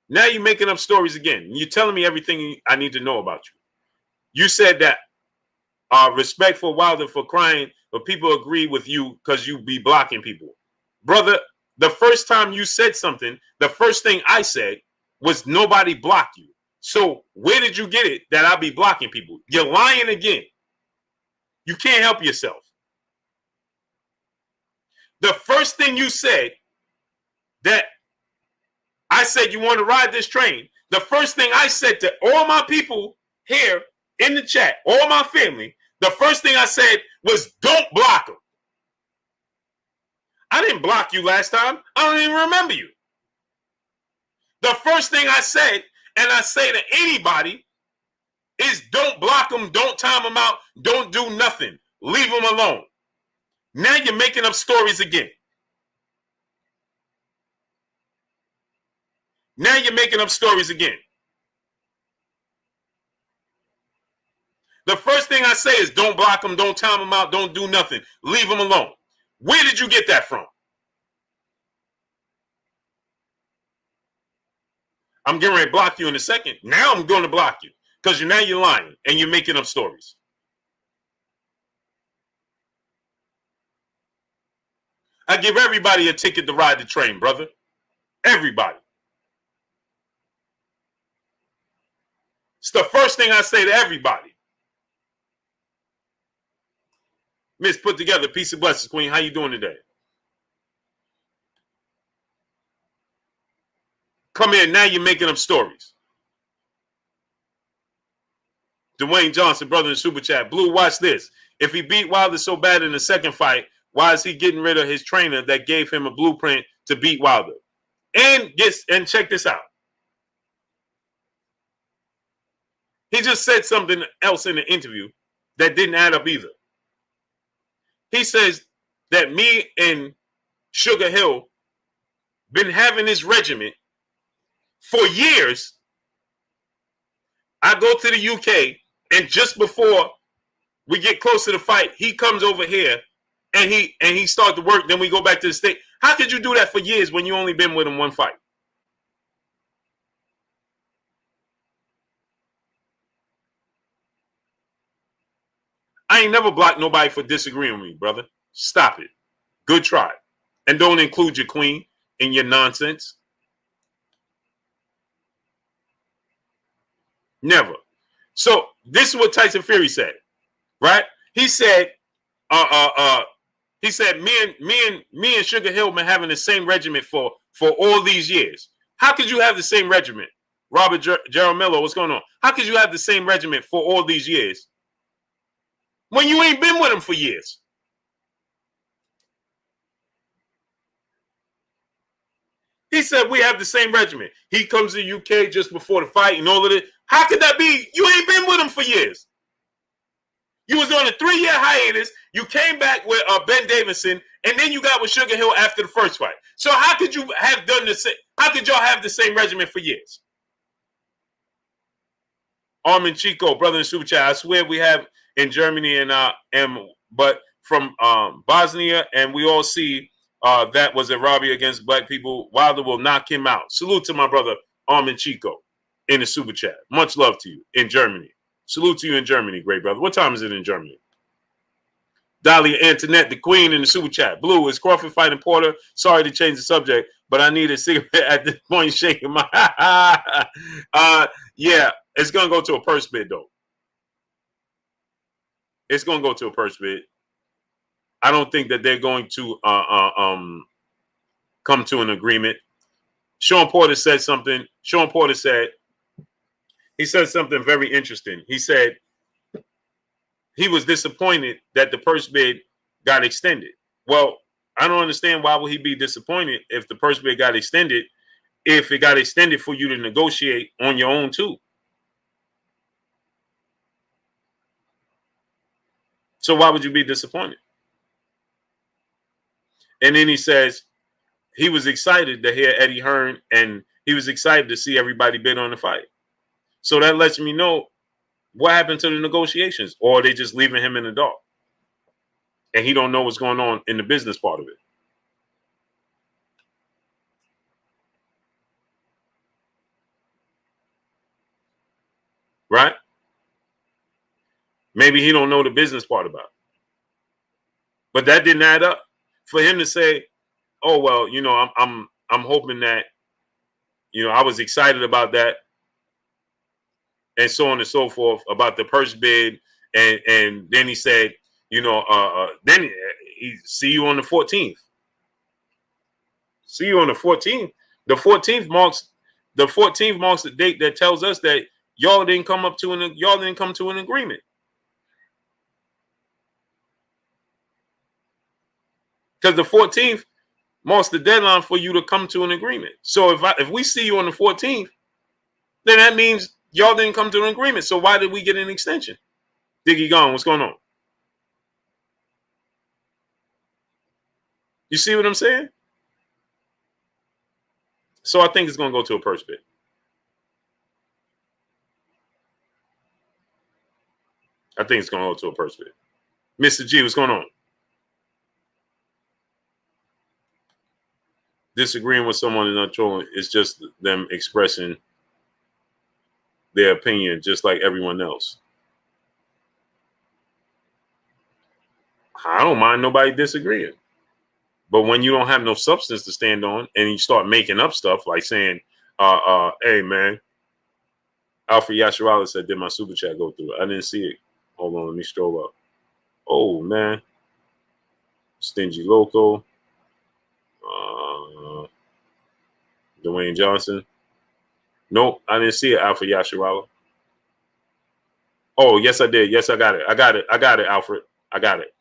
Now you're making up stories again. You're telling me everything I need to know about you. You said that respect for Wilder for crying, but people agree with you because you be blocking people. Brother, the first time you said something, the first thing I said was nobody blocked you. So where did you get it that I be blocking people? You're lying again. You can't help yourself. The first thing you said that I said you want to ride this train, the first thing I said to all my people here in the chat, all my family, the first thing I said was don't block them. I didn't block you last time. I don't even remember you. The first thing I said, and I say to anybody, is don't block them, don't time them out, don't do nothing. Leave them alone. Now you're making up stories again. Now you're making up stories again. The first thing I say is don't block them, don't time them out, don't do nothing. Leave them alone. Where did you get that from? I'm getting ready to block you in a second. Now I'm going to block you because now you're lying and you're making up stories. I give everybody a ticket to ride the train, brother. Everybody. It's the first thing I say to everybody. Miss Put Together, peace and blessings, Queen. How you doing today? Come here, now you're making up stories. Dwayne Johnson, brother in Super Chat. Blue, watch this. If he beat Wilder so bad in the second fight, why is he getting rid of his trainer that gave him a blueprint to beat Wilder? And check this out. He just said something else in the interview that didn't add up either. He says that me and Sugar Hill been having this regiment for years. I go to the UK, and just before we get close to the fight, he comes over here and he starts to work. Then we go back to the state. How could you do that for years when you only been with him one fight? I ain't never blocked nobody for disagreeing with me, brother. Stop it. Good try. And don't include your queen in your nonsense. Never. So this is what Tyson Fury said, right? He said, me and Sugar Hill been having the same regiment for all these years. How could you have the same regiment? Robert Jaramillo, what's going on? How could you have the same regiment for all these years when you ain't been with him for years? He said we have the same regiment. He comes to the UK just before the fight and all of it. How could that be? You ain't been with him for years. You was on a 3-year hiatus. You came back with Ben Davison, and then you got with Sugar Hill after the first fight. So how could you have done the same? How could y'all have the same regiment for years? Armin Chico, brother in Super Chat. I swear we have in Germany but from Bosnia, and we all see that was a robbery against black people. Wilder will knock him out. Salute to my brother Armin Chico in the Super Chat. Much love to you in Germany. Salute to you in Germany, great brother. What time is it in Germany? Dahlia Antoinette, the queen in the super chat. Blue, is Crawford fighting Porter? Sorry to change the subject, but I need a cigarette at this point. Shaking my yeah, it's gonna go to a purse bid though. It's gonna go to a purse bid. I don't think that they're going to come to an agreement. Sean Porter said something. Sean Porter said something very interesting. He said he was disappointed that the purse bid got extended. Well, I don't understand why would he be disappointed if the purse bid got extended, if it got extended for you to negotiate on your own too. So why would you be disappointed? And then he says he was excited to hear Eddie Hearn, and he was excited to see everybody bid on the fight. So that lets me know what happened to the negotiations, or are they just leaving him in the dark? And he don't know what's going on in the business part of it. Right? Maybe he don't know the business part about it. But that didn't add up. For him to say, oh, well, you know, I'm hoping that, you know, I was excited about that, and so on and so forth, about the purse bid. And then he said, you know, then he see you on the 14th. See you on the 14th. The 14th marks the date that tells us that y'all didn't come to an agreement. Because the 14th marks the deadline for you to come to an agreement. So if we see you on the 14th, then that means y'all didn't come to an agreement. So why did we get an extension? Diggy gone. What's going on? You see what I'm saying? So I think it's going to go to a purse bid. I think it's going to go to a purse bid. Mr. G, what's going on? Disagreeing with someone is not trolling. It's just them expressing their opinion just like everyone else. I don't mind nobody disagreeing. But when you don't have no substance to stand on and you start making up stuff like saying, hey, man, Alfred Yasharala said, did my super chat go through? I didn't see it. Hold on, let me stroll up. Oh, man. Stingy Loco. Dwayne Johnson. Nope, I didn't see it, Alfred Yasharala. Oh, yes, I did. Yes, I got it. I got it, Alfred. I got it.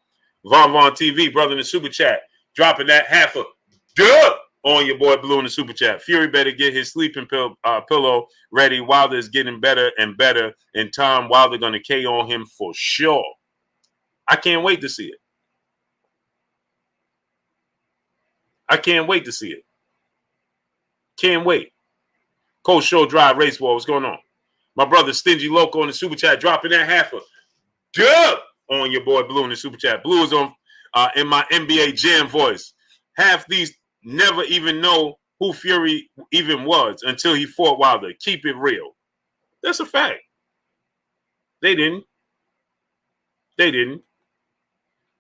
Von TV, brother in the super chat, dropping that half a duh on your boy Blue in the super chat. Fury better get his sleeping pillow ready. Wilder is getting better and better. In time, Wilder going to KO him for sure. I can't wait to see it. I can't wait to see it. Can't wait. Coach Show Drive Race War. What's going on? My brother Stingy Loco in the super chat, dropping that half a duh on your boy Blue in the super chat. Blue is on in my NBA Jam voice. Half these never even know who Fury even was until he fought Wilder. Keep it real. That's a fact. They didn't.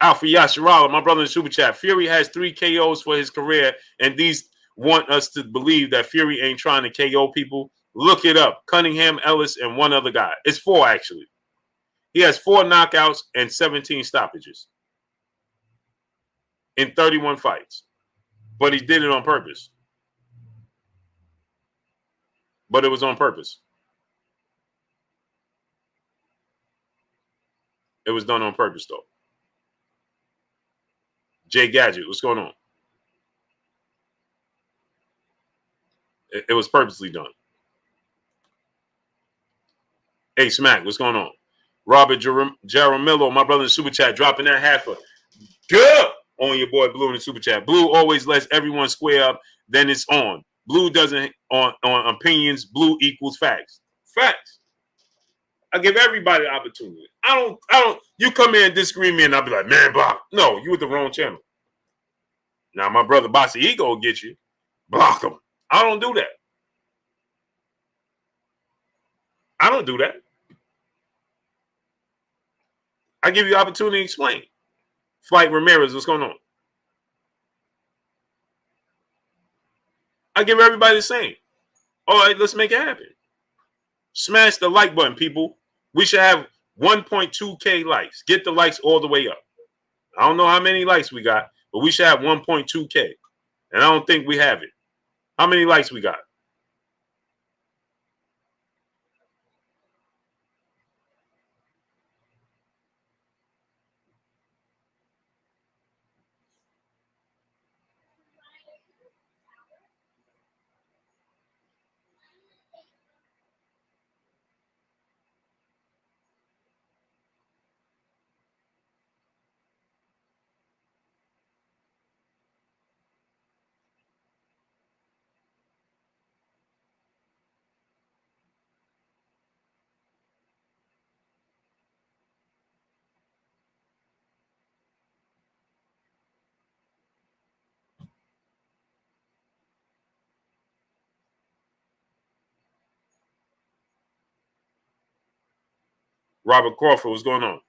Alfred Yasharala, my brother in the super chat. Fury has 3 KOs for his career, and these want us to believe that Fury ain't trying to KO people. Look it up. Cunningham, Ellis, and one other guy. It's 4, actually. He has 4 knockouts and 17 stoppages in 31 fights. But he did it on purpose. But it was on purpose. It was done on purpose, though. Jay Gadget, what's going on? It was purposely done. Hey, Smack, what's going on? Robert Jaramillo, my brother in the super chat, dropping that half a duh on your boy Blue in the super chat. Blue always lets everyone square up, then it's on. Blue doesn't on opinions. Blue equals facts. Facts. I give everybody the opportunity. I don't. You come in and disagree with me, and I'll be like, man, block. No, you with the wrong channel. Now my brother Bossy Ego will get you. Block him. I don't do that. I don't do that. I give you the opportunity to explain. Flight Ramirez, what's going on? I give everybody the same. All right, let's make it happen. Smash the like button, people. We should have 1.2K likes. Get the likes all the way up. I don't know how many likes we got, but we should have 1.2K. And I don't think we have it. How many likes we got? Robert Crawford, what's going on?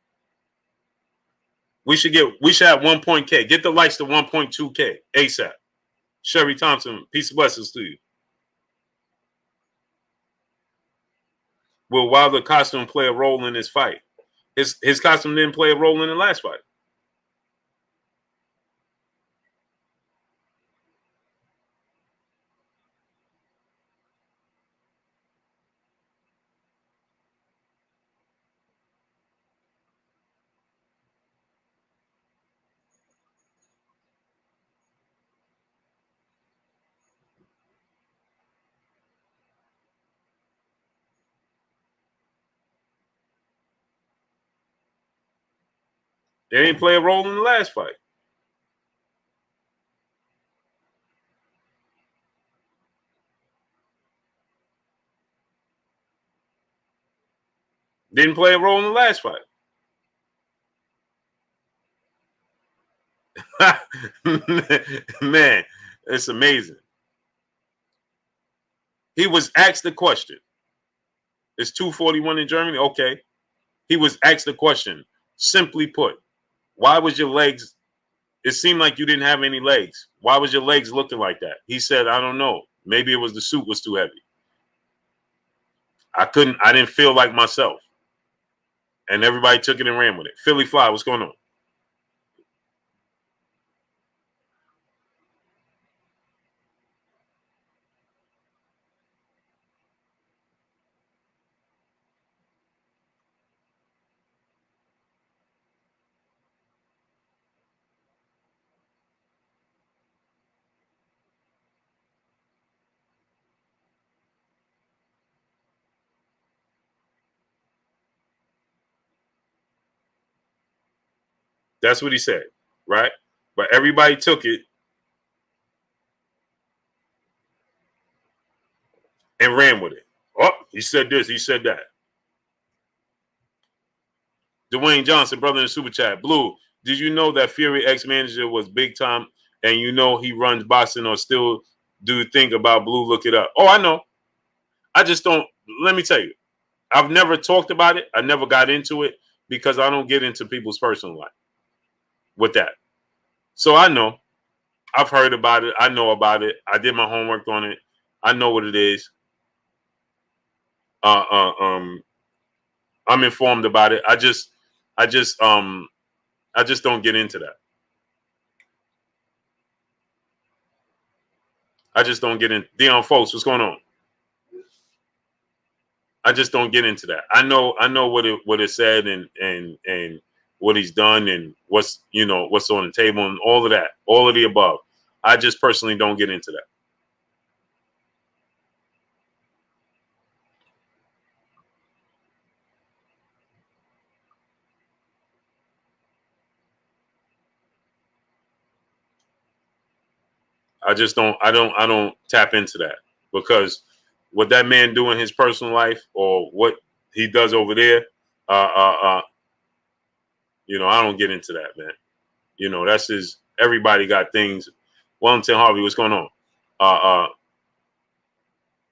We should have 1.K. Get the likes to 1.2K ASAP. Sherry Thompson, peace of blessings to you. Will Wilder costume play a role in this fight? His costume didn't play a role in the last fight. They didn't play a role in the last fight. Didn't play a role in the last fight. Man, it's amazing. He was asked the question. It's 2:41 in Germany? Okay. He was asked the question, simply put, why was your legs? It seemed like you didn't have any legs. Why was your legs looking like that? He said, I don't know. Maybe it was the suit was too heavy. I didn't feel like myself. And everybody took it and ran with it. Philly Fly, what's going on? That's what he said, right? But everybody took it and ran with it. Oh, he said this, he said that. Dwayne Johnson, brother in the super chat. Blue, did you know that Fury ex-manager was big time and you know he runs boxing or still do think about Blue? Look it up. Oh, I know. I just don't. Let me tell you. I've never talked about it. I never got into it because I don't get into people's personal life with that. So I know. I've heard about it. I know about it. I did my homework on it. I know what it is. I'm informed about it. I just don't get into that. I just don't get in. Dion folks, what's going on? I just don't get into that. I know what it said and what he's done and what's on the table and all of that, all of the above. I just personally don't get into that. I don't tap into that because what that man do in his personal life or what he does over there, I don't get into that, man. That's his. Everybody got things. Wellington Harvey, what's going on?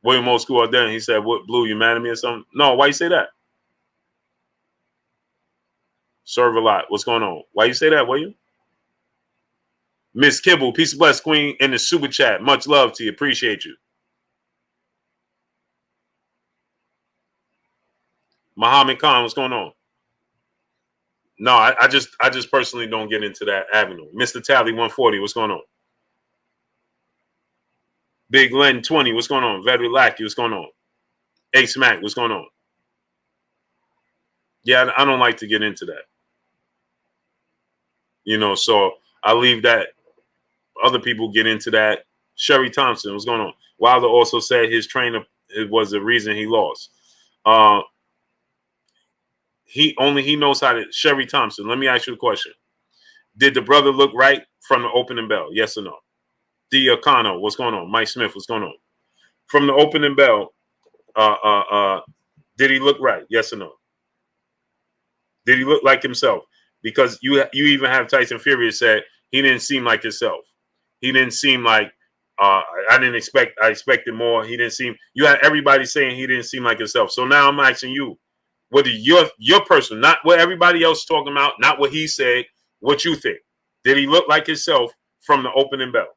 William Old School out there, he said, "What, Blue? You mad at me or something?" No, why you say that? Serve a lot. What's going on? Why you say that, William? Miss Kibble, peace and bless, Queen, in the super chat. Much love to you. Appreciate you. Muhammad Khan, what's going on? No, I just personally don't get into that avenue. Mr. Tally 140, what's going on? Big Len 20, what's going on? Veteran Lackey, what's going on? Ace Mac, what's going on? Yeah, I don't like to get into that. You know, so I leave that. Other people get into that. Sherry Thompson, what's going on? Wilder also said his trainer was the reason he lost. He knows how to. Sherry Thompson, let me ask you a question. Did the brother look right from the opening bell? Yes or no? D. O'Connor, what's going on? Mike Smith, what's going on? From the opening bell, did he look right? Yes or no? Did he look like himself? Because you even have Tyson Fury said he didn't seem like himself. He didn't seem like I expected more. He didn't seem. You had everybody saying he didn't seem like himself. So now I'm asking you, whether your person, not what everybody else is talking about, not what he said, what you think. Did he look like himself from the opening bell?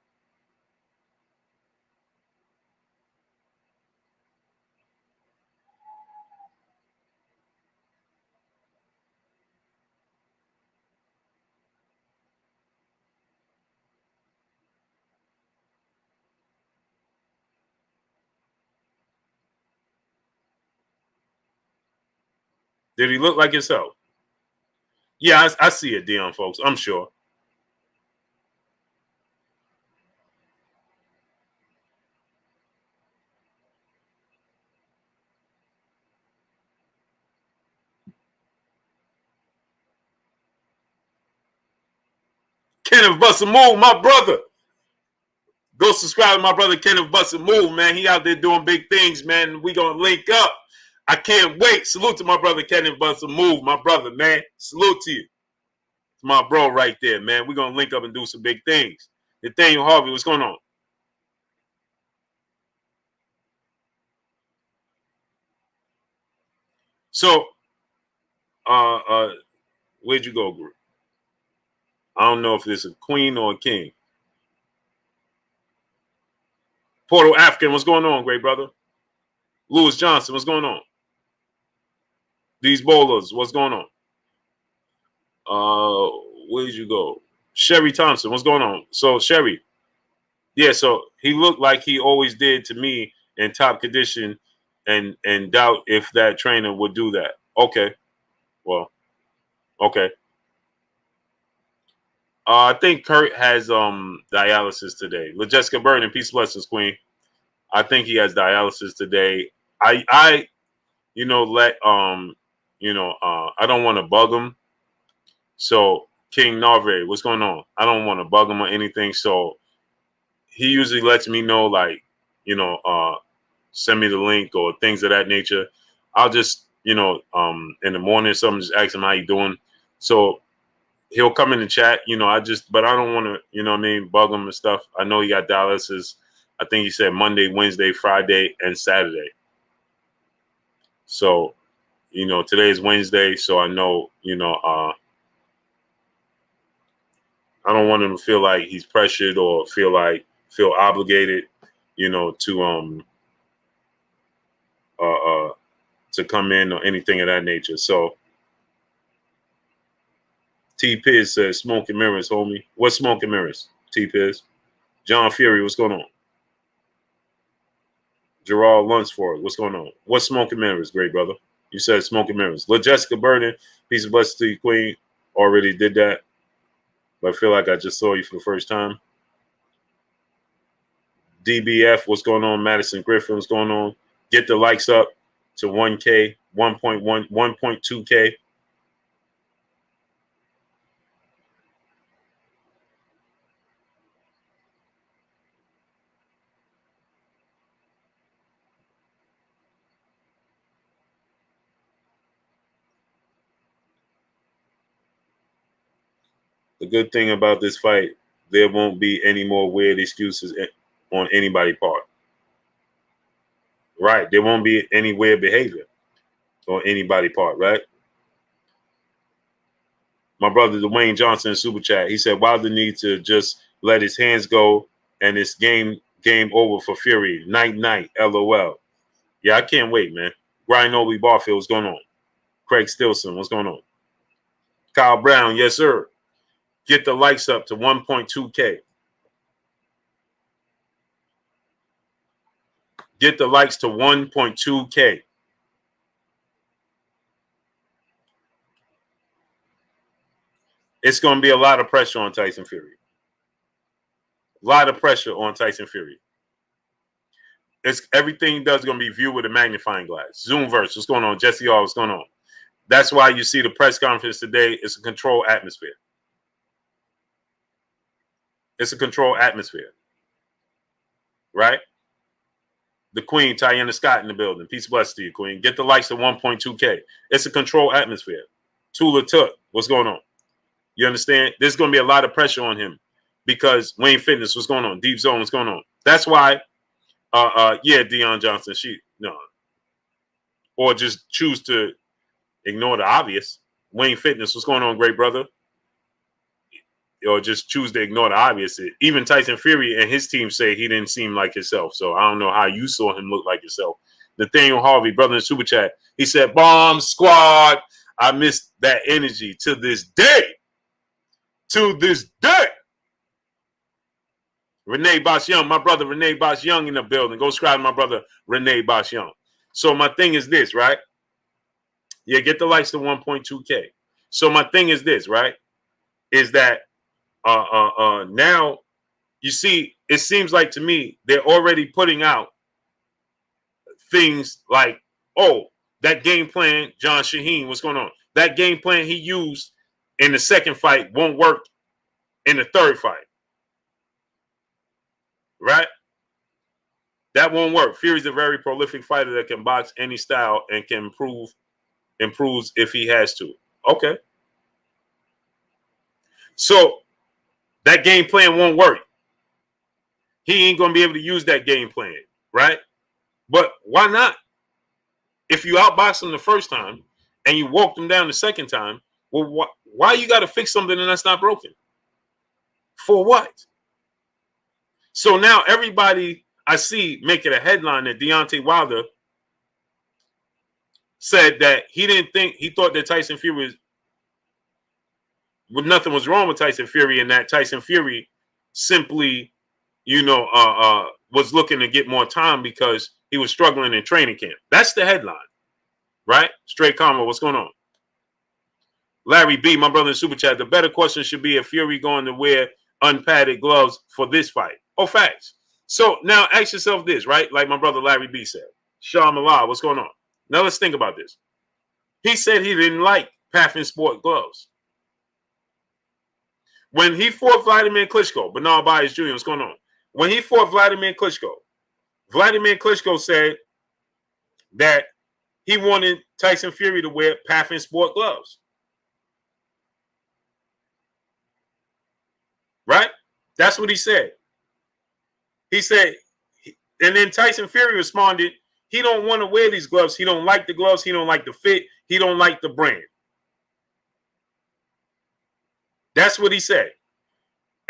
Did he look like himself? Yeah, I see it, Dion, folks. I'm sure. Kenneth Bustin' Move, my brother. Go subscribe to my brother Kenneth Bustin' Move, man. He out there doing big things, man. We gonna link up. I can't wait. Salute to my brother Kenneth Bustin' Move, my brother, man. Salute to you. It's my bro right there, man. We gonna link up and do some big things. Nathaniel Harvey, what's going on? So, where'd you go, group? I don't know if it's a queen or a king. Portal African, what's going on, great brother? Lewis Johnson, what's going on? These bowlers, what's going on? Where'd you go? Sherry Thompson, what's going on? So Sherry, yeah, so he looked like he always did to me in top condition, and doubt if that trainer would do that. Okay, well, okay. I think Kurt has dialysis today. LaJessica Burton, peace blessings, Queen. I think he has dialysis today. I I don't want to bug him. So King Narve, what's going on? I don't want to bug him or anything. So he usually lets me know, like, send me the link or things of that nature. I'll just, in the morning or something, just ask him how you doing. So he'll come in the chat, but I don't want to, bug him and stuff. I know he got dialysis. I think he said Monday, Wednesday, Friday, and Saturday. So, today is Wednesday. So I know, I don't want him to feel like he's pressured or feel obligated, to come in or anything of that nature. So T Piz says smoke and mirrors, homie. What's smoke and mirrors? T Piz. John Fury, what's going on? Gerard Lunsford, what's going on? What's smoke and mirrors, great brother? You said smoke and mirrors. LaJessica Burden, peace of blessings to you, Queen. Already did that, but I feel like I just saw you for the first time. DBF, what's going on? Madison Griffin, what's going on? Get the likes up to 1K, 1.1, 1.2K. The good thing about this fight, there won't be any more weird excuses on anybody's part. Right. There won't be any weird behavior on anybody's part, right? My brother Dwayne Johnson in Super Chat, he said Wilder needs to just let his hands go, and it's game over for Fury. Night, LOL. Yeah, I can't wait, man. Brian Oakley Barfield, what's going on? Craig Stilson, what's going on? Kyle Brown, yes, sir. Get the likes up to 1.2K. Get the likes to 1.2K. It's going to be a lot of pressure on Tyson Fury. A lot of pressure on Tyson Fury. Everything he does is going to be viewed with a magnifying glass. Zoomverse, what's going on? Jesse R, what's going on? That's why you see the press conference today. It's a controlled atmosphere. It's a controlled atmosphere. Right? The Queen, Tiana Scott in the building. Peace bless to you, Queen. Get the likes to 1.2K. It's a controlled atmosphere. Tula Tut, what's going on? You understand? There's going to be a lot of pressure on him because Wayne Fitness, what's going on? Deep Zone, what's going on? That's why, yeah, Deion Johnson, or just choose to ignore the obvious. Wayne Fitness, what's going on, great brother? Or just choose to ignore the obvious. Even Tyson Fury and his team say he didn't seem like himself. So I don't know how you saw him look like yourself. Nathaniel Harvey, brother in Super Chat, he said, Bomb Squad. I miss that energy to this day. To this day. Renee Bosch Young, my brother Renee Bosch Young in the building. Go subscribe to my brother Renee Bosch Young. So my thing is this, right? Yeah, get the likes to 1.2K. So my thing is this, right? Is that now you see, it seems like to me they're already putting out things like, oh, that game plan, John Shaheen, what's going on? That game plan he used in the second fight won't work in the third fight. Right? That won't work. Fury's a very prolific fighter that can box any style and can improves if he has to. Okay. So that game plan won't work. He ain't going to be able to use that game plan, right? But why not? If you outbox him the first time and you walk him down the second time, well, why you got to fix something that's not broken? For what? So now everybody I see making a headline that Deontay Wilder said that he thought that Tyson Fury nothing was wrong with Tyson Fury, and that Tyson Fury simply, was looking to get more time because he was struggling in training camp. That's the headline, right? Straight comma, what's going on? Larry B, my brother in Super Chat, the better question should be if Fury going to wear unpadded gloves for this fight. Oh, facts. So now ask yourself this, right? Like my brother Larry B said. Shah Mallah, what's going on? Now let's think about this. He said he didn't like Paffin Sport gloves. When he fought Vladimir Klitschko, Bernard Baez Jr., what's going on? When he fought Vladimir Klitschko said that he wanted Tyson Fury to wear Paffin Sport gloves. Right? That's what he said. He said, and then Tyson Fury responded, he don't want to wear these gloves. He don't like the gloves. He don't like the fit. He don't like the brand. That's what he said.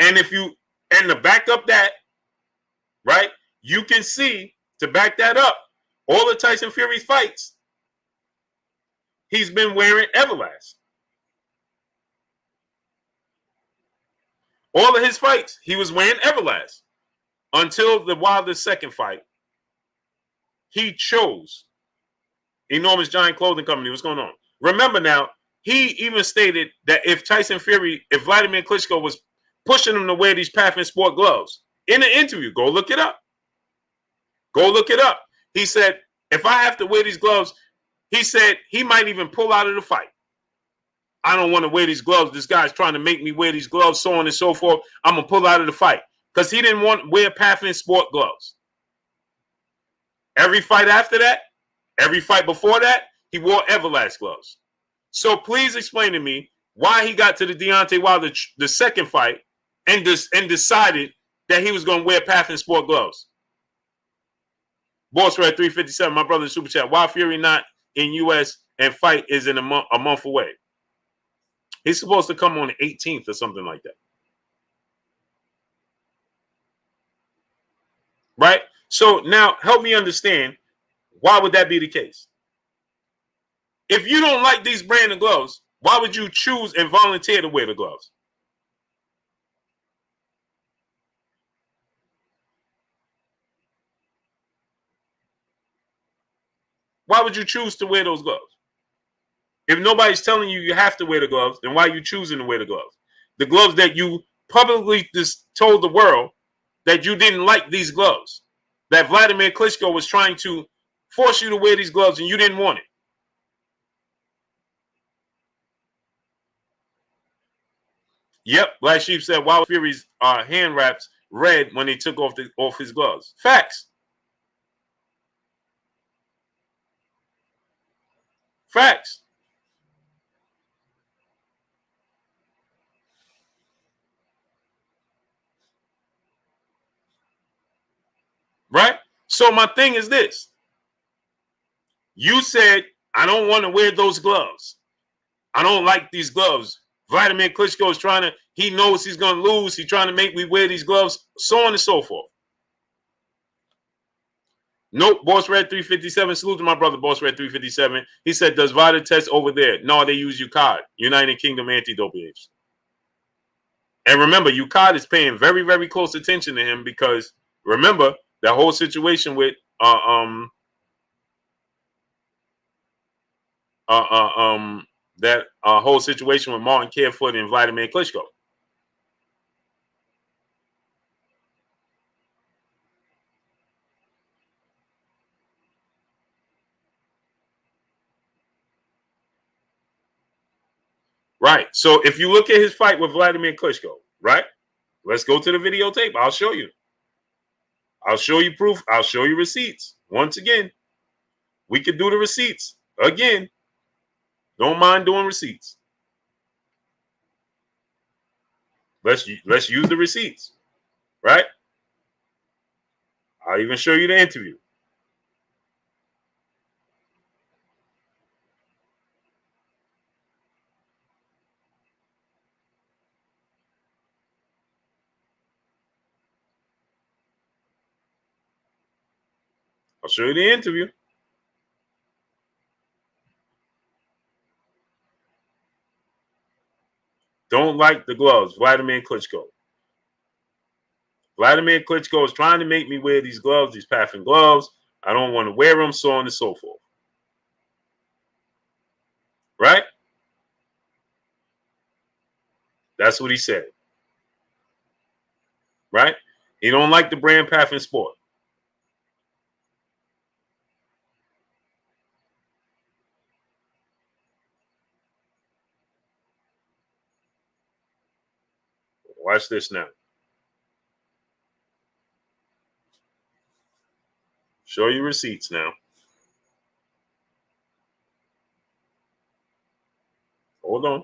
And to back up that, right, you can see, to back that up, all of Tyson Fury's fights, he's been wearing Everlast. All of his fights, he was wearing Everlast. Until the Wilder second fight, he chose Enormous Giant Clothing Company. What's going on? Remember now, he even stated that if Vladimir Klitschko was pushing him to wear these Paffin Sport gloves in an interview, go look it up. Go look it up. He said, if I have to wear these gloves, he said he might even pull out of the fight. I don't want to wear these gloves. This guy's trying to make me wear these gloves, so on and so forth. I'm going to pull out of the fight. Because he didn't want to wear Paffin Sport gloves. Every fight after that, every fight before that, he wore Everlast gloves. So please explain to me why he got to the Deontay Wilder, the second fight, and decided that he was going to wear Paffin Sport gloves. Boss Red 357, my brother in Super Chat. Why Fury not in U.S. and fight is in a month away? He's supposed to come on the 18th or something like that. right? So now help me understand, why would that be the case? If you don't like these brand of gloves, why would you choose and volunteer to wear the gloves? Why would you choose to wear those gloves? If nobody's telling you you have to wear the gloves, then why are you choosing to wear the gloves? The gloves that you publicly just told the world that you didn't like these gloves. That Vladimir Klitschko was trying to force you to wear these gloves and you didn't want it. Yep, Black Sheep said Wilder Fury's hand wraps red when they took off his gloves. Facts. Facts. Right? So my thing is this. You said, I don't want to wear those gloves. I don't like these gloves. Vladimir Klitschko is trying to, he knows he's going to lose. He's trying to make me wear these gloves, so on and so forth. Nope, Boss Red 357. Salute to my brother, Boss Red 357. He said, does VADA test over there? No, they use UCOD, United Kingdom Anti-Doping Agency. And remember, UCOD is paying very, very close attention to him because, remember, that whole situation with that whole situation with Martin Carefoot and Vladimir Klitschko. Right. So if you look at his fight with Vladimir Klitschko, right? Let's go to the videotape. I'll show you. I'll show you proof. I'll show you receipts. Once again, we could do the receipts. Again, don't mind doing receipts. Let's use the receipts, right? I'll even show you the interview. I'll show you the interview. Don't like the gloves, Vladimir Klitschko. Vladimir Klitschko is trying to make me wear these gloves, these Paffin gloves. I don't want to wear them, so on and so forth. Right? That's what he said. Right? He don't like the brand Paffin Sport. Watch this now. Show you receipts now. Hold on.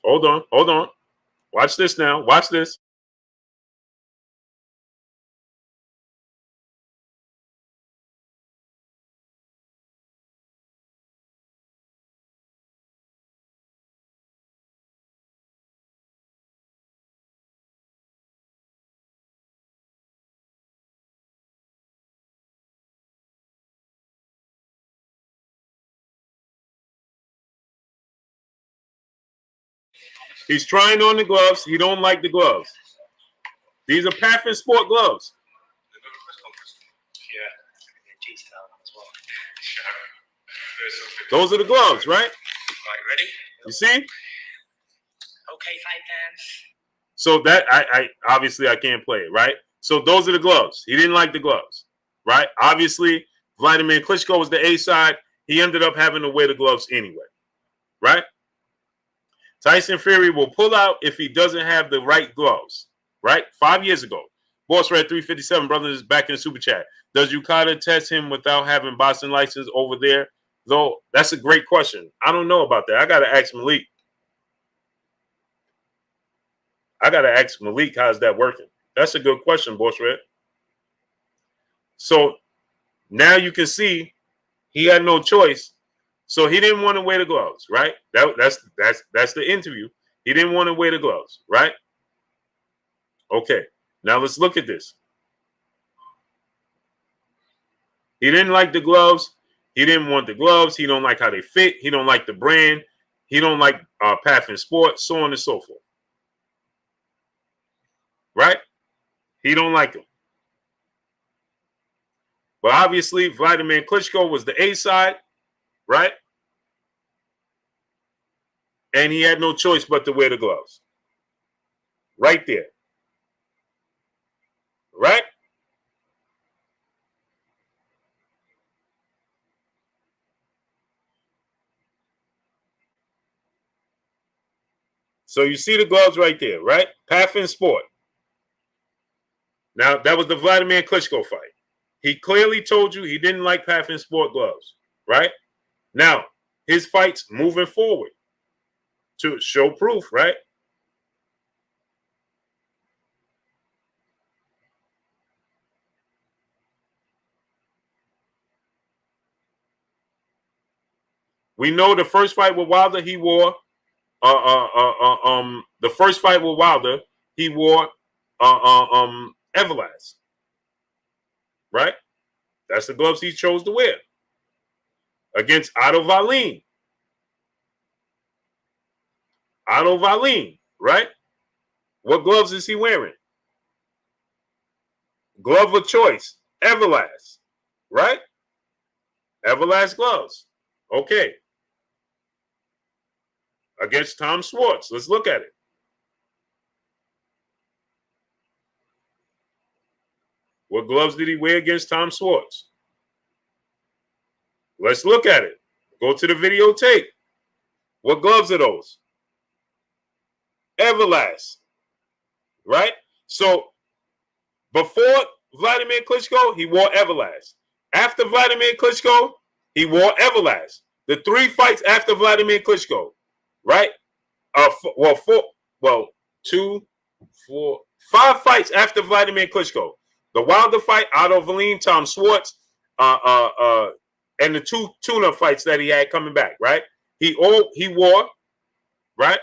Hold on. Hold on. Watch this now. Watch this. He's trying on the gloves. He don't like the gloves. These are Paffin Sport gloves. Those are the gloves, right? Ready? You see? Okay, fight fans. So that I obviously I can't play it, right? So those are the gloves. He didn't like the gloves, right? Obviously, Vladimir Klitschko was the A side. He ended up having to wear the gloves anyway, right? Tyson Fury will pull out if he doesn't have the right gloves, right? 5 years ago. Boss Red 357, brother, is back in the super chat. Does Yukata test him without having boxing license over there? Though, that's a great question. I don't know about that. I got to ask Malik. I got to ask Malik, how's that working? That's a good question, Boss Red. So now you can see he had no choice. So he didn't want to wear the gloves, right? That's the interview. He didn't want to wear the gloves, right? Okay. Now let's look at this. He didn't like the gloves. He didn't want the gloves. He don't like how they fit. He don't like the brand. He don't like Path and Sport, so on and so forth. Right? He don't like them. But obviously, Vladimir Klitschko was the A side, right? And he had no choice but to wear the gloves. Right there. Right? So you see the gloves right there, right? Path and Sport. Now, that was the Vladimir Klitschko fight. He clearly told you he didn't like Path and Sport gloves, right? Now, his fights moving forward to show proof, right? We know the first fight with Wilder, he wore the first fight with Wilder, he wore Everlast, right? That's the gloves he chose to wear against Otto Wallin. Otto Wallin, right? What gloves is he wearing? Glove of choice, Everlast, right? Everlast gloves. Okay. Against Tom Schwartz. Let's look at it. What gloves did he wear against Tom Schwartz? Let's look at it. Go to the videotape. What gloves are those? Everlast. Right? So before Vladimir Klitschko, he wore Everlast. After Vladimir Klitschko, he wore Everlast. The 3 fights after Vladimir Klitschko, right? 5 fights after Vladimir Klitschko. The Wilder fight, Otto Wallin, Tom Schwartz, and the 2 tune-up fights that he had coming back, right? He wore, right,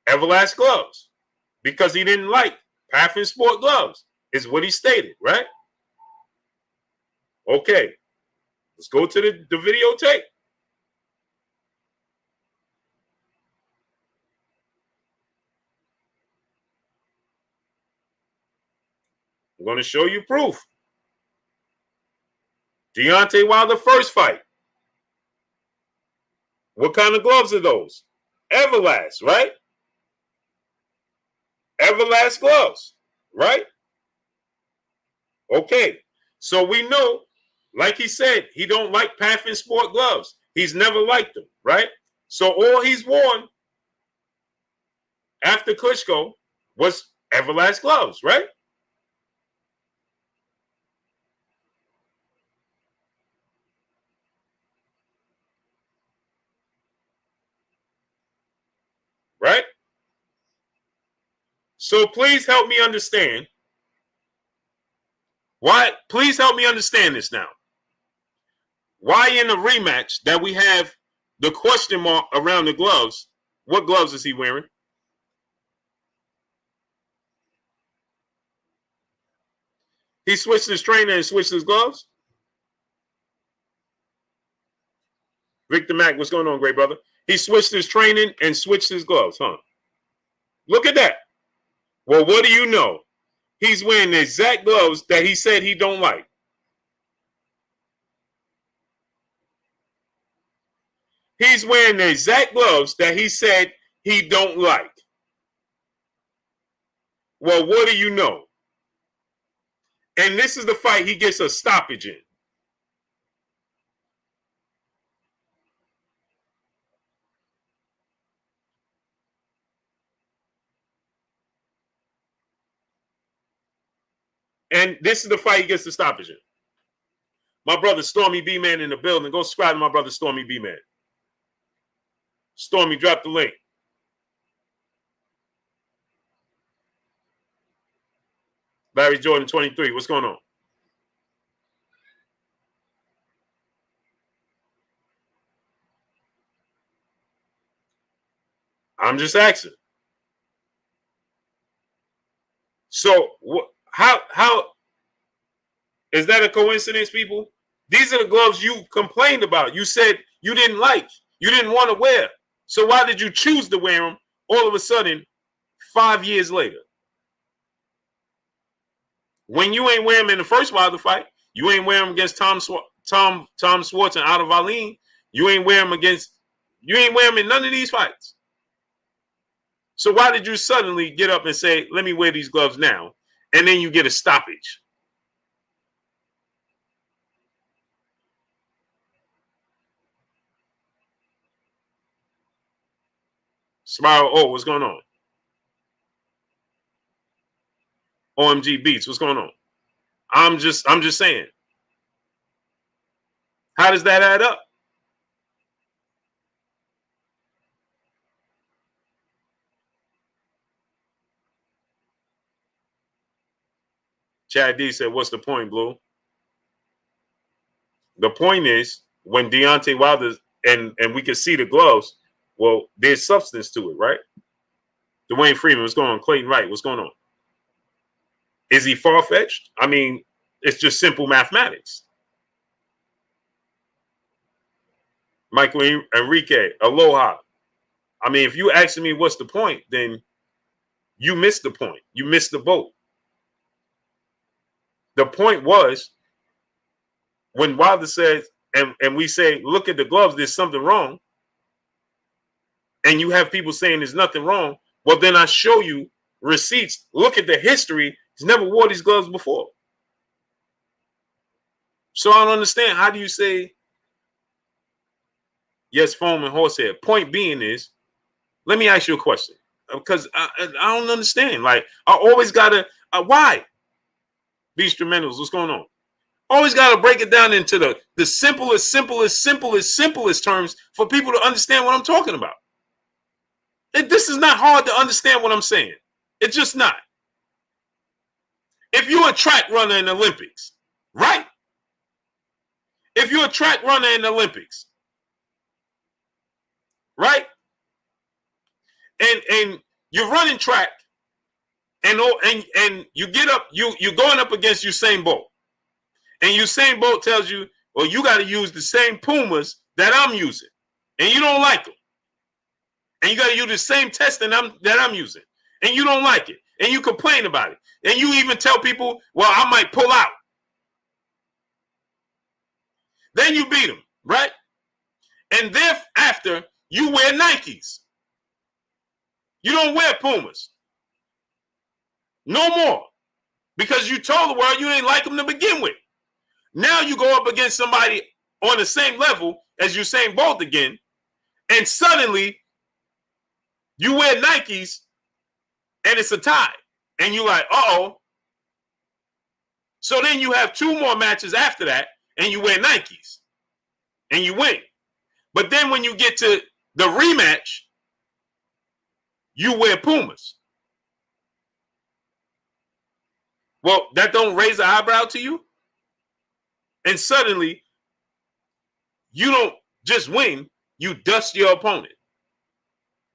Everlast gloves because he didn't like Path and Sport gloves, is what he stated, right? Okay, let's go to the videotape. I'm going to show you proof. Deontay Wilder first fight. What kind of gloves are those? Everlast, right? Everlast gloves, right? Okay, so we know, like he said, he don't like Path and Sport gloves. He's never liked them, right? So all he's worn after Klitschko was Everlast gloves, right? Right? So please help me understand why. Please help me understand this now. Why in the rematch that we have the question mark around the gloves? What gloves is he wearing? He switched his trainer and switched his gloves. Victor Mack, what's going on, great brother? He switched his training and switched his gloves, huh? Look at that. Well, what do you know? He's wearing the exact gloves that he said he don't like. He's wearing the exact gloves that he said he don't like. Well, what do you know? And this is the fight he gets a stoppage in. And this is the fight he gets the stoppage in. My brother Stormy B-Man in the building. Go subscribe to my brother Stormy B-Man. Stormy, drop the link. Larry Jordan 23. What's going on? I'm just asking. So how is that a coincidence, people? These are the gloves you complained about. You said you didn't like, you didn't want to wear. So why did you choose to wear them all of a sudden 5 years later? When you ain't wear them in the first Wilder fight, you ain't wear them against Tom Schwartz and Otto Wallin. You ain't wear them in none of these fights. So why did you suddenly get up and say, let me wear these gloves now? And then you get a stoppage. Smile. Oh, what's going on? OMG Beats. What's going on? I'm just saying. How does that add up? Chad D said, what's the point, Blue? The point is, when Deontay Wilder, and we can see the gloves, well, there's substance to it, right? Dwayne Freeman, what's going on? Clayton Wright, what's going on? Is he far-fetched? I mean, it's just simple mathematics. Michael Enrique, aloha. I mean, if you asking me what's the point, then you missed the point. You missed the boat. The point was, when Wilder says, and we say, look at the gloves, there's something wrong, and you have people saying there's nothing wrong, well, then I show you receipts. Look at the history. He's never wore these gloves before. So I don't understand. How do you say, yes, foam and horsehair? Point being is, let me ask you a question, because I don't understand. Like, I always got to, why? Beast Instrumentals, what's going on? Always got to break it down into the simplest terms for people to understand what I'm talking about. This is not hard to understand what I'm saying. It's just not. If you're a track runner in the Olympics, right? If you're a track runner in the Olympics, right? And you're running track, and you get up, you're going up against Usain Bolt. And Usain Bolt tells you, well, you got to use the same Pumas that I'm using. And you don't like them. And you got to use the same test that I'm using. And you don't like it. And you complain about it. And you even tell people, well, I might pull out. Then you beat them, right? And thereafter, you wear Nikes. You don't wear Pumas. No more. Because you told the world you didn't like them to begin with. Now you go up against somebody on the same level as Usain Bolt again, and suddenly you wear Nikes and it's a tie. And you're like, uh-oh. So then you have 2 more matches after that, and you wear Nikes. And you win. But then when you get to the rematch, you wear Pumas. Well, that don't raise an eyebrow to you? And suddenly, you don't just win, you dust your opponent.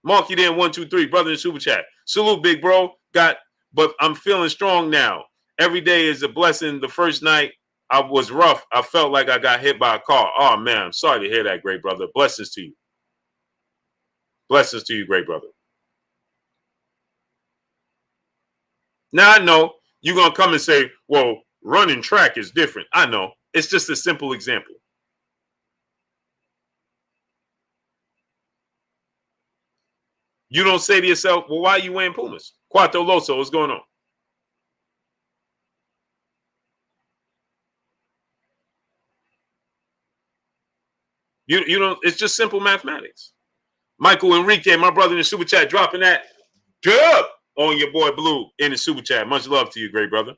Mark, you there, 1, 2, 3, brother in super chat. Salute, big bro. But I'm feeling strong now. Every day is a blessing. The first night I was rough. I felt like I got hit by a car. Oh man, I'm sorry to hear that, great brother. Blessings to you. Blessings to you, great brother. Now I know you're gonna come and say, well, running track is different. I know. It's just a simple example. You don't say to yourself, well, why are you wearing Pumas? Cuatro Loso, what's going on? You don't, it's just simple mathematics. Michael Enrique, my brother in the super chat, dropping that dub on your boy Blue in the super chat. Much love to you, great brother.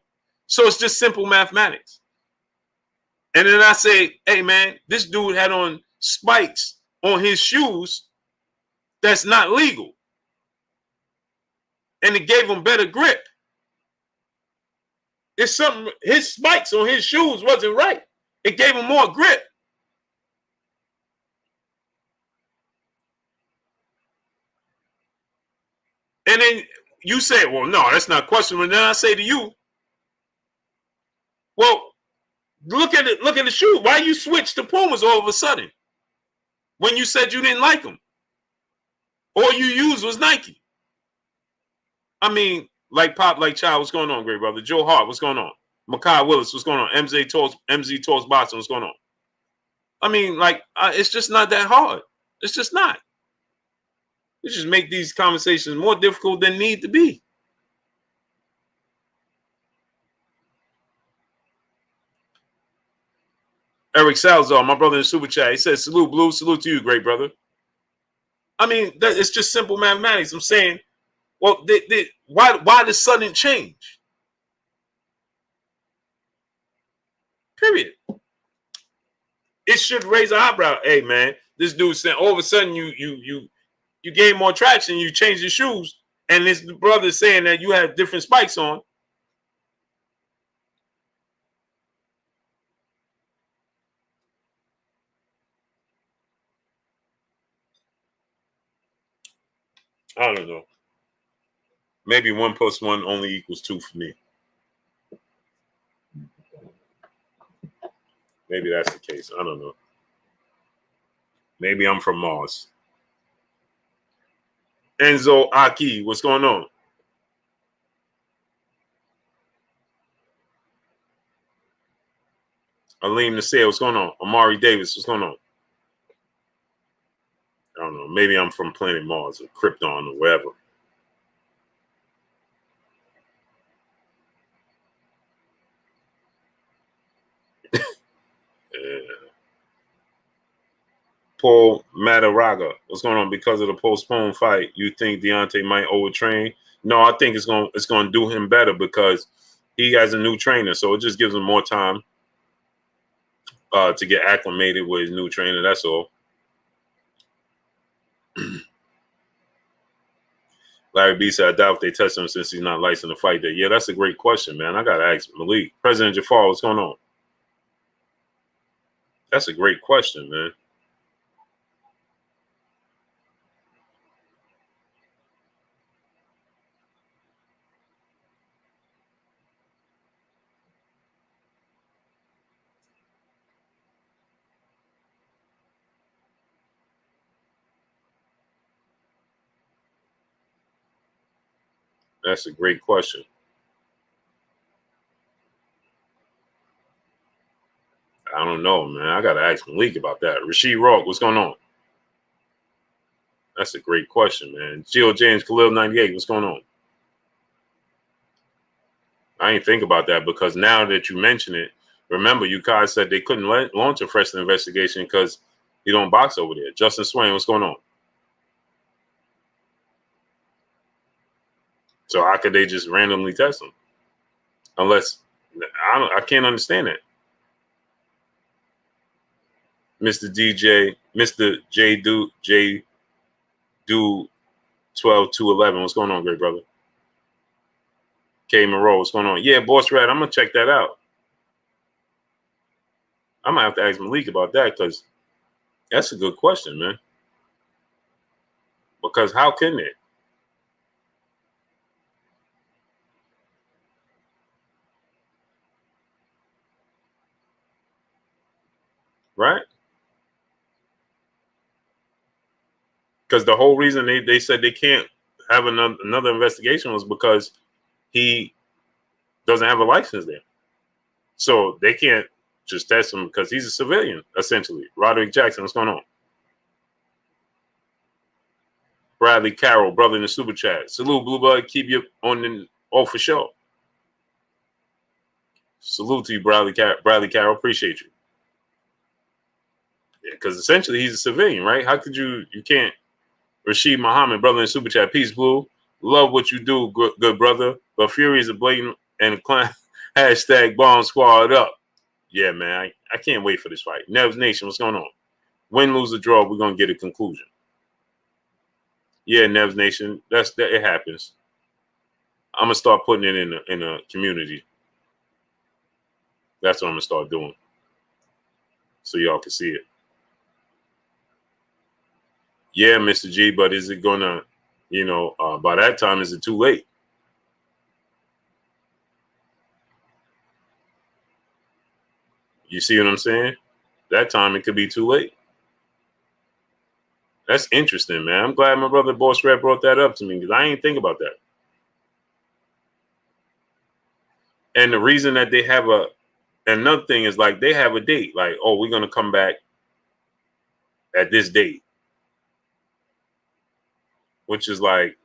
So it's just simple mathematics. And then I say, hey man, this dude had on spikes on his shoes that's not legal. And it gave him better grip. There's something, his spikes on his shoes wasn't right. It gave him more grip. And then you say, well, no, that's not questionable. And then I say to you, well, look at it, look at the shoe. Why you switch to Pumas all of a sudden? When you said you didn't like them. All you used was Nike. I mean, like Pop, like Child, what's going on, great brother? Joe Hart, what's going on? Makai Willis, what's going on? MZ Torres Boston, what's going on? I mean, like, it's just not that hard. It's just not. You just make these conversations more difficult than need to be. Eric Salazar, my brother in Super Chat, he says, salute, Blue, salute to you, great brother. I mean, it's just simple mathematics. I'm saying, well, why the sudden change? Period. It should raise an eyebrow. Hey, man, this dude saying all of a sudden you gain more traction, you change your shoes, and this brother saying that you have different spikes on. I don't know. Maybe 1 + 1 only equals 2 for me. Maybe that's the case. I don't know. Maybe I'm from Mars. Enzo Aki, what's going on? Aleem Nasir, what's going on? Amari Davis, what's going on? I don't know. Maybe I'm from planet Mars or Krypton or wherever. Paul Madaraga, what's going on? Because of the postponed fight, you think Deontay might overtrain? No, I think it's going to do him better because he has a new trainer, so it just gives him more time to get acclimated with his new trainer. That's all. Larry B said, I doubt if they test him since he's not licensed to fight there. Yeah, that's a great question, man. I got to ask Malik. President Jafar, what's going on? That's a great question, man. That's a great question. I don't know, man. I got to ask Malik about that. Rasheed Rock, what's going on? That's a great question, man. Gio James, Khalil 98, what's going on? I ain't think about that because now that you mention it, remember, you guys said they couldn't launch a fresh investigation because you don't box over there. Justin Swain, what's going on? So how could they just randomly test him? Unless I can't understand that. Mr. J Do 12211. What's going on, great brother? K Monroe, what's going on? Yeah, Boss Rat, I'm gonna check that out. I'm gonna have to ask Malik about that because that's a good question, man. Because how can it? Right? Because the whole reason they said they can't have another investigation was because he doesn't have a license there. So they can't just test him because he's a civilian, essentially. Roderick Jackson, what's going on? Bradley Carroll, brother in the super chat. Salute, Blue Blood. Keep you on the for sure. Salute to you, Bradley Carroll. Appreciate you. Yeah, because essentially he's a civilian, right? How could you can't? Rashid Muhammad, brother in super chat. Peace, Blue. Love what you do, good brother. But Fury is a blatant and a clown. Hashtag bomb squad up. Yeah, man. I can't wait for this fight. Nevs Nation, what's going on? Win, lose, or draw, we're gonna get a conclusion. Yeah, Nevs Nation. It happens. I'm gonna start putting it in a community. That's what I'm gonna start doing, so y'all can see it. Yeah, Mr. G, but is it gonna, by that time, is it too late? You see what I'm saying? That time it could be too late. That's interesting, man. I'm glad my brother Boss Red brought that up to me because I ain't think about that. And the reason that they have another thing is like they have a date, like, oh, we're gonna come back at this date, which is like,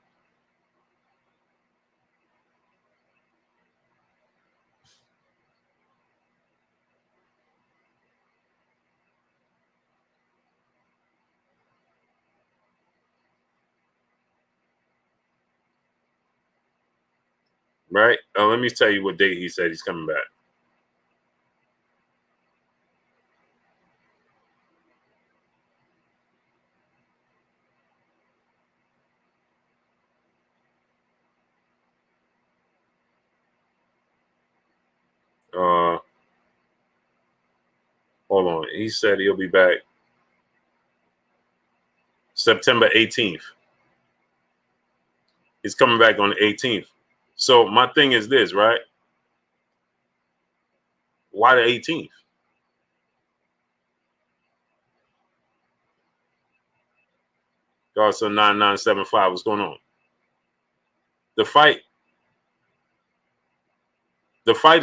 right? Let me tell you what date he said he's coming back. Hold on. He said he'll be back September 18th. He's coming back on the 18th. So my thing is this, right? Why the 18th? Godson 9975. What's going on? The fight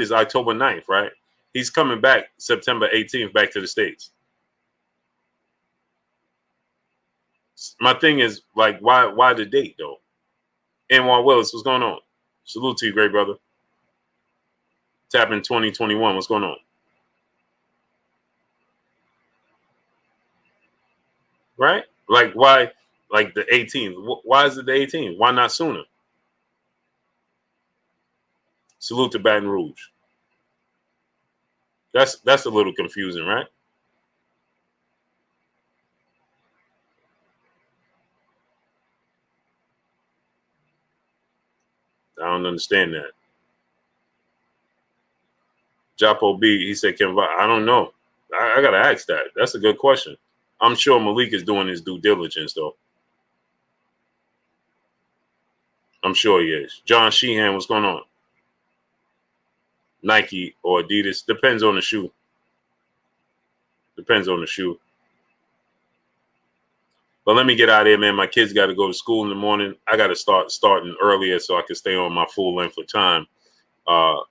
is October 9th, right? He's coming back September 18th back to the States. My thing is, like, why the date, though? Anwar Willis, what's going on? Salute to you, great brother. Tapping 2021, what's going on? Right? Like, why, like, the 18th? Why is it the 18th? Why not sooner? Salute to Baton Rouge. That's a little confusing, right? I don't understand that. Japo B, he said, I don't know. I got to ask that. That's a good question. I'm sure Malik is doing his due diligence, though. I'm sure he is. John Sheehan, what's going on? Nike or Adidas. Depends on the shoe. Depends on the shoe. But let me get out of here, man. My kids got to go to school in the morning. I got to starting earlier so I can stay on my full length of time. But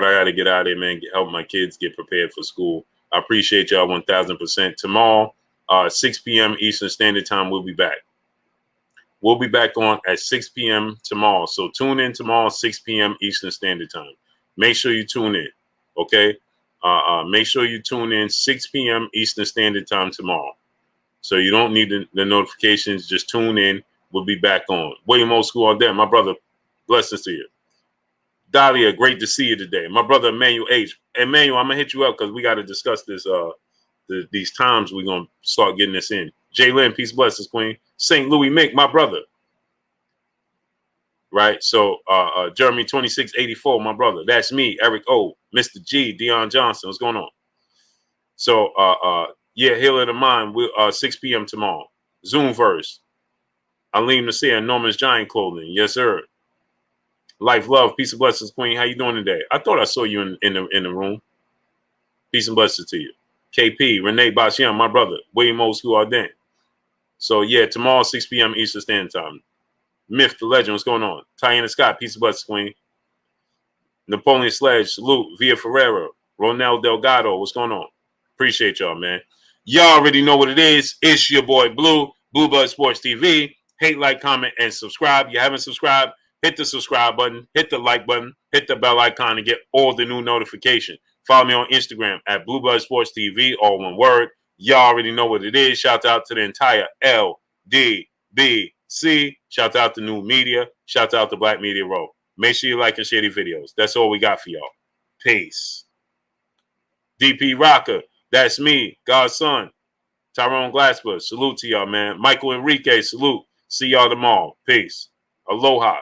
I got to get out of here, man. Help my kids get prepared for school. I appreciate y'all 1,000%. Tomorrow, 6 p.m. Eastern Standard Time, we'll be back. We'll be back on at 6 p.m. tomorrow. So tune in tomorrow, 6 p.m. Eastern Standard Time. Make sure you tune in, okay? Make sure you tune in 6 p.m. Eastern Standard Time tomorrow. So you don't need the notifications. Just tune in. We'll be back on. William Old School all day. My brother, blessings to you. Dahlia, great to see you today. My brother, Emmanuel H. Emmanuel, I'm going to hit you up because we got to discuss this. These times we're going to start getting this in. Jay Lynn, peace, blessings, queen. St. Louis Mick, my brother. Right? So Jeremy 2684, my brother. That's me, Eric O. Mr. G, Deion Johnson. What's going on? So, yeah, Healer of the Mind, 6 p.m. tomorrow. Zoomverse. Alim Nasir, Norman's Giant Clothing. Yes, sir. Life, love, peace and blessings, queen. How you doing today? I thought I saw you in the room. Peace and blessings to you. KP, Renee Bashian, my brother. William Old School Arden. So, yeah, tomorrow, 6 p.m. Eastern Standard Time. Myth, the legend, what's going on? Tiana Scott, peace and blessings, queen. Napoleon Sledge, salute. Via Ferreira. Ronel Delgado, what's going on? Appreciate y'all, man. Y'all already know what it is. It's your boy Blue, Blue Blood Sports TV. Hate, like, comment, and subscribe. You haven't subscribed, hit the subscribe button, hit the like button, hit the bell icon to get all the new notifications. Follow me on Instagram at Blue Blood Sports TV, all one word. Y'all already know what it is. Shout out to the entire LDBC. Shout out to New Media. Shout out to Black Media Row. Make sure you like and share these videos. That's all we got for y'all. Peace. DP Rocker, that's me, God's son. Tyrone Glasper, salute to y'all, man. Michael Enrique, salute. See y'all tomorrow. Peace. Aloha.